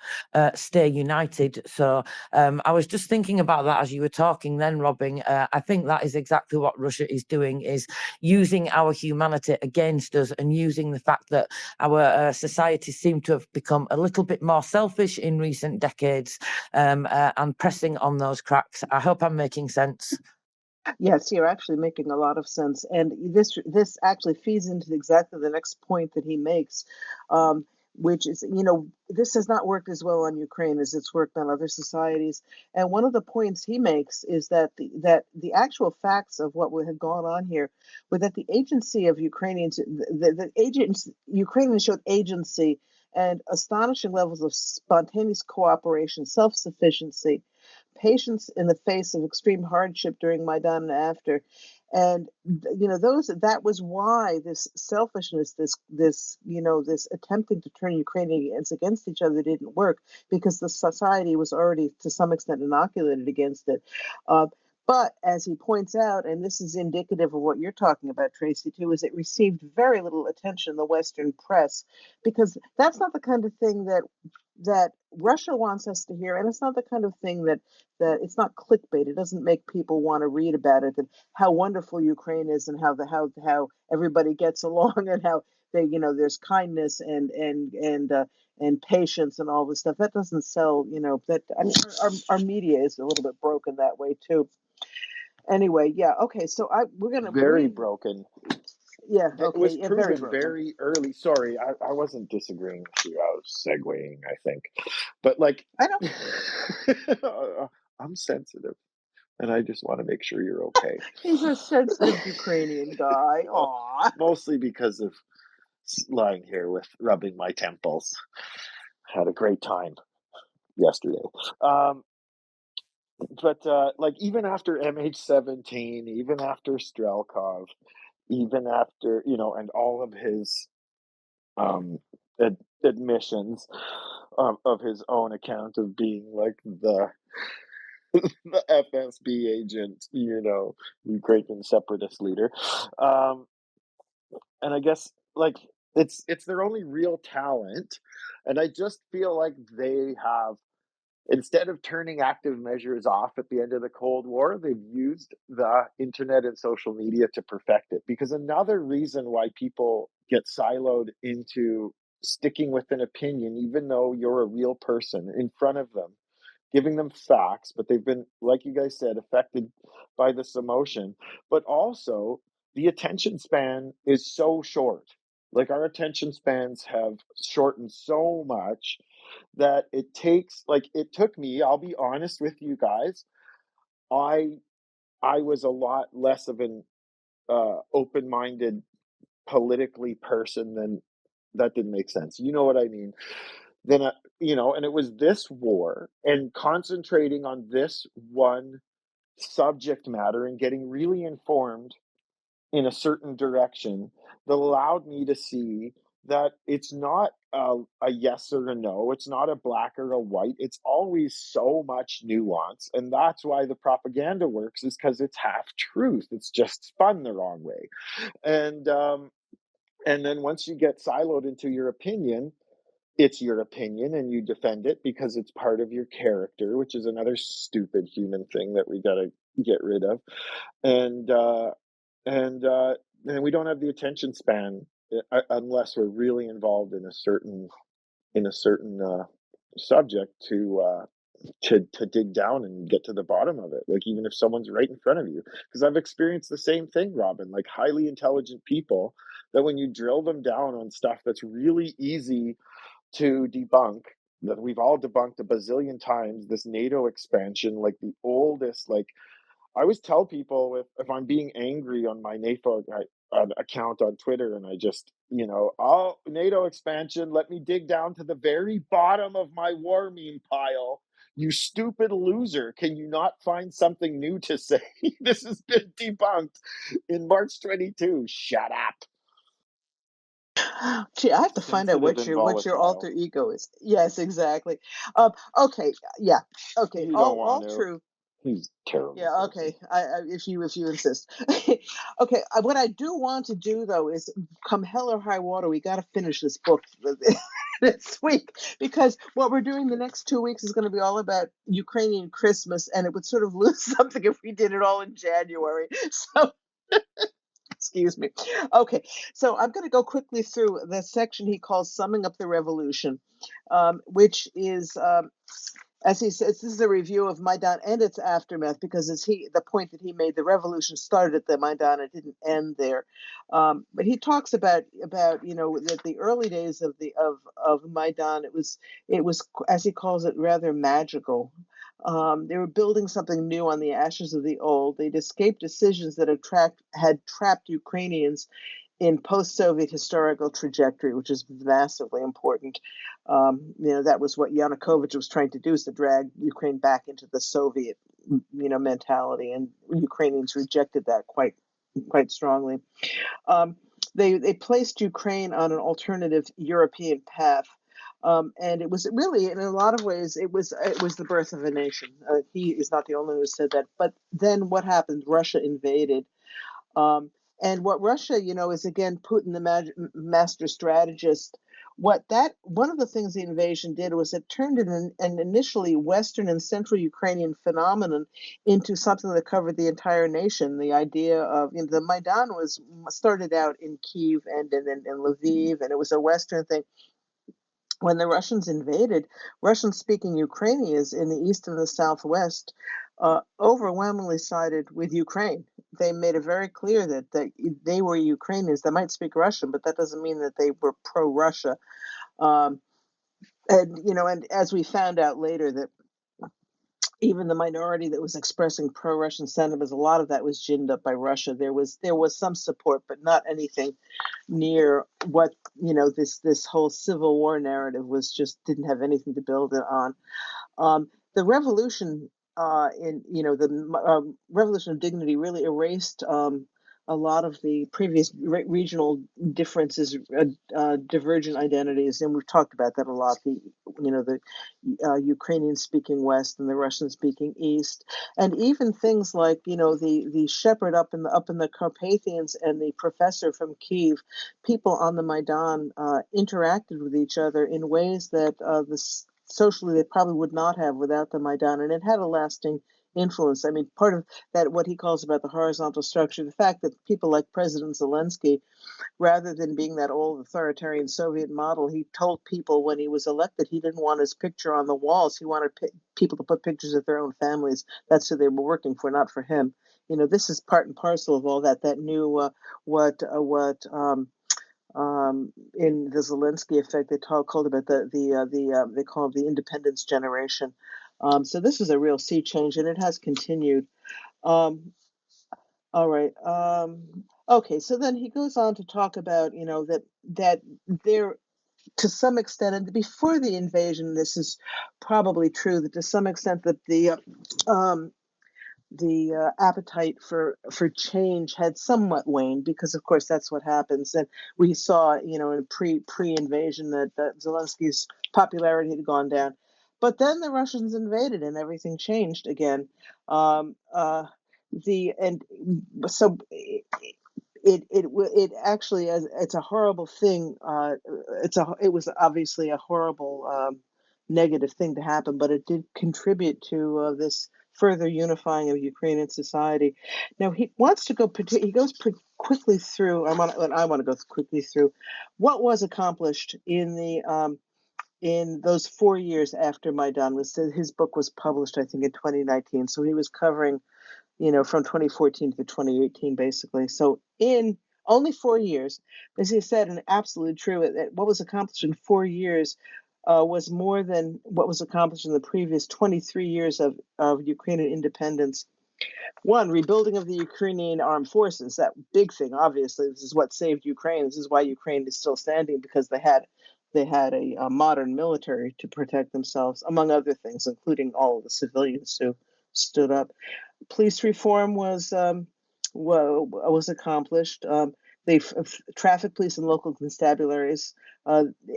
stay united. So I was just thinking about that as you were talking then, Robin. I think that is exactly what Russia is doing, is using our humanity against us and using the fact that our societies seem to have become a little bit more selfish in recent decades, and pressing on those cracks. I hope I'm making sense. Yes, you're actually making a lot of sense, and this actually feeds into exactly the next point that he makes, which is, this has not worked as well on Ukraine as it's worked on other societies. And one of the points he makes is that the actual facts of what had gone on here were that the agency of Ukrainians, Ukrainians showed agency and astonishing levels of spontaneous cooperation, self-sufficiency, patience in the face of extreme hardship during Maidan and after. And that was why this selfishness, this attempting to turn Ukrainians against each other didn't work, because the society was already to some extent inoculated against it. But as he points out, and this is indicative of what you're talking about, Tracy, too, is it received very little attention in the Western press, because that's not the kind of thing that Russia wants us to hear, and it's not the kind of thing that it's not clickbait. It doesn't make people want to read about it and how wonderful Ukraine is, and how everybody gets along, and how there's kindness and patience and all this stuff. That doesn't sell. That I mean, our media is a little bit broken that way too. Anyway, yeah, okay. So we're gonna Very broken. Yeah, It okay, was yeah, very proven broken. very early. Sorry, I wasn't disagreeing with you. I was segueing, I think. But like, I know. I'm sensitive, and I just want to make sure you're okay. He's a sensitive Ukrainian guy. Well, Aw. mostly because of lying here with rubbing my temples. Had a great time yesterday. But like, even after MH17, even after Strelkov, even after and all of his admissions of his own account of being like the the FSB agent, Ukrainian separatist leader, and I guess like it's their only real talent, and I just feel like they have, instead of turning active measures off at the end of the Cold War, they've used the internet and social media to perfect it. Because another reason why people get siloed into sticking with an opinion, even though you're a real person in front of them, giving them facts, but they've been, like you guys said, affected by this emotion. But also, the attention span is so short. Like, our attention spans have shortened so much that it took me, I'll be honest with you guys, I was a lot less of an open-minded politically person than, that didn't make sense, you know what I mean, then and it was this war and concentrating on this one subject matter and getting really informed in a certain direction that allowed me to see that it's not a yes or a no, it's not a black or a white, it's always so much nuance. And that's why the propaganda works, is because it's half truth, it's just spun the wrong way. And then once you get siloed into your opinion, it's your opinion and you defend it because it's part of your character, which is another stupid human thing that we got to get rid of. And and we don't have the attention span unless we're really involved in a certain subject to dig down and get to the bottom of it. Like, even if someone's right in front of you, because I've experienced the same thing, Robin. Like, highly intelligent people, that when you drill them down on stuff that's really easy to debunk, that we've all debunked a bazillion times, this NATO expansion, like the oldest, like, I always tell people, if I'm being angry on my NATO account on Twitter, and I just, oh, NATO expansion, let me dig down to the very bottom of my war meme pile. You stupid loser. Can you not find something new to say? This has been debunked in March 22. Shut up. Gee, I have to find out Sensitive what and your alter volatile. ego is. Yes, exactly. Okay, yeah, okay, You don't all want to. true. He's a terrible Yeah, person. okay. If you insist. Okay. What I do want to do though is, come hell or high water, we got to finish this book this week, because what we're doing the next 2 weeks is going to be all about Ukrainian Christmas, and it would sort of lose something if we did it all in January. So. Excuse me. Okay, so I'm going to go quickly through the section he calls "Summing Up the Revolution," which is, as he says, this is a review of Maidan and its aftermath, because the point that he made, the revolution started at the Maidan, it didn't end there. But he talks about that the early days of Maidan, it was, as he calls it, rather magical. They were building something new on the ashes of the old. They'd escaped decisions that had trapped Ukrainians in post-Soviet historical trajectory, which is massively important. That was what Yanukovych was trying to do, is to drag Ukraine back into the Soviet, mentality, and Ukrainians rejected that quite strongly. They placed Ukraine on an alternative European path. And it was really, in a lot of ways, it was the birth of a nation. He is not the only one who said that. But then what happened? Russia invaded. And what Russia, is again Putin, the master strategist. One of the things the invasion did was it turned an initially Western and Central Ukrainian phenomenon into something that covered the entire nation. The idea of the Maidan started out in Kyiv and in Lviv, and it was a Western thing. When the Russians invaded, Russian-speaking Ukrainians in the east and the southwest overwhelmingly sided with Ukraine. They made it very clear that they were Ukrainians. They might speak Russian, but that doesn't mean that they were pro-Russia. And as we found out later, that even the minority that was expressing pro-Russian sentiments, a lot of that was ginned up by Russia. There was some support, but not anything near what this whole civil war narrative didn't have anything to build it on. The revolution the Revolution of Dignity really erased a lot of the previous regional differences, divergent identities, and we've talked about that a lot. The Ukrainian-speaking West and the Russian-speaking East, and even things like the shepherd up in the Carpathians and the professor from Kyiv. People on the Maidan interacted with each other in ways that socially they probably would not have without the Maidan, and it had a lasting influence. I mean, part of that, what he calls about the horizontal structure, the fact that people like President Zelensky, rather than being that old authoritarian Soviet model, he told people when he was elected he didn't want his picture on the walls. He wanted people to put pictures of their own families. That's who they were working for, not for him. This is part and parcel of all that. That new in the Zelensky effect, they called about they call it the independence generation. So this is a real sea change, and it has continued. All right. Okay. So then he goes on to talk about that there, to some extent, and before the invasion, this is probably true, that to some extent that the appetite for change had somewhat waned, because of course that's what happens. And we saw in pre-invasion that Zelensky's popularity had gone down, but then the Russians invaded and everything changed again. So it actually, it's a horrible thing. It was obviously a horrible negative thing to happen, but it did contribute to this further unifying of Ukrainian society. Now he wants to go. He goes quickly through. I want to go quickly through what was accomplished in those 4 years after Maidan. His book was published, I think, in 2019. So he was covering, from 2014 to 2018, basically. So in only 4 years, as he said, and absolutely true, what was accomplished in 4 years was more than what was accomplished in the previous 23 years of Ukrainian independence. One, rebuilding of the Ukrainian armed forces, that big thing, obviously. This is what saved Ukraine. This is why Ukraine is still standing, because they had a modern military to protect themselves, among other things, including all of the civilians who stood up. Police reform was accomplished. Traffic police and local constabularies.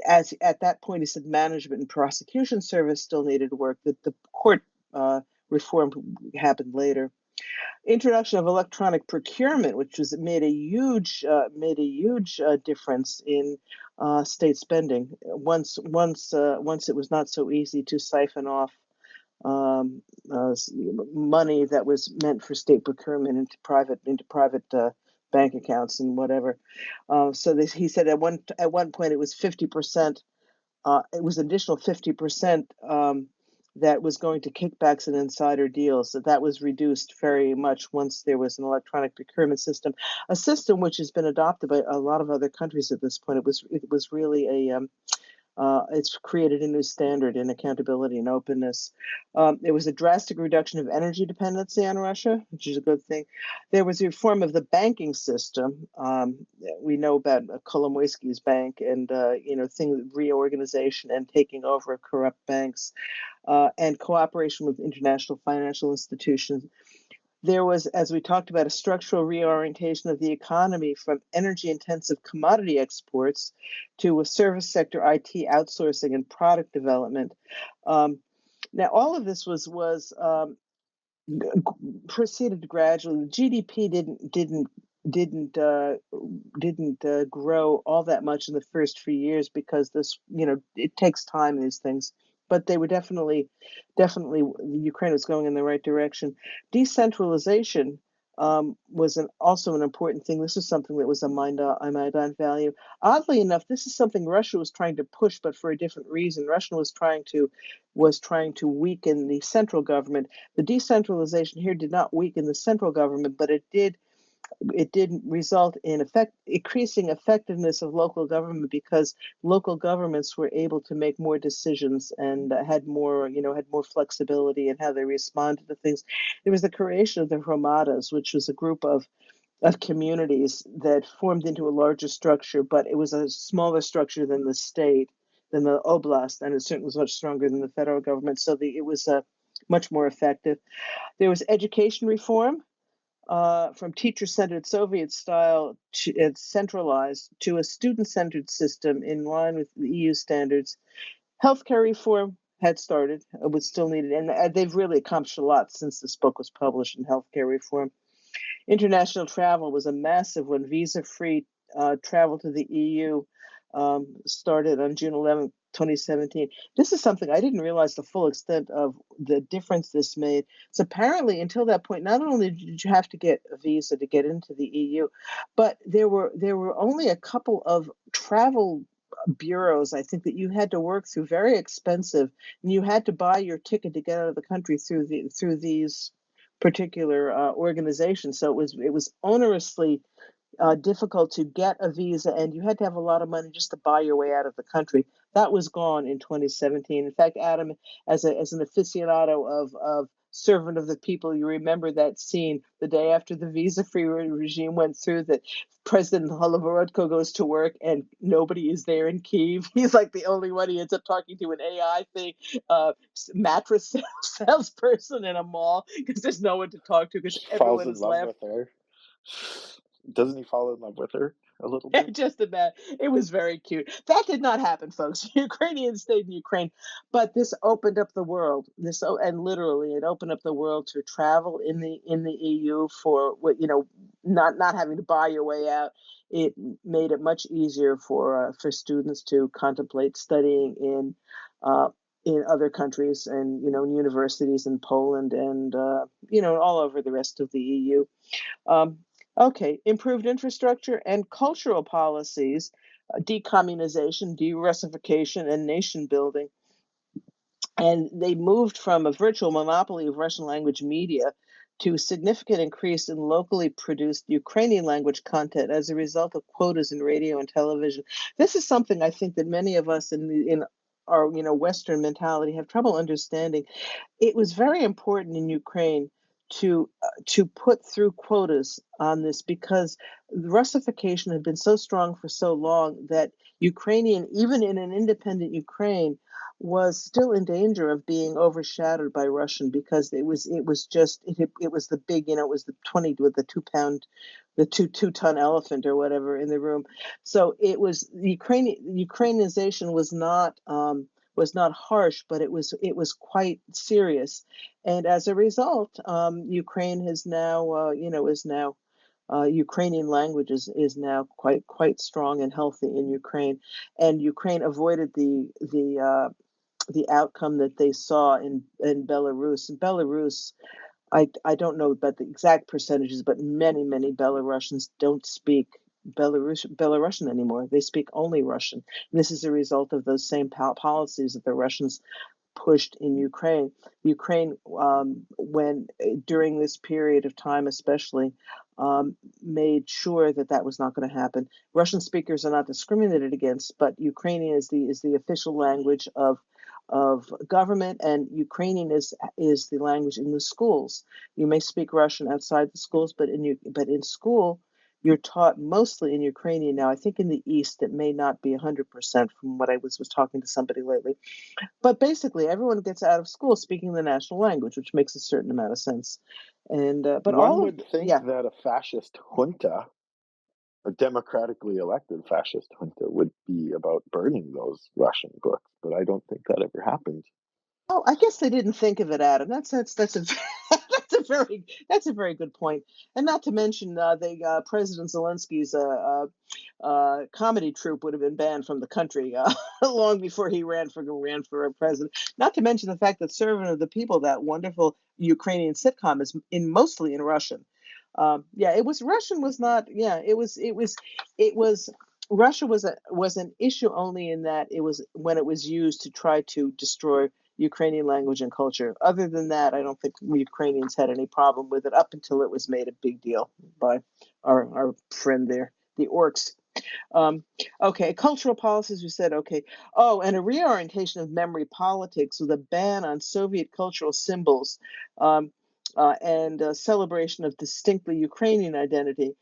As at that point, he said management and prosecution service still needed work. The court reform happened later. Introduction of electronic procurement, which made a huge difference in state spending. Once it was not so easy to siphon off money that was meant for state procurement into private bank accounts and whatever. He said at one point it was 50%. It was an additional 50% that was going to kickbacks and insider deals. That was reduced very much once there was an electronic procurement system, a system which has been adopted by a lot of other countries at this point. It was really It's created a new standard in accountability and openness. There was a drastic reduction of energy dependency on Russia, which is a good thing. There was a reform of the banking system. We know about Kolomoisky's bank and reorganization and taking over of corrupt banks, and cooperation with international financial institutions. There was, as we talked about, a structural reorientation of the economy from energy-intensive commodity exports to a service sector IT outsourcing and product development. Now, all of this was proceeded gradually. The GDP didn't grow all that much in the first few years because it takes time, these things. But they were definitely Ukraine was going in the right direction. Decentralization was also an important thing. This is something that was a Maidan value. Oddly enough, this is something Russia was trying to push, but for a different reason. Russia was trying to weaken the central government. The decentralization here did not weaken the central government, but it did result in increasing effectiveness of local government, because local governments were able to make more decisions and had more flexibility in how they responded to things. There was the creation of the Hromadas, which was a group of communities that formed into a larger structure, but it was a smaller structure than the state, than the oblast, and it certainly was much stronger than the federal government. So it was much more effective. There was education reform. From teacher-centered Soviet-style and centralized to a student-centered system in line with the EU standards. Healthcare reform had started, was still needed, and they've really accomplished a lot since this book was published in healthcare reform. International travel was a massive one. Visa-free travel to the EU started on June 11th, 2017. This is something I didn't realize the full extent of the difference this made. So apparently, until that point, not only did you have to get a visa to get into the EU, but there were only a couple of travel bureaus, I think, that you had to work through, very expensive, and you had to buy your ticket to get out of the country through these particular organizations. So it was onerously difficult to get a visa, and you had to have a lot of money just to buy your way out of the country. That was gone in 2017. In fact, Adam, as an aficionado of Servant of the People, you remember that scene the day after the visa-free regime went through, that President Holoborodko goes to work and nobody is there in Kyiv. He's like the only one. He ends up talking to an AI thing, mattress salesperson in a mall, because there's no one to talk to because Falls everyone in is love left. with her. Doesn't he fall in love with her a little bit? Just about. It was very cute. That did not happen, folks. Ukrainians stayed in Ukraine, but this opened up the world. And literally, it opened up the world to travel in the EU for not having to buy your way out. It made it much easier for students to contemplate studying in other countries, and in universities in Poland and all over the rest of the EU. Okay, improved infrastructure and cultural policies, decommunization, de-Russification, and nation building. And they moved from a virtual monopoly of Russian language media to a significant increase in locally produced Ukrainian language content as a result of quotas in radio and television. This is something I think that many of us in our Western mentality have trouble understanding. It was very important in Ukraine to put through quotas on this, because Russification had been so strong for so long that Ukrainian, even in an independent Ukraine, was still in danger of being overshadowed by Russian, because it was the big, it was the 20 with the 2-pound, the two-ton elephant or whatever in the room. So it was Ukrainization was not harsh, but it was quite serious, and as a result, Ukraine has now Ukrainian language is now quite strong and healthy in Ukraine, and Ukraine avoided the outcome that they saw in Belarus. In Belarus, I don't know about the exact percentages, but many Belarusians don't speak Belarusian anymore. They speak only Russian. And this is a result of those same policies that the Russians pushed in Ukraine. When during this period of time, especially, made sure that that was not going to happen. Russian speakers are not discriminated against, but Ukrainian is the official language of government, and Ukrainian is the language in the schools. You may speak Russian outside the schools, but in school you're taught mostly in Ukrainian. Now, I think in the East it may not be 100% from what I was talking to somebody lately, but basically everyone gets out of school speaking the national language, which makes a certain amount of sense. And but One all of would think yeah. that a fascist junta, a democratically elected fascist junta, would be about burning those Russian books, but I don't think that ever happened. Oh, I guess they didn't think of it, Adam. That's a that's a very good point. And not to mention, President Zelensky's comedy troupe would have been banned from the country long before he ran for a president. Not to mention the fact that "Servant of the People," that wonderful Ukrainian sitcom, is mostly in Russian. Yeah, it was Russian was not. Yeah, it was. Russia was an issue only in that it was when it was used to try to destroy Ukrainian language and culture. Other than that, I don't think we Ukrainians had any problem with it up until it was made a big deal by our friend there, the orcs. Okay, cultural policies, we said, okay. Oh, and a reorientation of memory politics with a ban on Soviet cultural symbols, and a celebration of distinctly Ukrainian identity,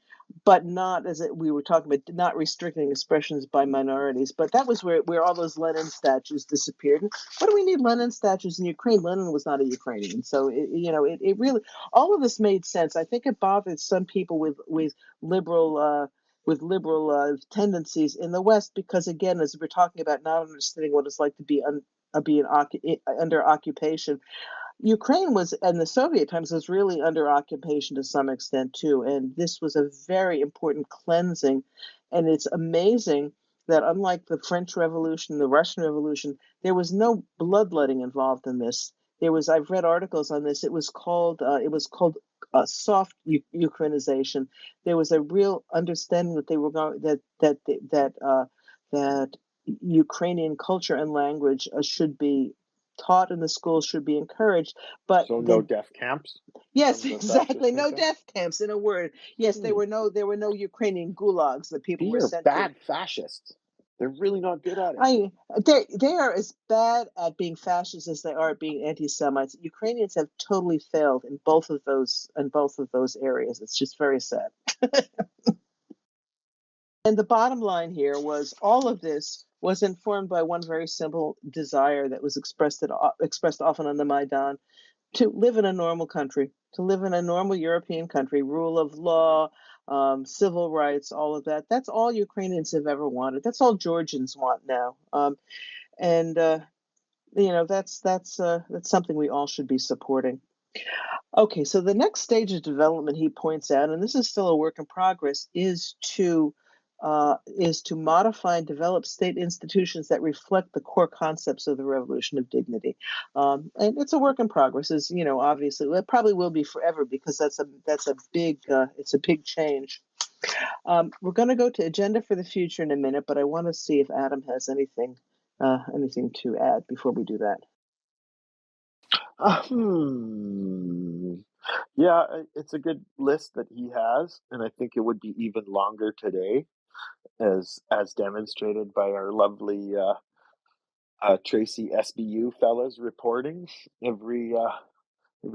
but not, we were talking about, not restricting expressions by minorities. But that was where all those Lenin statues disappeared. And what do we need Lenin statues in Ukraine? Lenin was not a Ukrainian. So, it really, all of this made sense. I think it bothered some people with liberal tendencies in the West, because again, as we're talking about not understanding what it's like to be under occupation, Ukraine was, in the Soviet times, was really under occupation to some extent too, and this was a very important cleansing. And it's amazing that unlike the French Revolution, the Russian Revolution, there was no bloodletting involved in this. I've read articles on this. It was called soft Ukrainization. There was a real understanding that they were going that Ukrainian culture and language should be taught in the schools, should be encouraged. But So no death camps? yes, From the fascist exactly, no junta? death camps. In a word, yes, there were no Ukrainian gulags that people These were are sent to. bad fascists. They're really not good at it. They are as bad at being fascists as they are at being anti-Semites. Ukrainians have totally failed in both of those areas. It's just very sad. And the bottom line here was all of this was informed by one very simple desire that was expressed often on the Maidan: to live in a normal country, to live in a normal European country, rule of law, civil rights, all of that. That's all Ukrainians have ever wanted. That's all Georgians want now. And that's something we all should be supporting. Okay, so the next stage of development, he points out, and this is still a work in progress, is to modify and develop state institutions that reflect the core concepts of the Revolution of Dignity. And it's a work in progress, as obviously it probably will be forever, because that's a big it's a big change. We're going to go to agenda for the future in a minute, but I want to see if Adam has anything to add before we do that. Yeah, it's a good list that he has, and I think it would be even longer today, as demonstrated by our lovely Tracy SBU fellas reporting every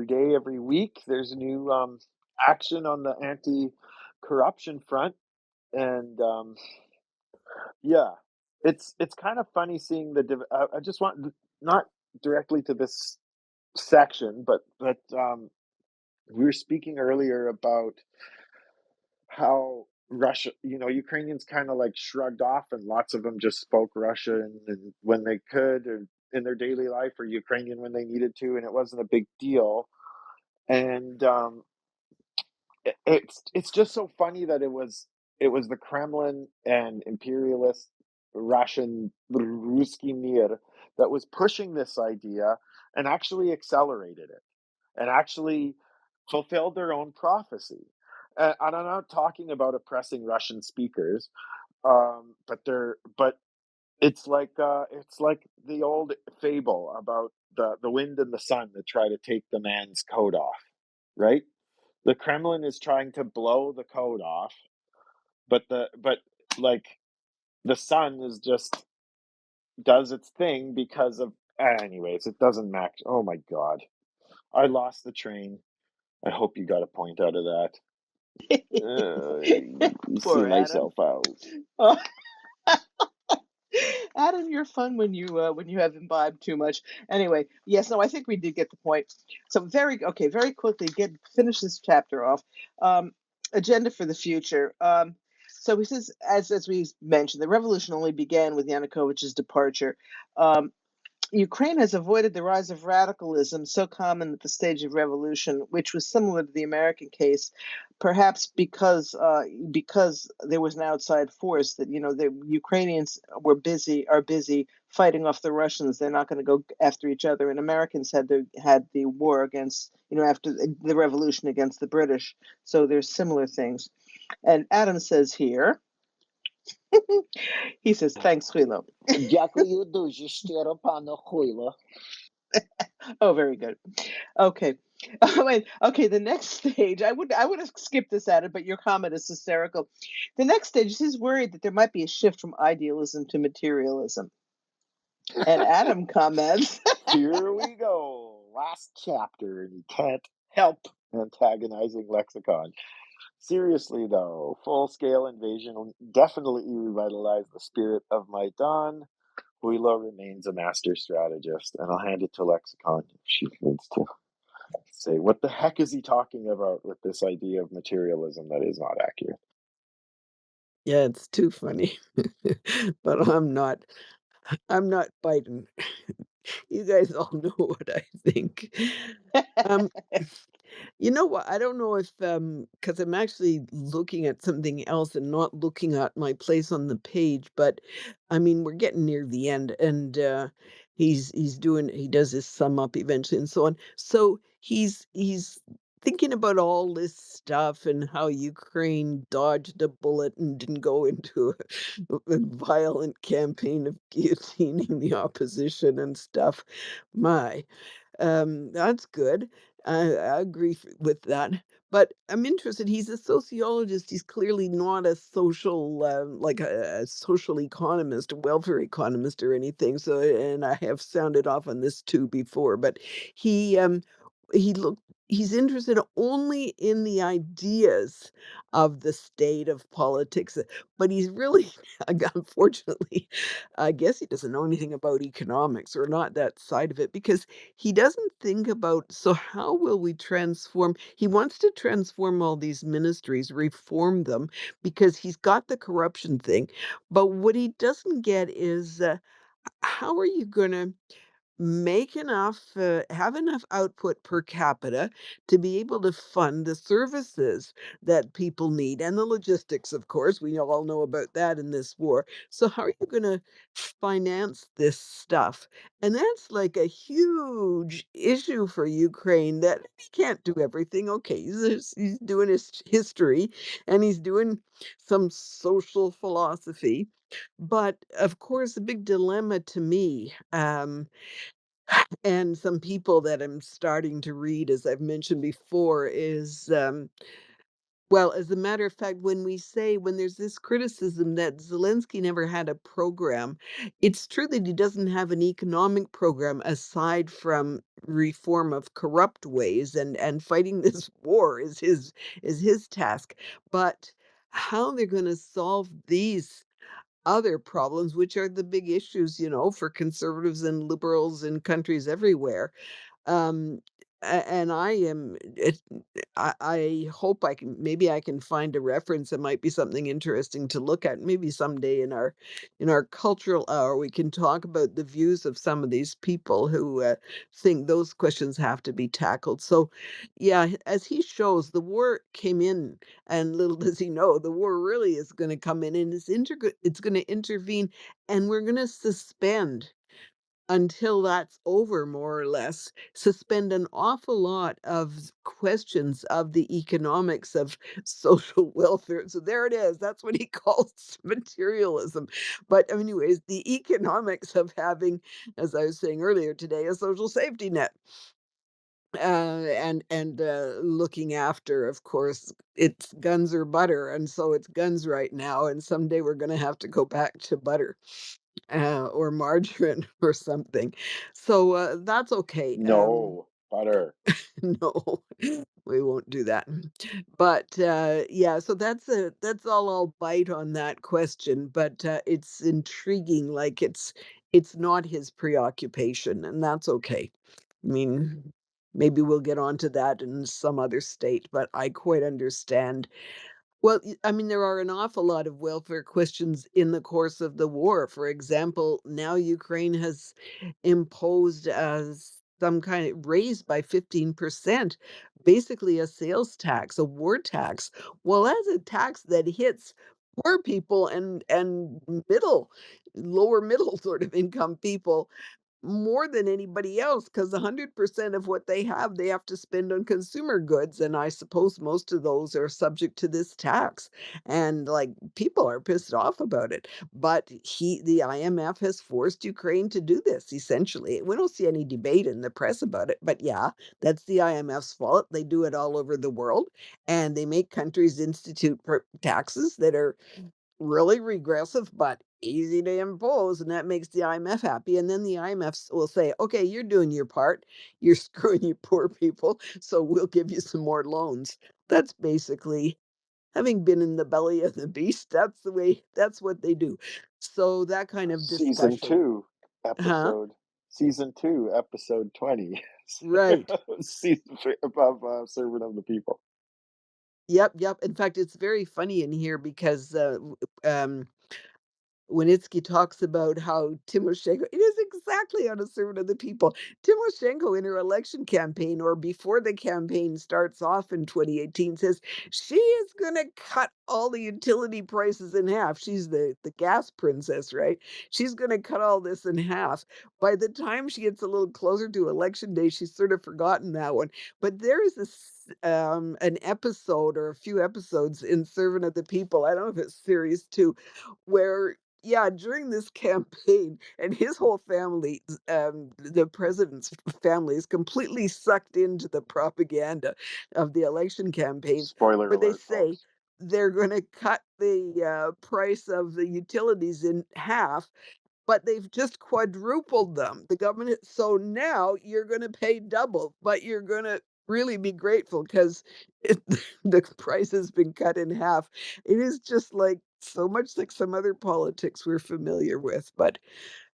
day, every week. There's a new action on the anti-corruption front, and yeah, it's kind of funny seeing I just want, not directly to this section, but we were speaking earlier about how Russia, Ukrainians kind of like shrugged off, and lots of them just spoke Russian and when they could, or in their daily life, or Ukrainian when they needed to, and it wasn't a big deal. And it's just so funny that it was the Kremlin and imperialist Russian Ruski Mir that was pushing this idea and actually accelerated it and actually fulfilled their own prophecy. And I'm not talking about oppressing Russian speakers, but it's like the old fable about the wind and the sun that try to take the man's coat off, right? The Kremlin is trying to blow the code off, but like the sun is just does its thing because of anyways, it doesn't match. Oh my god. I lost the train. I hope you got a point out of that. See Poor Adam. myself out. Oh, Adam, you're fun when you have imbibed too much. Anyway, yes, no, I think we did get the point. So very quickly, finish this chapter off. Um, Agenda for the future. So he says, as we mentioned, the revolution only began with Yanukovych's departure. Um, Ukraine has avoided the rise of radicalism so common at the stage of revolution, which was similar to the American case, perhaps because there was an outside force that the Ukrainians are busy fighting off the Russians. They're not going to go after each other, and Americans had the war against after the revolution against the British. So there's similar things. And Adam says here, he says, thanks, Huilo. Дякую дуже щиро, пане Хуйло. Oh, very good. Okay. Wait, okay, the next stage, I would have skipped this at it, but your comment is hysterical. The next stage, he's worried that there might be a shift from idealism to materialism. And Adam comments, Here we go. Last chapter, and you can't help antagonizing lexicon. Seriously, though, full-scale invasion will definitely revitalize the spirit of Maidan. Volya remains a master strategist, and I'll hand it to Lexicon if she needs to say, what the heck is he talking about with this idea of materialism that is not accurate? Yeah, it's too funny. But I'm not biting. You guys all know what I think. Um, you know what? I don't know if because I'm actually looking at something else and not looking at my place on the page, but I mean we're getting near the end and he does his sum up eventually and so on. So he's thinking about all this stuff and how Ukraine dodged a bullet and didn't go into a violent campaign of guillotining the opposition and stuff. My that's good. I agree with that. But I'm interested. He's a sociologist. He's clearly not a social, like a social economist, a welfare economist, or anything. So, and I have sounded off on this too before. But he, um, he look. He's interested only in the ideas of the state of politics, but he's really, unfortunately, I guess he doesn't know anything about economics or not that side of it because he doesn't think about so how will we transform he wants to transform all these ministries, reform them because he's got the corruption thing. But what he doesn't get is how are you going to have enough output per capita to be able to fund the services that people need and the logistics, of course. We all know about that in this war. So, how are you going to finance this stuff? And that's like a huge issue for Ukraine that he can't do everything. Okay, he's doing his history and he's doing some social philosophy. But of course, the big dilemma to me, and some people that I'm starting to read, as I've mentioned before, is well, as a matter of fact, when there's this criticism that Zelensky never had a program, it's true that he doesn't have an economic program aside from reform of corrupt ways and fighting this war is his task. But how they're going to solve these other problems, which are the big issues, for conservatives and liberals in countries everywhere. Um, and I hope maybe I can find a reference that might be something interesting to look at. Maybe someday in our cultural hour, we can talk about the views of some of these people who think those questions have to be tackled. So, yeah, as he shows, the war came in, and little does he know, the war really is going to come in, and it's going to intervene, and we're going to suspend until that's over, more or less, suspend an awful lot of questions of the economics of social welfare. So there it is. That's what he calls materialism. But anyways, the economics of having, as I was saying earlier today, a social safety net. and looking after, of course, it's guns or butter, and so it's guns right now, and someday we're going to have to go back to butter or margarine or something. So that's okay. No, butter. No, we won't do that. But yeah, so that's all I'll bite on that question. But it's intriguing. Like it's not his preoccupation, and that's okay. I mean, maybe we'll get onto that in some other state, but I quite understand. Well, I mean, there are an awful lot of welfare questions in the course of the war. For example, now Ukraine has imposed some kind of raised by 15%, basically a sales tax, a war tax. Well, that's a tax that hits poor people and lower middle sort of income people more than anybody else, because 100% of what they have to spend on consumer goods, and I suppose most of those are subject to this tax, and, like, people are pissed off about it, but the IMF has forced Ukraine to do this, essentially. We don't see any debate in the press about it, but yeah, that's the IMF's fault. They do it all over the world, and they make countries institute taxes that are really regressive, but easy to impose, and that makes the IMF happy. And then the IMF will say, "Okay, you're doing your part. You're screwing you poor people, so we'll give you some more loans." That's basically having been in the belly of the beast. That's what they do. So that kind of Season discussion, two, huh? episode. Season 2, episode 20. Right. Season above servant of the people. Yep, yep. In fact, it's very funny in here because um Wynnyckyj talks about how Tymoshenko it is exactly on a servant of the people. Tymoshenko in her election campaign or before the campaign starts off in 2018 says she is going to cut all the utility prices in half. She's the gas princess, right? She's going to cut all this in half. By the time she gets a little closer to election day, she's sort of forgotten that one. But there is an episode or a few episodes in Servant of the People. I don't know if it's series 2 where yeah, during this campaign, and his whole family, the president's family is completely sucked into the propaganda of the election campaigns, Spoiler where they alert, say folks. they're going to cut the price of the utilities in half, but they've just quadrupled them. The government, so now you're going to pay double, but you're going to really be grateful because the price has been cut in half. It is just like so much like some other politics we're familiar with. But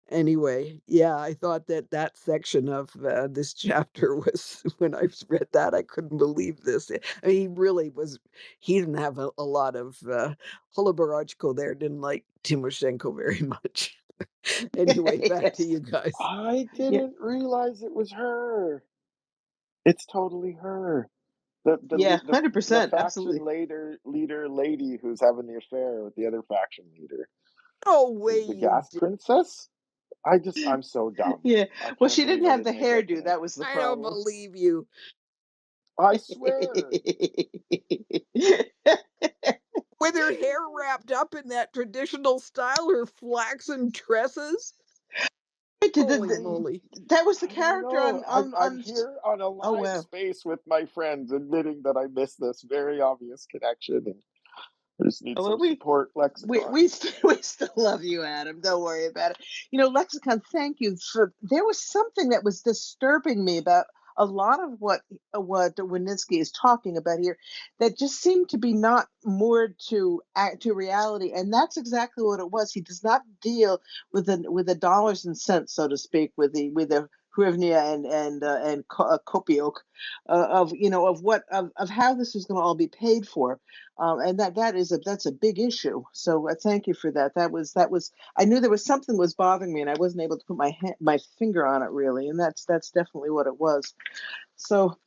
anyway, yeah, I thought that that section of this chapter was when I read that, I couldn't believe this. I mean, he really was, he didn't have a lot of Holoborotchko there, didn't like Timoshenko very much. Anyway, back to Yes. you guys. I Yeah. didn't realize it was her. It's totally her. The the Yeah. le- the, the 100%. faction Absolutely. leader lady who's having the affair with the other faction leader No way is the you gas did. princess. I'm so dumb. Yeah. I Well, can't she believe didn't I have the didn't make that hairdo. That connection. was the I don't problem. believe you. I swear. With her hair wrapped up in that traditional style, her flaxen tresses. Holy moly. That was the I don't character know. on I'm here on a Oh live wow. space with my friends, admitting that I missed this very obvious connection, and I just need Oh, well, some support lexicon. we still love you, Adam. Don't worry about it. Lexicon. Thank you for. There was something that was disturbing me about a lot of what Wynnyckyj is talking about here, that just seemed to be not moored to reality, and that's exactly what it was. He does not deal with the dollars and cents, so to speak, with the hryvnia and kopiok, of how this is going to all be paid for, and that's a big issue. So thank you for that. That was I knew there was something was bothering me, and I wasn't able to put my finger on it really, and that's definitely what it was. So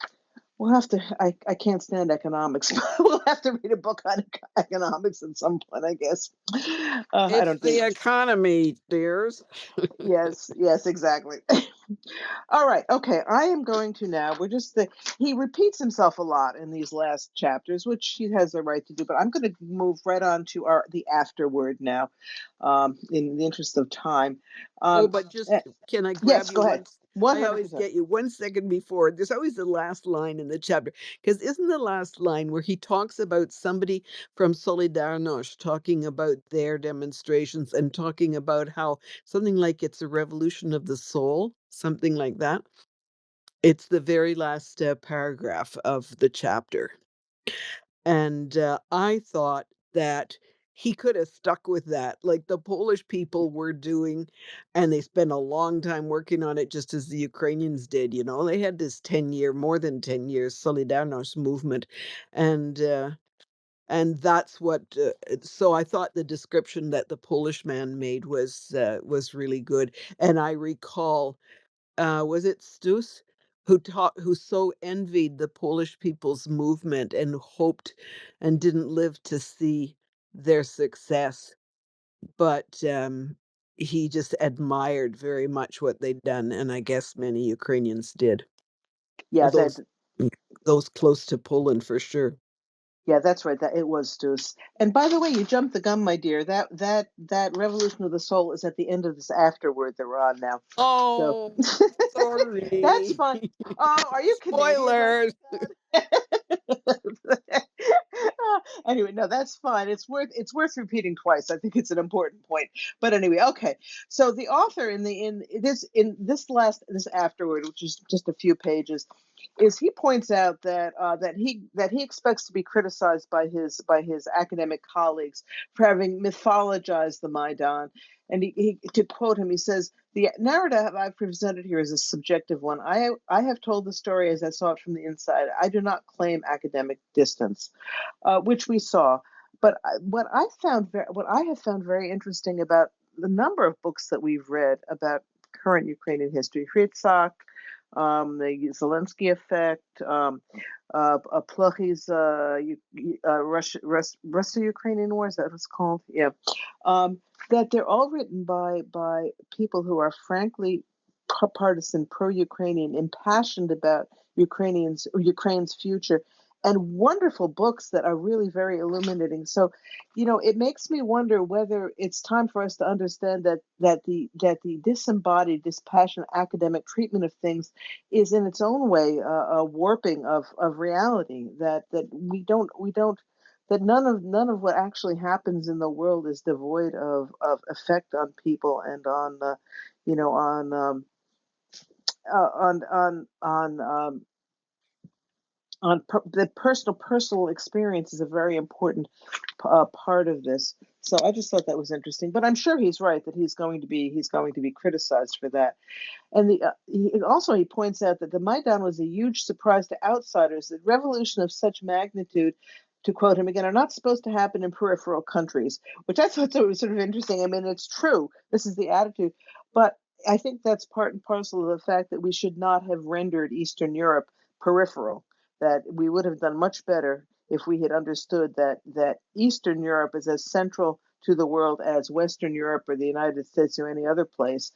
we'll have to. I can't stand economics, but we'll have to read a book on economics at some point, I guess. I It's don't do. the economy, dears. Yes, yes, exactly. All right. Okay. I am going to now. He repeats himself a lot in these last chapters, which he has a right to do. But I'm going to move right on to the afterword now, in the interest of time. Oh, Um, but just eh, can I yes. grab you Go ahead. I always 100%. get you 1 second before. There's always the last line in the chapter. Because isn't the last line where he talks about somebody from Solidarność talking about their demonstrations and talking about how something like it's a revolution of the soul, something like that? It's the very last paragraph of the chapter. And I thought that he could have stuck with that, like the Polish people were doing, and they spent a long time working on it, just as the Ukrainians did. You know, they had this 10-year, more than 10 years, Solidarność movement, and uh, and that's what. So I thought the description that the Polish man made was really good, and I recall was it Stus who so envied the Polish people's movement and hoped and didn't live to see their success, but he just admired very much what they'd done, and I guess many Ukrainians did. Yeah, that Those close to Poland for sure. Yeah, that's right. That it was Stu's. And by the way, you jumped the gun, my dear. That Revolution of the Soul is at the end of this Afterword that we're on now. So Oh, that's sorry. fun. Oh, are you Canadian? Spoilers. Anyway, no, that's fine. It's worth repeating twice. I think it's an important point. But anyway, okay. So the author in this Afterword, which is just a few pages, is he points out that he expects to be criticized by his academic colleagues for having mythologized the Maidan. And he to quote him, he says, "The narrative I've presented here is a subjective one. I have told the story as I saw it from the inside. I do not claim academic distance," which we saw. But what I have found very interesting about the number of books that we've read about current Ukrainian history, the Zelensky effect, Plochy's Russia-Ukrainian War, is that what it's called? Yeah. That they're all written by people who are frankly partisan, pro-Ukrainian, impassioned about Ukraine's future, and wonderful books that are really very illuminating. So, it makes me wonder whether it's time for us to understand that the disembodied, dispassionate academic treatment of things is in its own way a warping of reality. That we don't that none of what actually happens in the world is devoid of effect on people and on you know the personal experience is a very important part of this. So I just thought that was interesting, but I'm sure he's right that he's going to be criticized for that. And he points out that the Maidan was a huge surprise to outsiders. That revolution of such magnitude, to quote him again, are not supposed to happen in peripheral countries, which I thought was sort of interesting. I mean, it's true. This is the attitude, but I think that's part and parcel of the fact that we should not have rendered Eastern Europe peripheral. That we would have done much better if we had understood that Eastern Europe is as central to the world as Western Europe or the United States or any other place.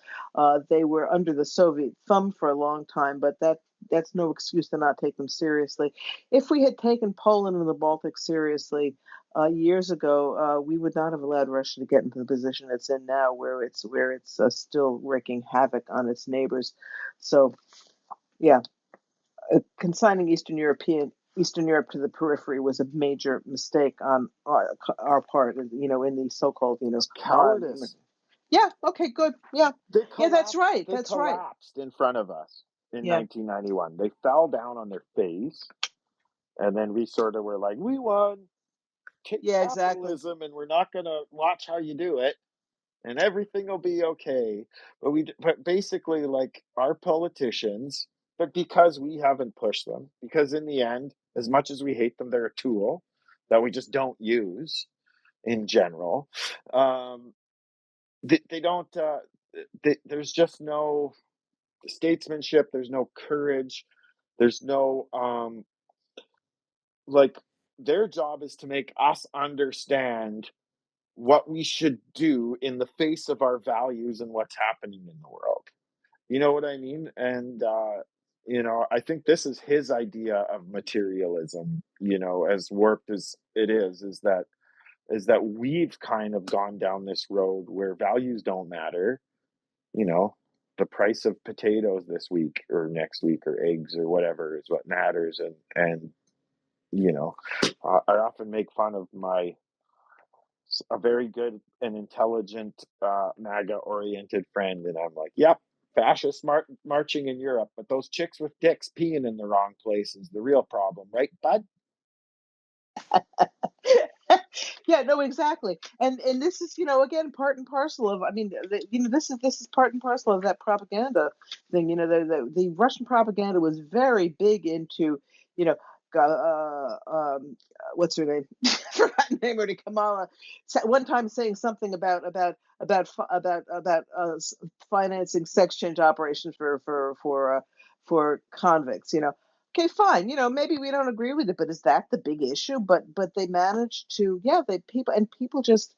They were under the Soviet thumb for a long time, but that's no excuse to not take them seriously. If we had taken Poland and the Baltic seriously years ago, we would not have allowed Russia to get into the position it's in now, where it's still wreaking havoc on its neighbors. So, yeah, consigning Eastern Europe to the periphery was a major mistake on our part. In the so-called Cowardice. yeah. Okay. Good. Yeah. Yeah. That's right. They That's right. collapsed in front of us in Yeah. 1991. They fell down on their face, and then we sort of were like, "We won. Take Yeah. Exactly. capitalism, and we're not going to watch how you do it, and everything will be okay." But basically, like our politicians, but because we haven't pushed them, because in the end, as much as we hate them, they're a tool that we just don't use in general. Um, they don't. There's just no statesmanship. There's no courage. There's no like. Their job is to make us understand what we should do in the face of our values and what's happening in the world. You know what I mean? And I think this is his idea of materialism. As warped as it is that we've kind of gone down this road where values don't matter. You know, the price of potatoes this week or next week or eggs or whatever is what matters. And you know, I often make fun of a very good and intelligent MAGA-oriented friend, and I'm like, yep, fascist marching in Europe, but those chicks with dicks peeing in the wrong place is the real problem, right, bud? Yeah, no, exactly. And this is, again, part and parcel of, I mean, this is part and parcel of that propaganda thing. The Russian propaganda was very big into, you know, what's her name? Forgotten name already. Kamala. One time saying something about financing sex change operations for convicts. Okay, fine. Maybe we don't agree with it, but is that the big issue? But they managed to, yeah, people just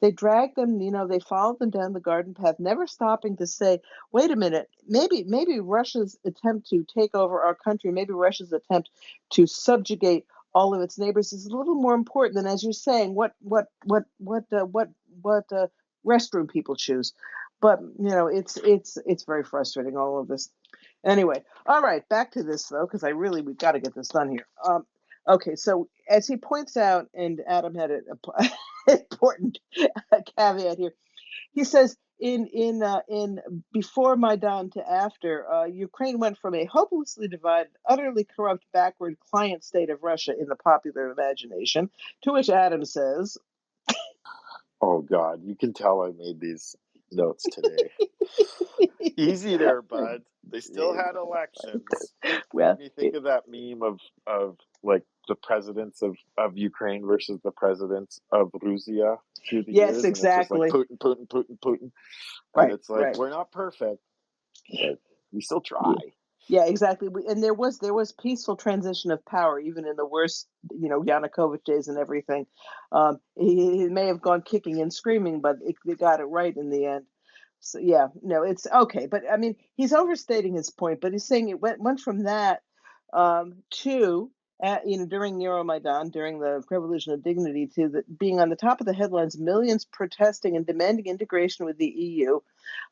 they dragged them, they followed them down the garden path, never stopping to say, wait a minute, maybe Russia's attempt to take over our country, maybe Russia's attempt to subjugate all of its neighbors is a little more important than, as you're saying, what restroom people choose. But it's very frustrating, all of this. Anyway, all right, back to this though, because we've got to get this done here. Okay, so as he points out, and Adam had an important caveat here. He says in before Maidan to after, Ukraine went from a hopelessly divided, utterly corrupt, backward client state of Russia in the popular imagination, to which Adam says, Oh God, you can tell I made these notes today. Easy there, bud. They still had elections. well, Made me think of that meme of like the presidents of Ukraine versus the presidents of Russia through the yes, years, and it's just like exactly. Putin, Putin, Putin, Putin, and Right, it's like right. we're not perfect, but we still try. Yeah, exactly. And there was peaceful transition of power, even in the worst, Yanukovych days and everything. He may have gone kicking and screaming, but they got it right in the end. So yeah, no, it's okay. But I mean, he's overstating his point. But he's saying it went from that to during Euromaidan, during the Revolution of Dignity, to being on the top of the headlines, millions protesting and demanding integration with the EU.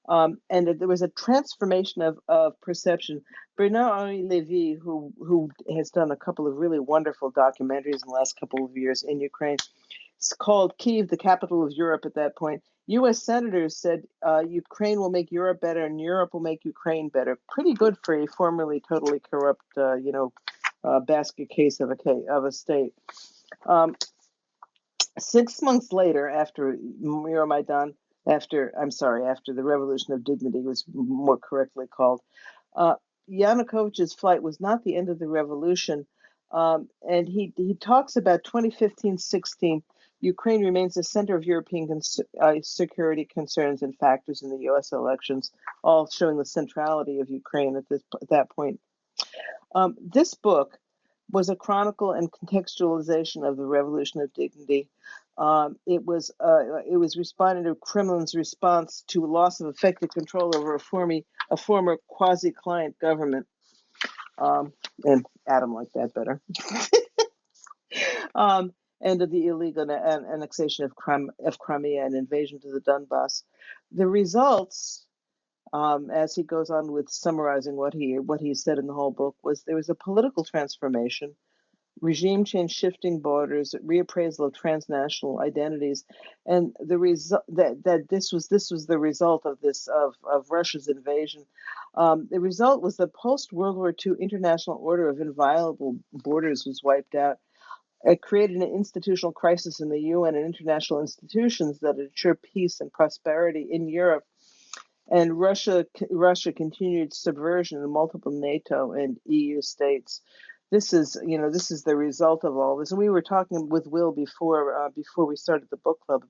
And there was a transformation of perception. Bernard-Henri Lévy, who has done a couple of really wonderful documentaries in the last couple of years in Ukraine, it's called Kyiv, the capital of Europe at that point. U.S. senators said Ukraine will make Europe better and Europe will make Ukraine better. Pretty good for a formerly totally corrupt, basket case of a state. 6 months later, after Euromaidan, after the Revolution of Dignity was more correctly called, Yanukovych's flight was not the end of the revolution. And he talks about 2015-16. Ukraine remains the center of European security concerns and factors in the U.S. elections, all showing the centrality of Ukraine at that point. This book was a chronicle and contextualization of the Revolution of Dignity. It was responding to Kremlin's response to loss of effective control over a former quasi-client government. And Adam liked that better. And of the illegal annexation of Crimea and invasion to the Donbass. The results, as he goes on with summarizing what he said in the whole book, was there was a political transformation, regime change, shifting borders, reappraisal of transnational identities, and the result that this was the result of Russia's invasion. The result was the post World War II international order of inviolable borders was wiped out. It created an institutional crisis in the UN and international institutions that ensure peace and prosperity in Europe. And Russia continued subversion in multiple NATO and EU states. This is the result of all this. And we were talking with Will before we started the book club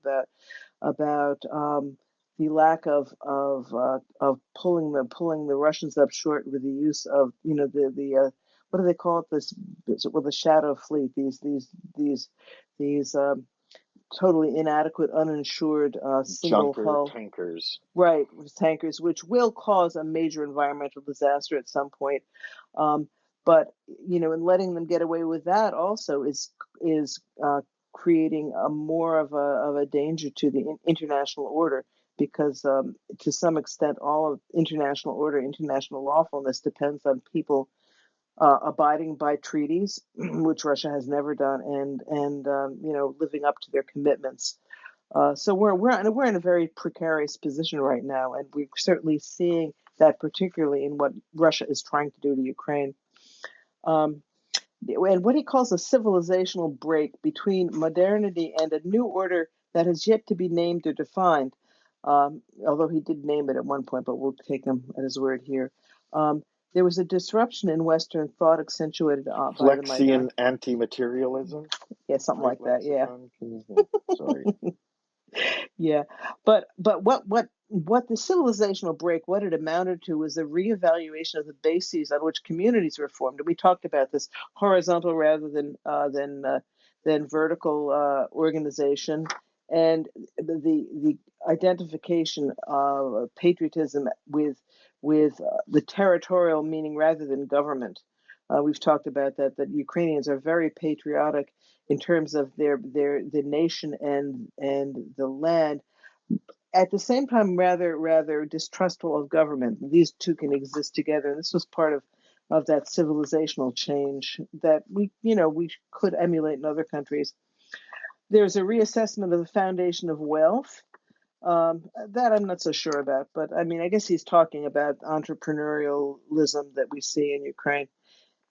about the lack of pulling the Russians up short with the use of the what do they call it, this with the shadow fleet, these totally inadequate, uninsured single Junker hull tankers. Right, tankers, which will cause a major environmental disaster at some point. But in letting them get away with that also is creating a more of a danger to the international order. because to some extent, all of international order, international lawfulness depends on people abiding by treaties, which Russia has never done, and living up to their commitments. So we're in a very precarious position right now, and we're certainly seeing that particularly in what Russia is trying to do to Ukraine. And what he calls a civilizational break between modernity and a new order that has yet to be named or defined. Although he did name it at one point, but we'll take him at his word here. There was a disruption in Western thought accentuated by the Maidan. Flexian anti-materialism? Yeah, something like that, yeah. Sorry. Yeah, but what the civilizational break, what it amounted to, was a reevaluation of the bases on which communities were formed. And we talked about this: horizontal rather than vertical organization, and the identification of patriotism with the territorial meaning rather than government. We've talked about that Ukrainians are very patriotic in terms of the nation and the land. At the same time, rather distrustful of government. These two can exist together. And this was part of that civilizational change that we could emulate in other countries. There's a reassessment of the foundation of wealth. That I'm not so sure about, but I mean, I guess he's talking about entrepreneurialism that we see in Ukraine,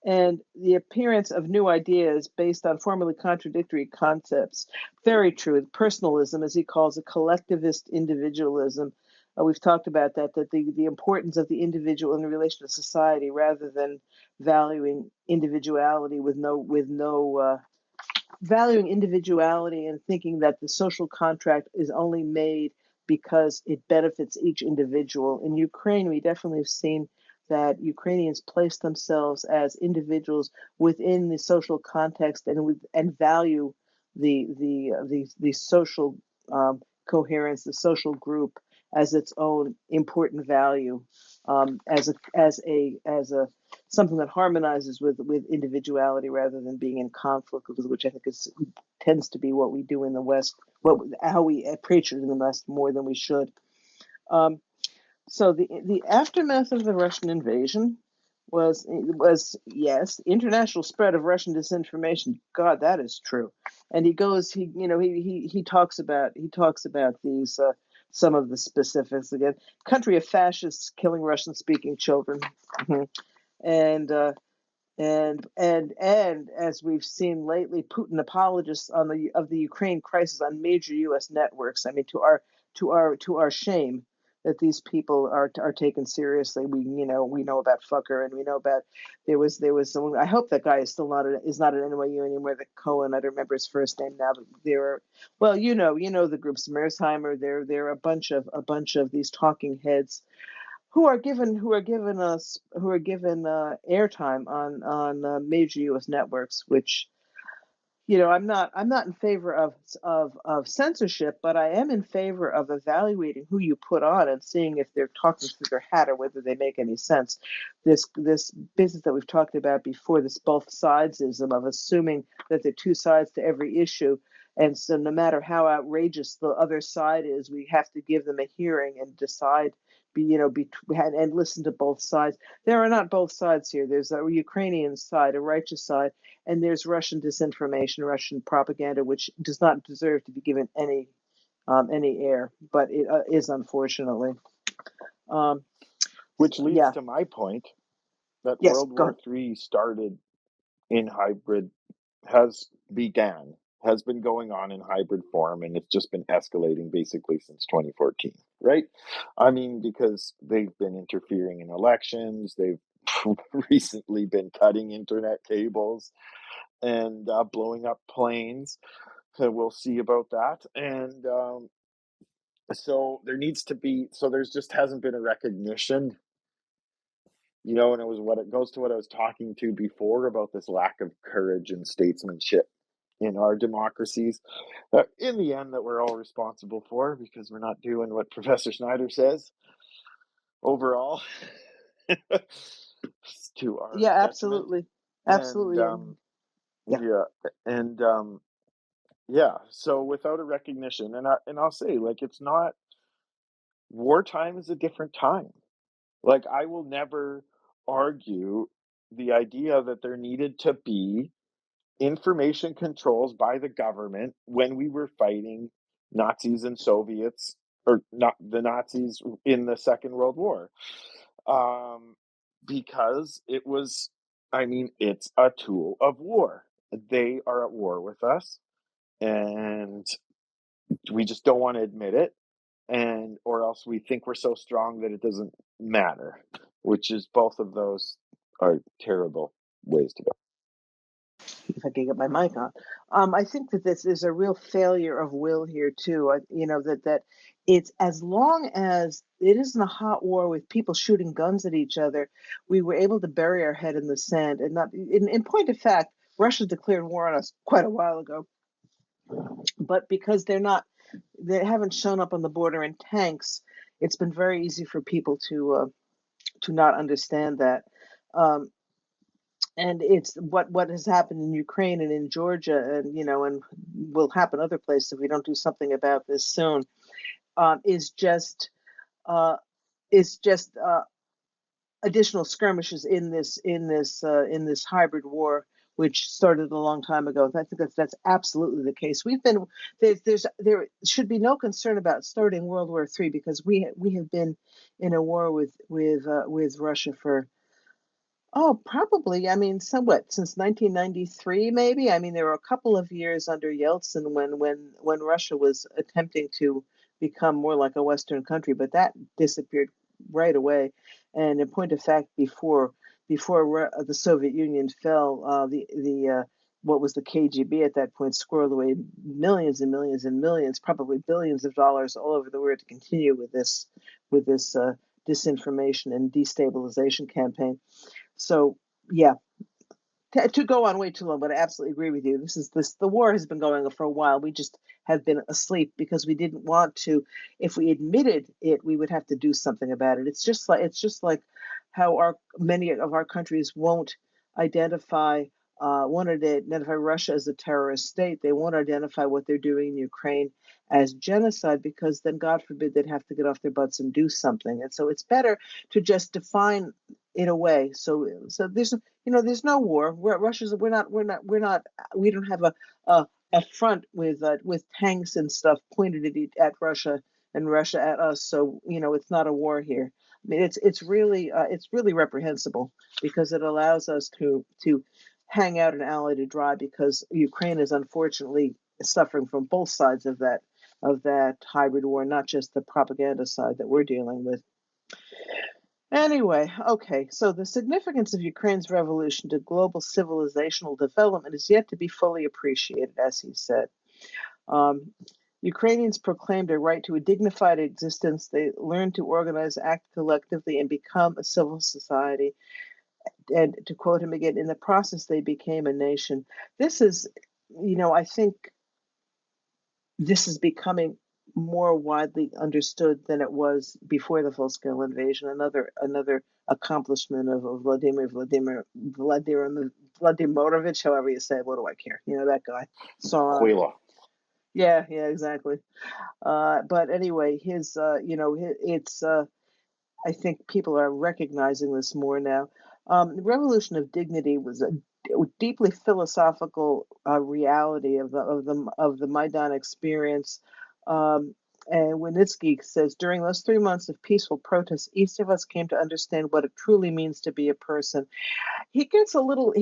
and the appearance of new ideas based on formerly contradictory concepts. Very true. Personalism, as he calls it, collectivist individualism. We've talked about that the importance of the individual in relation to society, rather than valuing individuality valuing individuality and thinking that the social contract is only made because it benefits each individual. In Ukraine, we definitely have seen that Ukrainians place themselves as individuals within the social context and value the social coherence, the social group as its own important value, as a something that harmonizes with individuality rather than being in conflict, which I think tends to be what we do in the West, how we preach it in the West more than we should. So the aftermath of the Russian invasion was yes, international spread of Russian disinformation. God, that is true. And he talks about these some of the specifics again. Country of fascists killing Russian speaking children, and as we've seen lately, Putin apologists of the Ukraine crisis on major U.S. networks. I mean, to our shame, that these people are taken seriously. We know about Fucker, and we know about there was someone. I hope that guy is still not at NYU anymore. The Cohen, I don't remember his first name now, but there are the groups Mersheimer. There are a bunch of these talking heads who are given airtime on major U.S. networks, which I'm not in favor of censorship, but I am in favor of evaluating who you put on and seeing if they're talking through their hat or whether they make any sense. This business that we've talked about before, this both sidesism of assuming that there are two sides to every issue. And so no matter how outrageous the other side is, we have to give them a hearing and decide, and listen to both sides. There are not both sides here. There's a Ukrainian side, a righteous side, and there's Russian disinformation, Russian propaganda, which does not deserve to be given any air, but it is, unfortunately. Which leads to my point that Yes, World War III started in hybrid, has been going on in hybrid form, and it's just been escalating basically since 2014, right? I mean, because they've been interfering in elections, they've recently been cutting internet cables and blowing up planes. So we'll see about that. And so there's just hasn't been a recognition, and it goes to what I was talking to before about this lack of courage and statesmanship in our democracies, in the end, that we're all responsible for, because we're not doing what Professor Snyder says overall to our yeah, detriment. absolutely, And so without a recognition, and I'll say, like, it's not wartime is a different time. Like, I will never argue the idea that there needed to be information controls by the government when we were fighting Nazis and Soviets, or not the Nazis in the Second World War. Because it was, I mean, it's a tool of war. They are at war with us, and we just don't want to admit it, and or else we think we're so strong that it doesn't matter, which is, both of those are terrible ways to go. If I can get my mic on. I think that this is a real failure of will here too. That it's, as long as it isn't a hot war with people shooting guns at each other, we were able to bury our head in the sand and not. In point of fact, Russia declared war on us quite a while ago, but because they haven't shown up on the border in tanks, it's been very easy for people to not understand that. And it's what has happened in Ukraine and in Georgia, and will happen other places if we don't do something about this soon. Is just uh, additional skirmishes in this hybrid war, which started a long time ago. I think that's absolutely the case. There should be no concern about starting World War III, because we have been in a war with Russia for. Oh, probably. I mean, somewhat since 1993, maybe. I mean, there were a couple of years under Yeltsin when Russia was attempting to become more like a Western country, but that disappeared right away. And in point of fact, before the Soviet Union fell, the what was the KGB at that point squirreled away millions and millions and millions, probably billions of dollars all over the world to continue with this disinformation and destabilization campaign. So, yeah, to go on way too long, but I absolutely agree with you. The war has been going on for a while. We just have been asleep because we didn't want to. If we admitted it, we would have to do something about it. It's just like how many of our countries won't identify Russia as a terrorist state. They won't identify what they're doing in Ukraine as genocide, because then, God forbid, they'd have to get off their butts and do something. And so it's better to just define it away. So there's no war. We don't have a front with tanks and stuff pointed at Russia and Russia at us. So it's not a war here. I mean, it's really reprehensible, because it allows us to hang out an alley to dry, because Ukraine is unfortunately suffering from both sides of that hybrid war, not just the propaganda side that we're dealing with. Anyway, okay, so the significance of Ukraine's revolution to global civilizational development is yet to be fully appreciated, as he said. Ukrainians proclaimed a right to a dignified existence. They learned to organize, act collectively, and become a civil society. And to quote him again, in the process, they became a nation. This is, I think this is becoming more widely understood than it was before the full-scale invasion. Another accomplishment of Vladimirovich, however you say it. What do I care? That guy. So Hoyla. yeah, exactly. But anyway, it's. I think people are recognizing this more now. The Revolution of Dignity was a deeply philosophical reality of the Maidan experience. And Wynnyckyj says, during those 3 months of peaceful protest, each of us came to understand what it truly means to be a person. He gets a little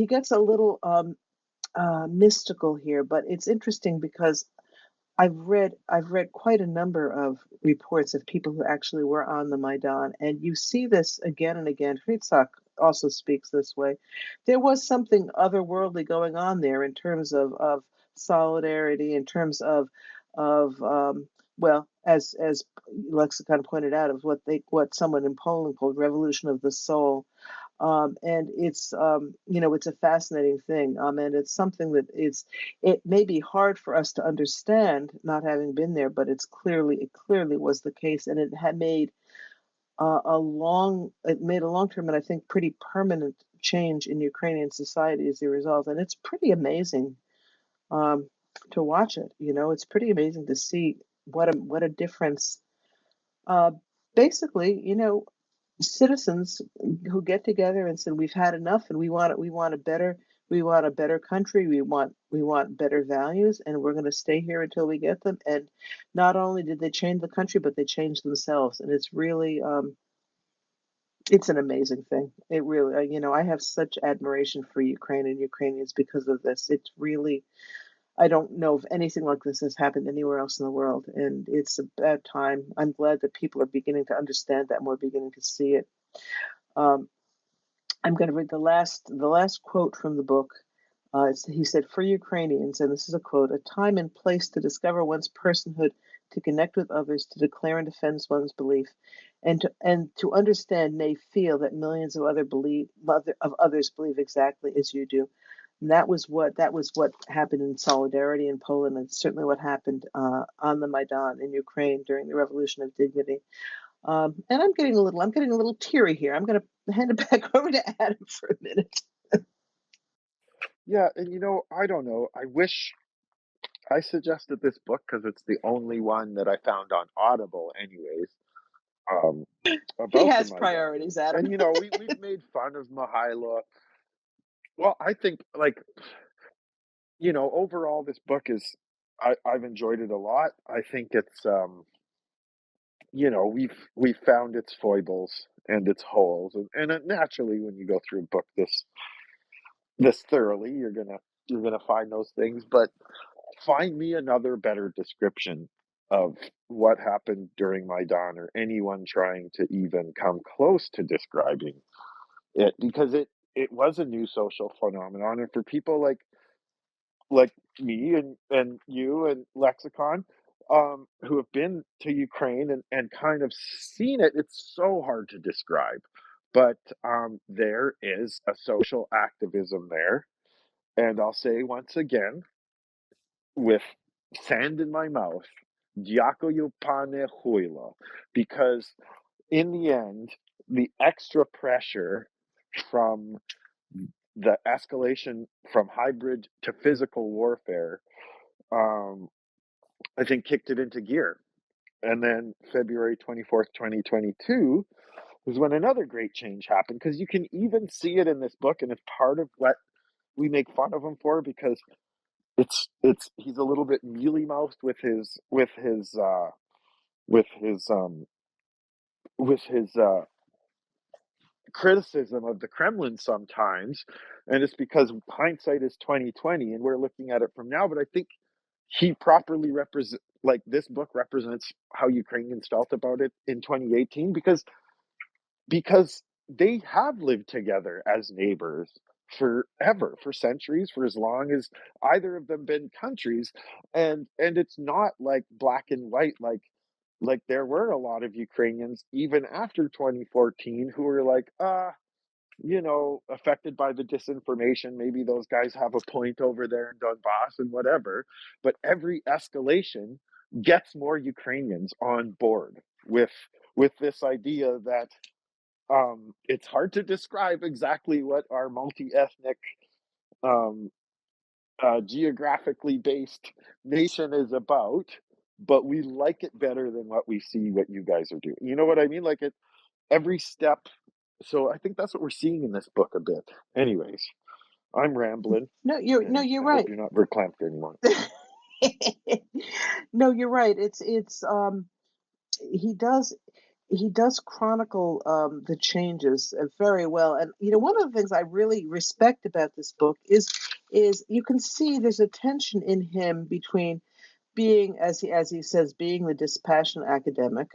mystical here, but it's interesting because I've read quite a number of reports of people who actually were on the Maidan, and you see this again and again. Fritzak also speaks this way. There was something otherworldly going on there in terms of solidarity, in terms of well, as Lexicon pointed out, of what someone in Poland called revolution of the soul. And it's a fascinating thing. And it's something that it may be hard for us to understand, not having been there, but it clearly was the case, and it had made a long-term and I think pretty permanent change in Ukrainian society as a result. And it's pretty amazing to watch it. It's pretty amazing to see what a difference basically, citizens who get together and said we've had enough and we want a better country, we want better values, and we're going to stay here until we get them. And not only did they change the country, but they changed themselves, and it's really it's an amazing thing. It really, I have such admiration for Ukraine and Ukrainians because of this. It's really, I don't know if anything like this has happened anywhere else in the world, and it's about time. I'm glad that people are beginning to understand that and we're beginning to see it. Um, I'm going to read the last quote from the book. He said, "For Ukrainians," and this is a quote, "a time and place to discover one's personhood, to connect with others, to declare and defend one's belief, and to understand, nay, feel that millions of others believe exactly as you do." And that was what happened in Solidarity in Poland, and certainly what happened on the Maidan in Ukraine during the Revolution of Dignity. And I'm getting a little teary here. I'm going to hand it back over to Adam for a minute. Yeah, and I don't know. I wish I suggested this book because it's the only one that I found on Audible, anyways, um, He about the has Maidan. priorities, Adam. And we've made fun of Mychailo. Well, I think overall this book I've enjoyed it a lot. I think it's we've found its foibles and its holes, and naturally when you go through a book this thoroughly, you're gonna find those things. But find me another better description of what happened during Maidan, or anyone trying to even come close to describing it, because it was a new social phenomenon, and for people like me and you and Lexicon, who have been to Ukraine and kind of seen it, it's so hard to describe. But there is a social activism there, and I'll say once again, with sand in my mouth, "Дякую, пане Хуйло," because in the end, the extra pressure from the escalation from hybrid to physical warfare, um, I think kicked it into gear. And then February 24th, 2022 was when another great change happened, because you can even see it in this book, and it's part of what we make fun of him for, because he's a little bit mealy mouthed with his criticism of the Kremlin sometimes, and it's because hindsight is 2020 and we're looking at it from now. But I think he properly represent like this book represents how Ukrainians felt about it in 2018, because they have lived together as neighbors forever, for centuries, for as long as either of them been countries. And it's not like black and white, like there were a lot of Ukrainians even after 2014 who were like, affected by the disinformation. Maybe those guys have a point over there in Donbass and whatever. But every escalation gets more Ukrainians on board with this idea that it's hard to describe exactly what our multi-ethnic, um, geographically based nation is about, but we like it better than what we see what you guys are doing. You know what I mean? Like, every step. So I think that's what we're seeing in this book a bit. Anyways, I'm rambling, No, and you're I hope right. you're not verklempt anymore. No, you're right. It's he does he does chronicle the changes very well. And one of the things I really respect about this book is you can see there's a tension in him between being, as he says, being the dispassionate academic,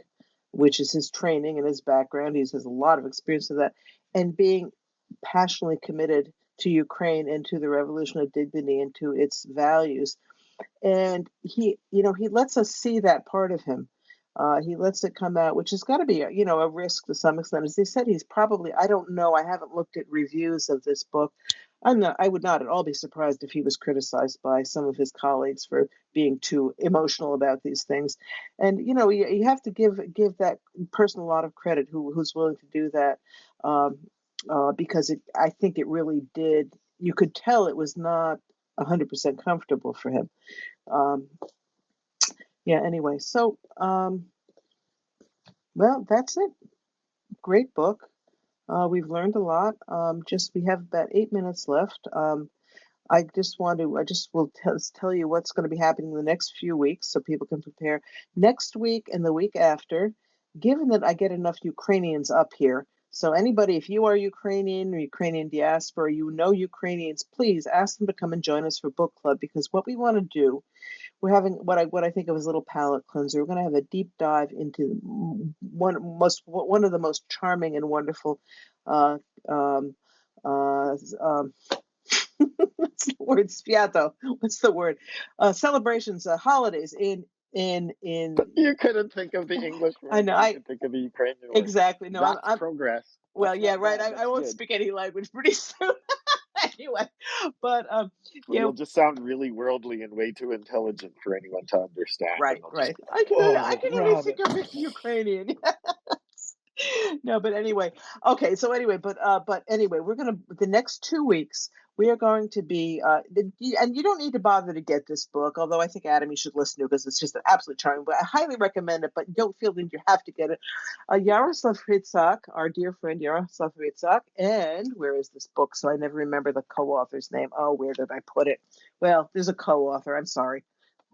which is his training and his background. He has a lot of experience of that, and being passionately committed to Ukraine and to the revolution of dignity and to its values. And he lets us see that part of him. He lets it come out, which has got to be a risk to some extent. As they said, he's probably, I don't know, I haven't looked at reviews of this book. I would not at all be surprised if he was criticized by some of his colleagues for being too emotional about these things. And you have to give that person a lot of credit who's willing to do that, because I think it really did. You could tell it was not 100% comfortable for him. Um, yeah. Anyway, so Well, that's it. Great book. We've learned a lot. We have about 8 minutes left. I just will tell you what's going to be happening in the next few weeks so people can prepare. Next week and the week after, given that I get enough Ukrainians up here, so anybody, if you are Ukrainian or Ukrainian diaspora, you know Ukrainians, please ask them to come and join us for book club, because what we want to do, we're having what I think of as a little palate cleanser. We're going to have a deep dive into one of the most charming and wonderful uh, um, what's the word? Spiato. What's the word? Celebrations, holidays in. You couldn't think of the English I word, know. but you could think of the Ukrainian word. Exactly. No, That's I'm progress. well, That's yeah, not right. bad. I That's won't good. speak any language pretty soon. Anyway, but Well, yeah, you'll just sound really worldly and way too intelligent for anyone to understand, and right, they'll just right. be like, "Oh, I can only Robin." think of it in Ukrainian. No, but anyway, okay. So anyway, but anyway, we're gonna the next 2 weeks we are going to be and you don't need to bother to get this book, although I think Adam you should listen to it because it's just an absolute charming. But I highly recommend it. But don't feel that you have to get it. Yaroslav Ritsak, our dear friend Yaroslav Ritsak, and where is this book? So I never remember the co-author's name. Oh, where did I put it? Well, there's a co-author. I'm sorry.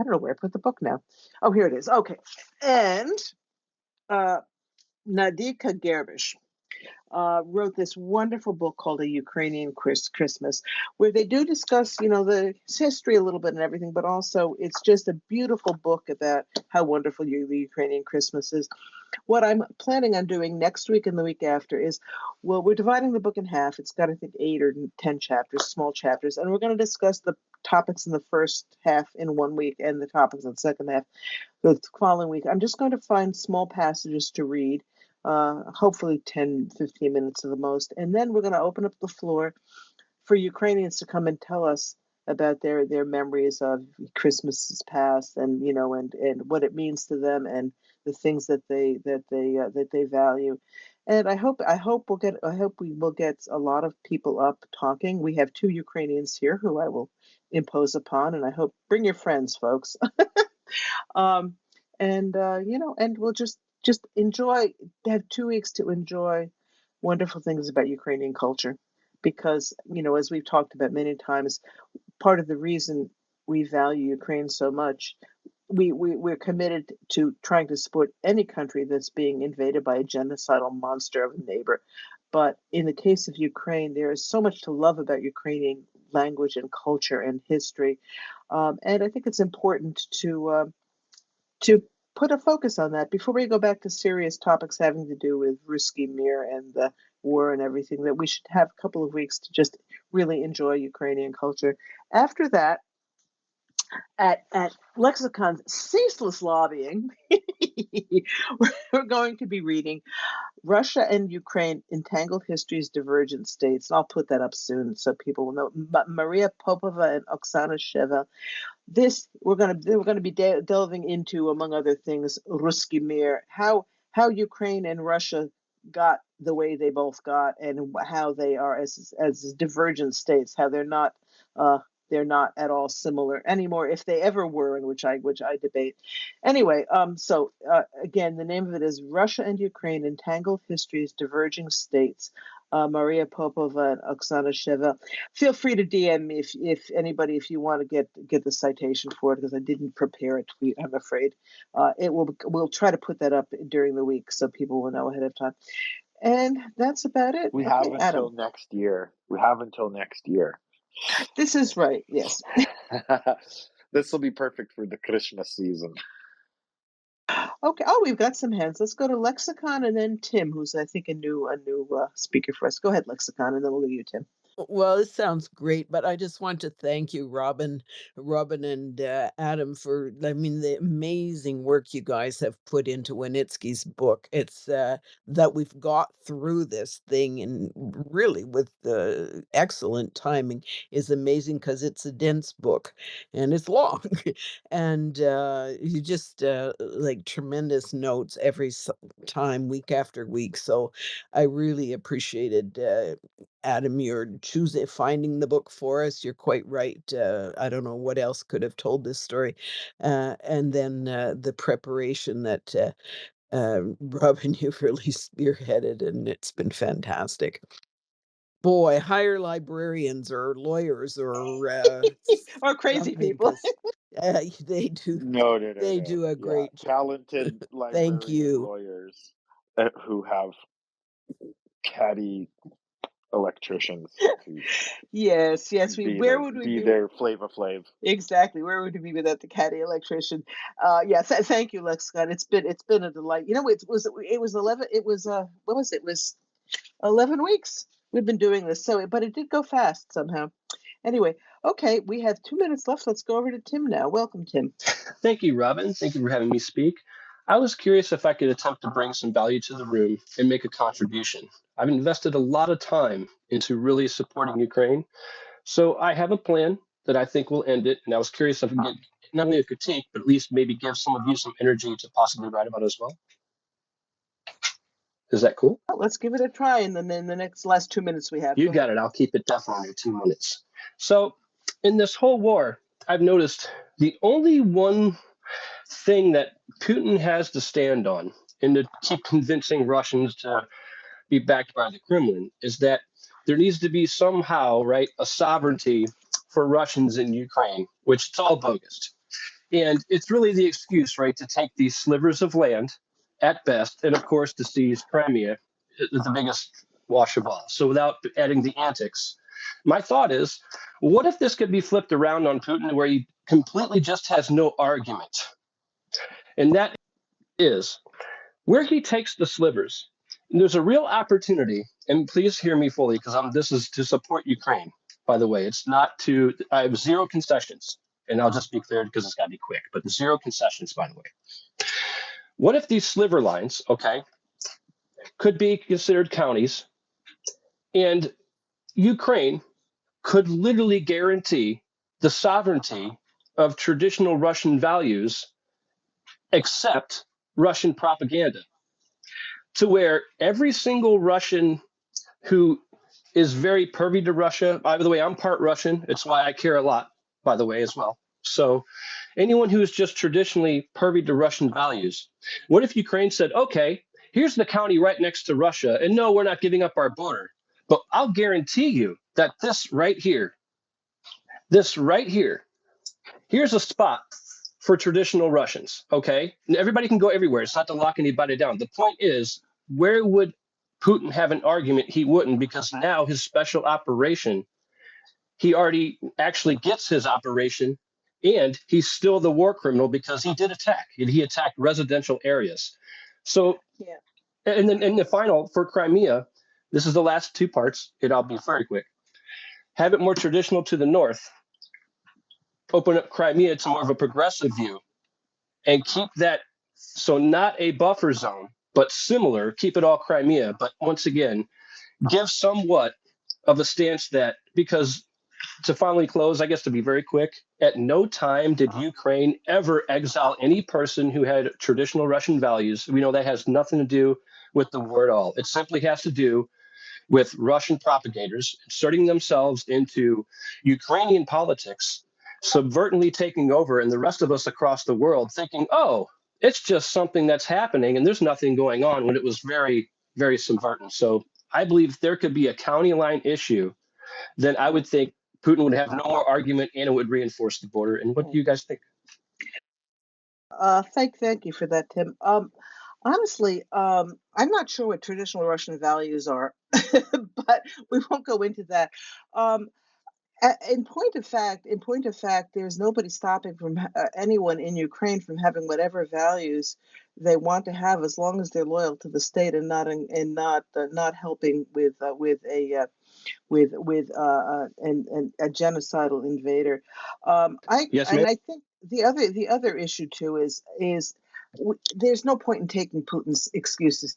I don't know where I put the book now. Oh, here it is. Okay, and uh, Nadika Gerbish wrote this wonderful book called A Ukrainian Christmas, where they do discuss, the history a little bit and everything, but also it's just a beautiful book about how wonderful the Ukrainian Christmas is. What I'm planning on doing next week and the week after is, well, we're dividing the book in half. It's got, I think, 8 or 10 chapters, small chapters, and we're going to discuss the topics in the first half in one week and the topics in the second half the following week. I'm just going to find small passages to read, hopefully 10, 15 minutes at the most. And then we're going to open up the floor for Ukrainians to come and tell us about their memories of Christmases past, and and what it means to them, and the things that they value. And I hope we will get a lot of people up talking. We have 2 Ukrainians here who I will impose upon, and I hope bring your friends, folks. um, and we'll just enjoy, have 2 weeks to enjoy wonderful things about Ukrainian culture, because as we've talked about many times, part of the reason we value Ukraine so much, we're committed to trying to support any country that's being invaded by a genocidal monster of a neighbor. But in the case of Ukraine, there is so much to love about Ukrainian language and culture and history, and I think it's important to put a focus on that before we go back to serious topics having to do with Ruski Mir and the war and everything, that we should have a couple of weeks to just really enjoy Ukrainian culture. After that, at Lexicon's ceaseless lobbying, we're going to be reading Russia and Ukraine, Entangled Histories, Divergent States. And I'll put that up soon so people will know. Maria Popova and Oksana Sheva. This we're going to be delving into, among other things, Ruski Mir, how Ukraine and Russia got the way they both got, and how they are as divergent states, how uh, they're not at all similar anymore, if they ever were, and which I debate. Anyway, again, the name of it is Russia and Ukraine: Entangled Histories, Diverging States. Maria Popova and Oksana Sheva. Feel free to DM me if you want to get the citation for it, because I didn't prepare a tweet, I'm afraid. We'll try to put that up during the week so people will know ahead of time. And that's about it. We have Okay, until Adam. next year. We have until next year. This is right. Yes. This will be perfect for the Krishna season. Okay. Oh, we've got some hands. Let's go to Lexicon and then Tim, who's I think a new speaker for us. Go ahead, Lexicon, and then we'll go to you, Tim. Well, it sounds great, but I just want to thank you, Robin and Adam, for, I mean, the amazing work you guys have put into Wynnyckyj's book. It's that we've got through this thing, and really with the excellent timing, is amazing, because it's a dense book and it's long, and you just like tremendous notes every time, week after week. So I really appreciated. Adam, you're finding the book for us. You're quite right. I don't know what else could have told this story. And then the preparation that Robin, you've really spearheaded, and it's been fantastic. Boy, hire librarians or lawyers or Or crazy something, people. 'cause they do No, no, no, they no. do a Yeah, great job. talented Thank librarian you. lawyers who have catty electricians to Yes, yes. Where would we be be? their Flava Flav. Exactly. Where would we be without the catty electrician? Yes. Thank you, Lex Scott. It's been a delight. You know, it was 11. It was what was it? It was 11 weeks. We've been doing this, but it did go fast somehow. Anyway, okay, we have 2 minutes left. Let's go over to Tim now. Welcome, Tim. Thank you, Robin. Thank you for having me speak. I was curious if I could attempt to bring some value to the room and make a contribution. I've invested a lot of time into really supporting Ukraine, so I have a plan that I think will end it. And I was curious if I could get not only a critique, but at least maybe give some of you some energy to possibly write about it as well. Is that cool? Well, let's give it a try in the last 2 minutes we have. You got it. I'll keep it definitely under 2 minutes. So, in this whole war, I've noticed the only one thing that Putin has to stand on and to keep convincing Russians to be backed by the Kremlin is that there needs to be somehow, right, a sovereignty for Russians in Ukraine, which it's all bogus. And it's really the excuse, right, to take these slivers of land at best, and of course to seize Crimea, the biggest wash of all. So without adding the antics, my thought is, what if this could be flipped around on Putin where he completely just has no argument? And that is where he takes the slivers. And there's a real opportunity, and please hear me fully because this is to support Ukraine, by the way. It's not to, I have zero concessions. And I'll just be clear because it's got to be quick, but zero concessions, by the way. What if these sliver lines, okay, could be considered counties, and Ukraine could literally guarantee the sovereignty of traditional Russian values, except Russian propaganda, to where every single Russian who is very pervy to Russia, by the way, I'm part Russian. It's why I care a lot, by the way, as well. So anyone who is just traditionally pervy to Russian values, what if Ukraine said, okay, here's the county right next to Russia, and no, we're not giving up our border, but I'll guarantee you that this right here, here's a spot for traditional Russians, okay? And everybody can go everywhere. It's not to lock anybody down. The point is, where would Putin have an argument? He wouldn't, because now his special operation, he already actually gets his operation, and he's still the war criminal because he did attack. He attacked residential areas. So, Yeah. and then in the final for Crimea, this is the last two parts, and I'll be very quick. Have it more traditional to the north, open up Crimea to more of a progressive view, and keep that so not a buffer zone, but similar, keep it all Crimea. But once again, give somewhat of a stance that, because to finally close, I guess to be very quick, at no time did Ukraine ever exile any person who had traditional Russian values. We know that has nothing to do with the war at all. It simply has to do with Russian propagators inserting themselves into Ukrainian politics, subvertently taking over, and the rest of us across the world thinking, oh, it's just something that's happening and there's nothing going on, when it was very, very subvertant. So I believe if there could be a county line issue, then I would think Putin would have no more argument and it would reinforce the border. And what do you guys think? Thank you for that, Tim. Honestly, I'm not sure what traditional Russian values are, but we won't go into that. Um, in point of fact, there's nobody stopping from anyone in Ukraine from having whatever values they want to have, as long as they're loyal to the state and not helping with a genocidal invader. Yes, ma'am. I think the other issue too is there's no point in taking Putin's excuses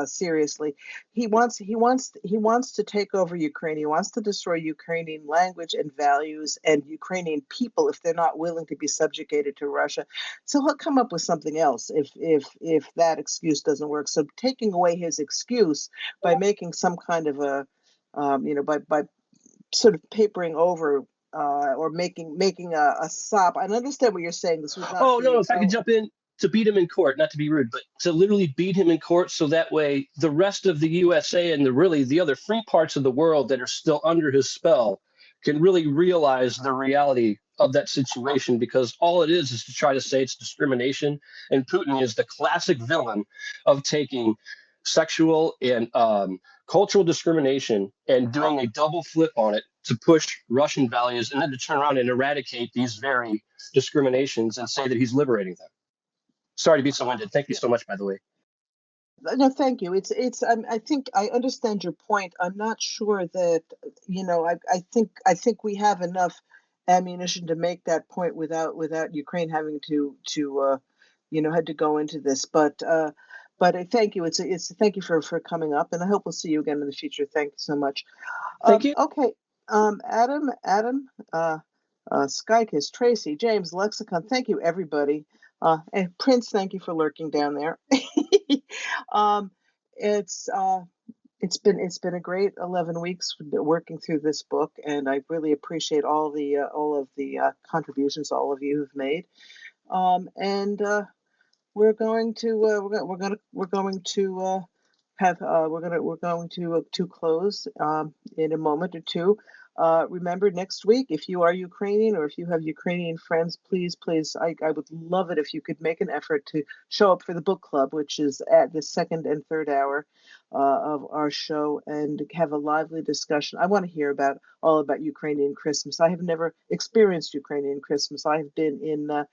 seriously. He wants to take over Ukraine. He wants to destroy Ukrainian language and values and Ukrainian people if they're not willing to be subjugated to Russia. So he'll come up with something else if that excuse doesn't work. So taking away his excuse by making some kind of a by sort of papering over or making a stop. I understand what you're saying. This was not. Oh no! If I could jump in, to beat him in court, not to be rude, but to literally beat him in court so that way the rest of the USA and the other free parts of the world that are still under his spell can really realize the reality of that situation, because all it is to try to say it's discrimination. And Putin is the classic villain of taking sexual and cultural discrimination and doing a double flip on it to push Russian values, and then to turn around and eradicate these very discriminations and say that he's liberating them. Sorry to be so winded. Thank you so much, by the way. No, thank you. I think I understand your point. I'm not sure that, I think we have enough ammunition to make that point without Ukraine having to had to go into this. But thank you. It's thank you for coming up, and I hope we'll see you again in the future. Thank you so much. Thank you. Okay. Adam, Skykiss, Tracy, James, Lexicon. Thank you, everybody. And Prince, thank you for lurking down there. It's been a great 11 weeks working through this book, and I really appreciate all of the contributions all of you have made. And we're going to close in a moment or two. Remember, next week, if you are Ukrainian or if you have Ukrainian friends, please, I would love it if you could make an effort to show up for the book club, which is at the second and third hour of our show, and have a lively discussion. I want to hear all about Ukrainian Christmas. I have never experienced Ukrainian Christmas. I've read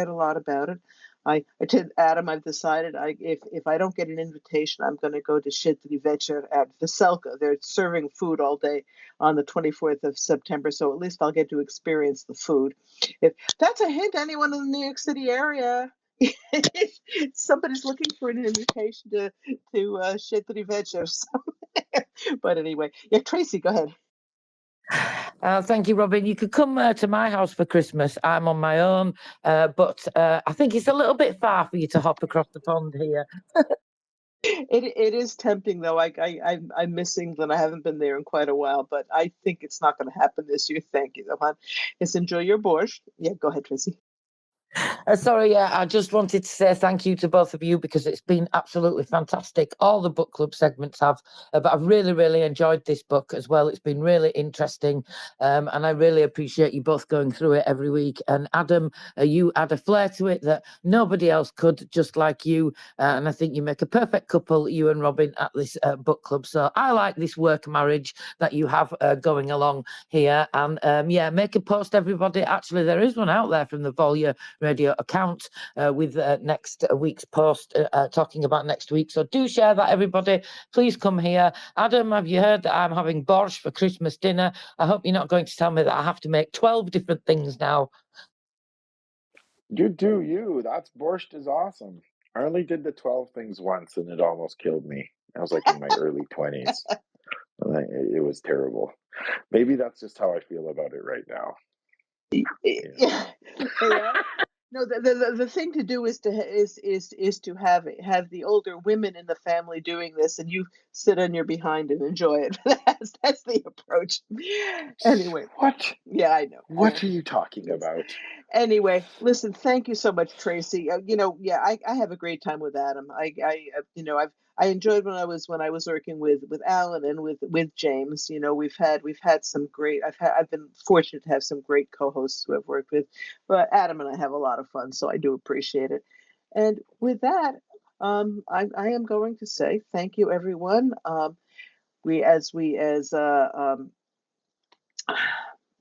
a lot about it. I did, Adam, I've decided if I don't get an invitation, I'm going to go to Shitri Večer at Veselka. They're serving food all day on the 24th of September, so at least I'll get to experience the food. If that's a hint, anyone in the New York City area, somebody's looking for an invitation to Shitri Večer. But anyway, yeah, Tracy, go ahead. Thank you, Robin. You could come to my house for Christmas. I'm on my own, but I think it's a little bit far for you to hop across the pond here. It is tempting, though. I'm miss England. I haven't been there in quite a while, but I think it's not going to happen this year. Thank you, though, hon. Let's enjoy your borscht. Yeah, go ahead, Tracy. Sorry, I just wanted to say thank you to both of you, because it's been absolutely fantastic. All the book club segments have, but I've really, really enjoyed this book as well. It's been really interesting, and I really appreciate you both going through it every week. And Adam, you add a flair to it that nobody else could, just like you. And I think you make a perfect couple, you and Robin, at this book club. So I like this work marriage that you have going along here. And yeah, make a post, everybody. Actually, there is one out there from the Volya radio account with next week's post talking about next week. So do share that, everybody. Please come here. Adam, have you heard that I'm having borscht for Christmas dinner? I hope you're not going to tell me that I have to make 12 different things now. You do you. That's borscht is awesome. I only did the 12 things once, and it almost killed me. I was like in my early 20s. It was terrible. Maybe that's just how I feel about it right now. Yeah. No, the thing to do is to have the older women in the family doing this, and you sit on your behind and enjoy it. That's the approach. Anyway, what? Yeah, I know. What are you talking about? Anyway, listen. Thank you so much, Tracy. Yeah, I have a great time with Adam. I enjoyed when I was working with Alan and with James. We've had some great. I've been fortunate to have some great co-hosts who I've worked with, but Adam and I have a lot of fun, so I do appreciate it. And with that, I am going to say thank you, everyone.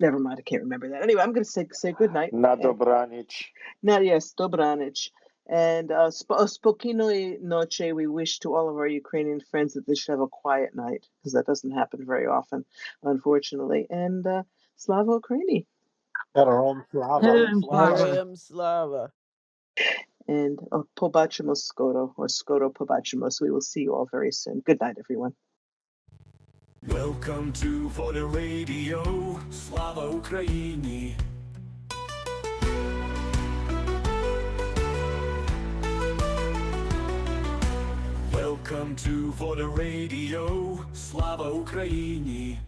Never mind, I can't remember that. Anyway, I'm going to say good night. Na dobranic. Yes, dobranic. And spokojnej noche, we wish to all of our Ukrainian friends that they should have a quiet night, because that doesn't happen very often, unfortunately. And Slava Ukraini. Heroem slava. Heroem slava. And pobacimo skoro, or skoro pobacimo. So we will see you all very soon. Good night, everyone. Welcome to For the Radio, Slava Ukraini. Welcome to For the Radio, Slava Ukraini.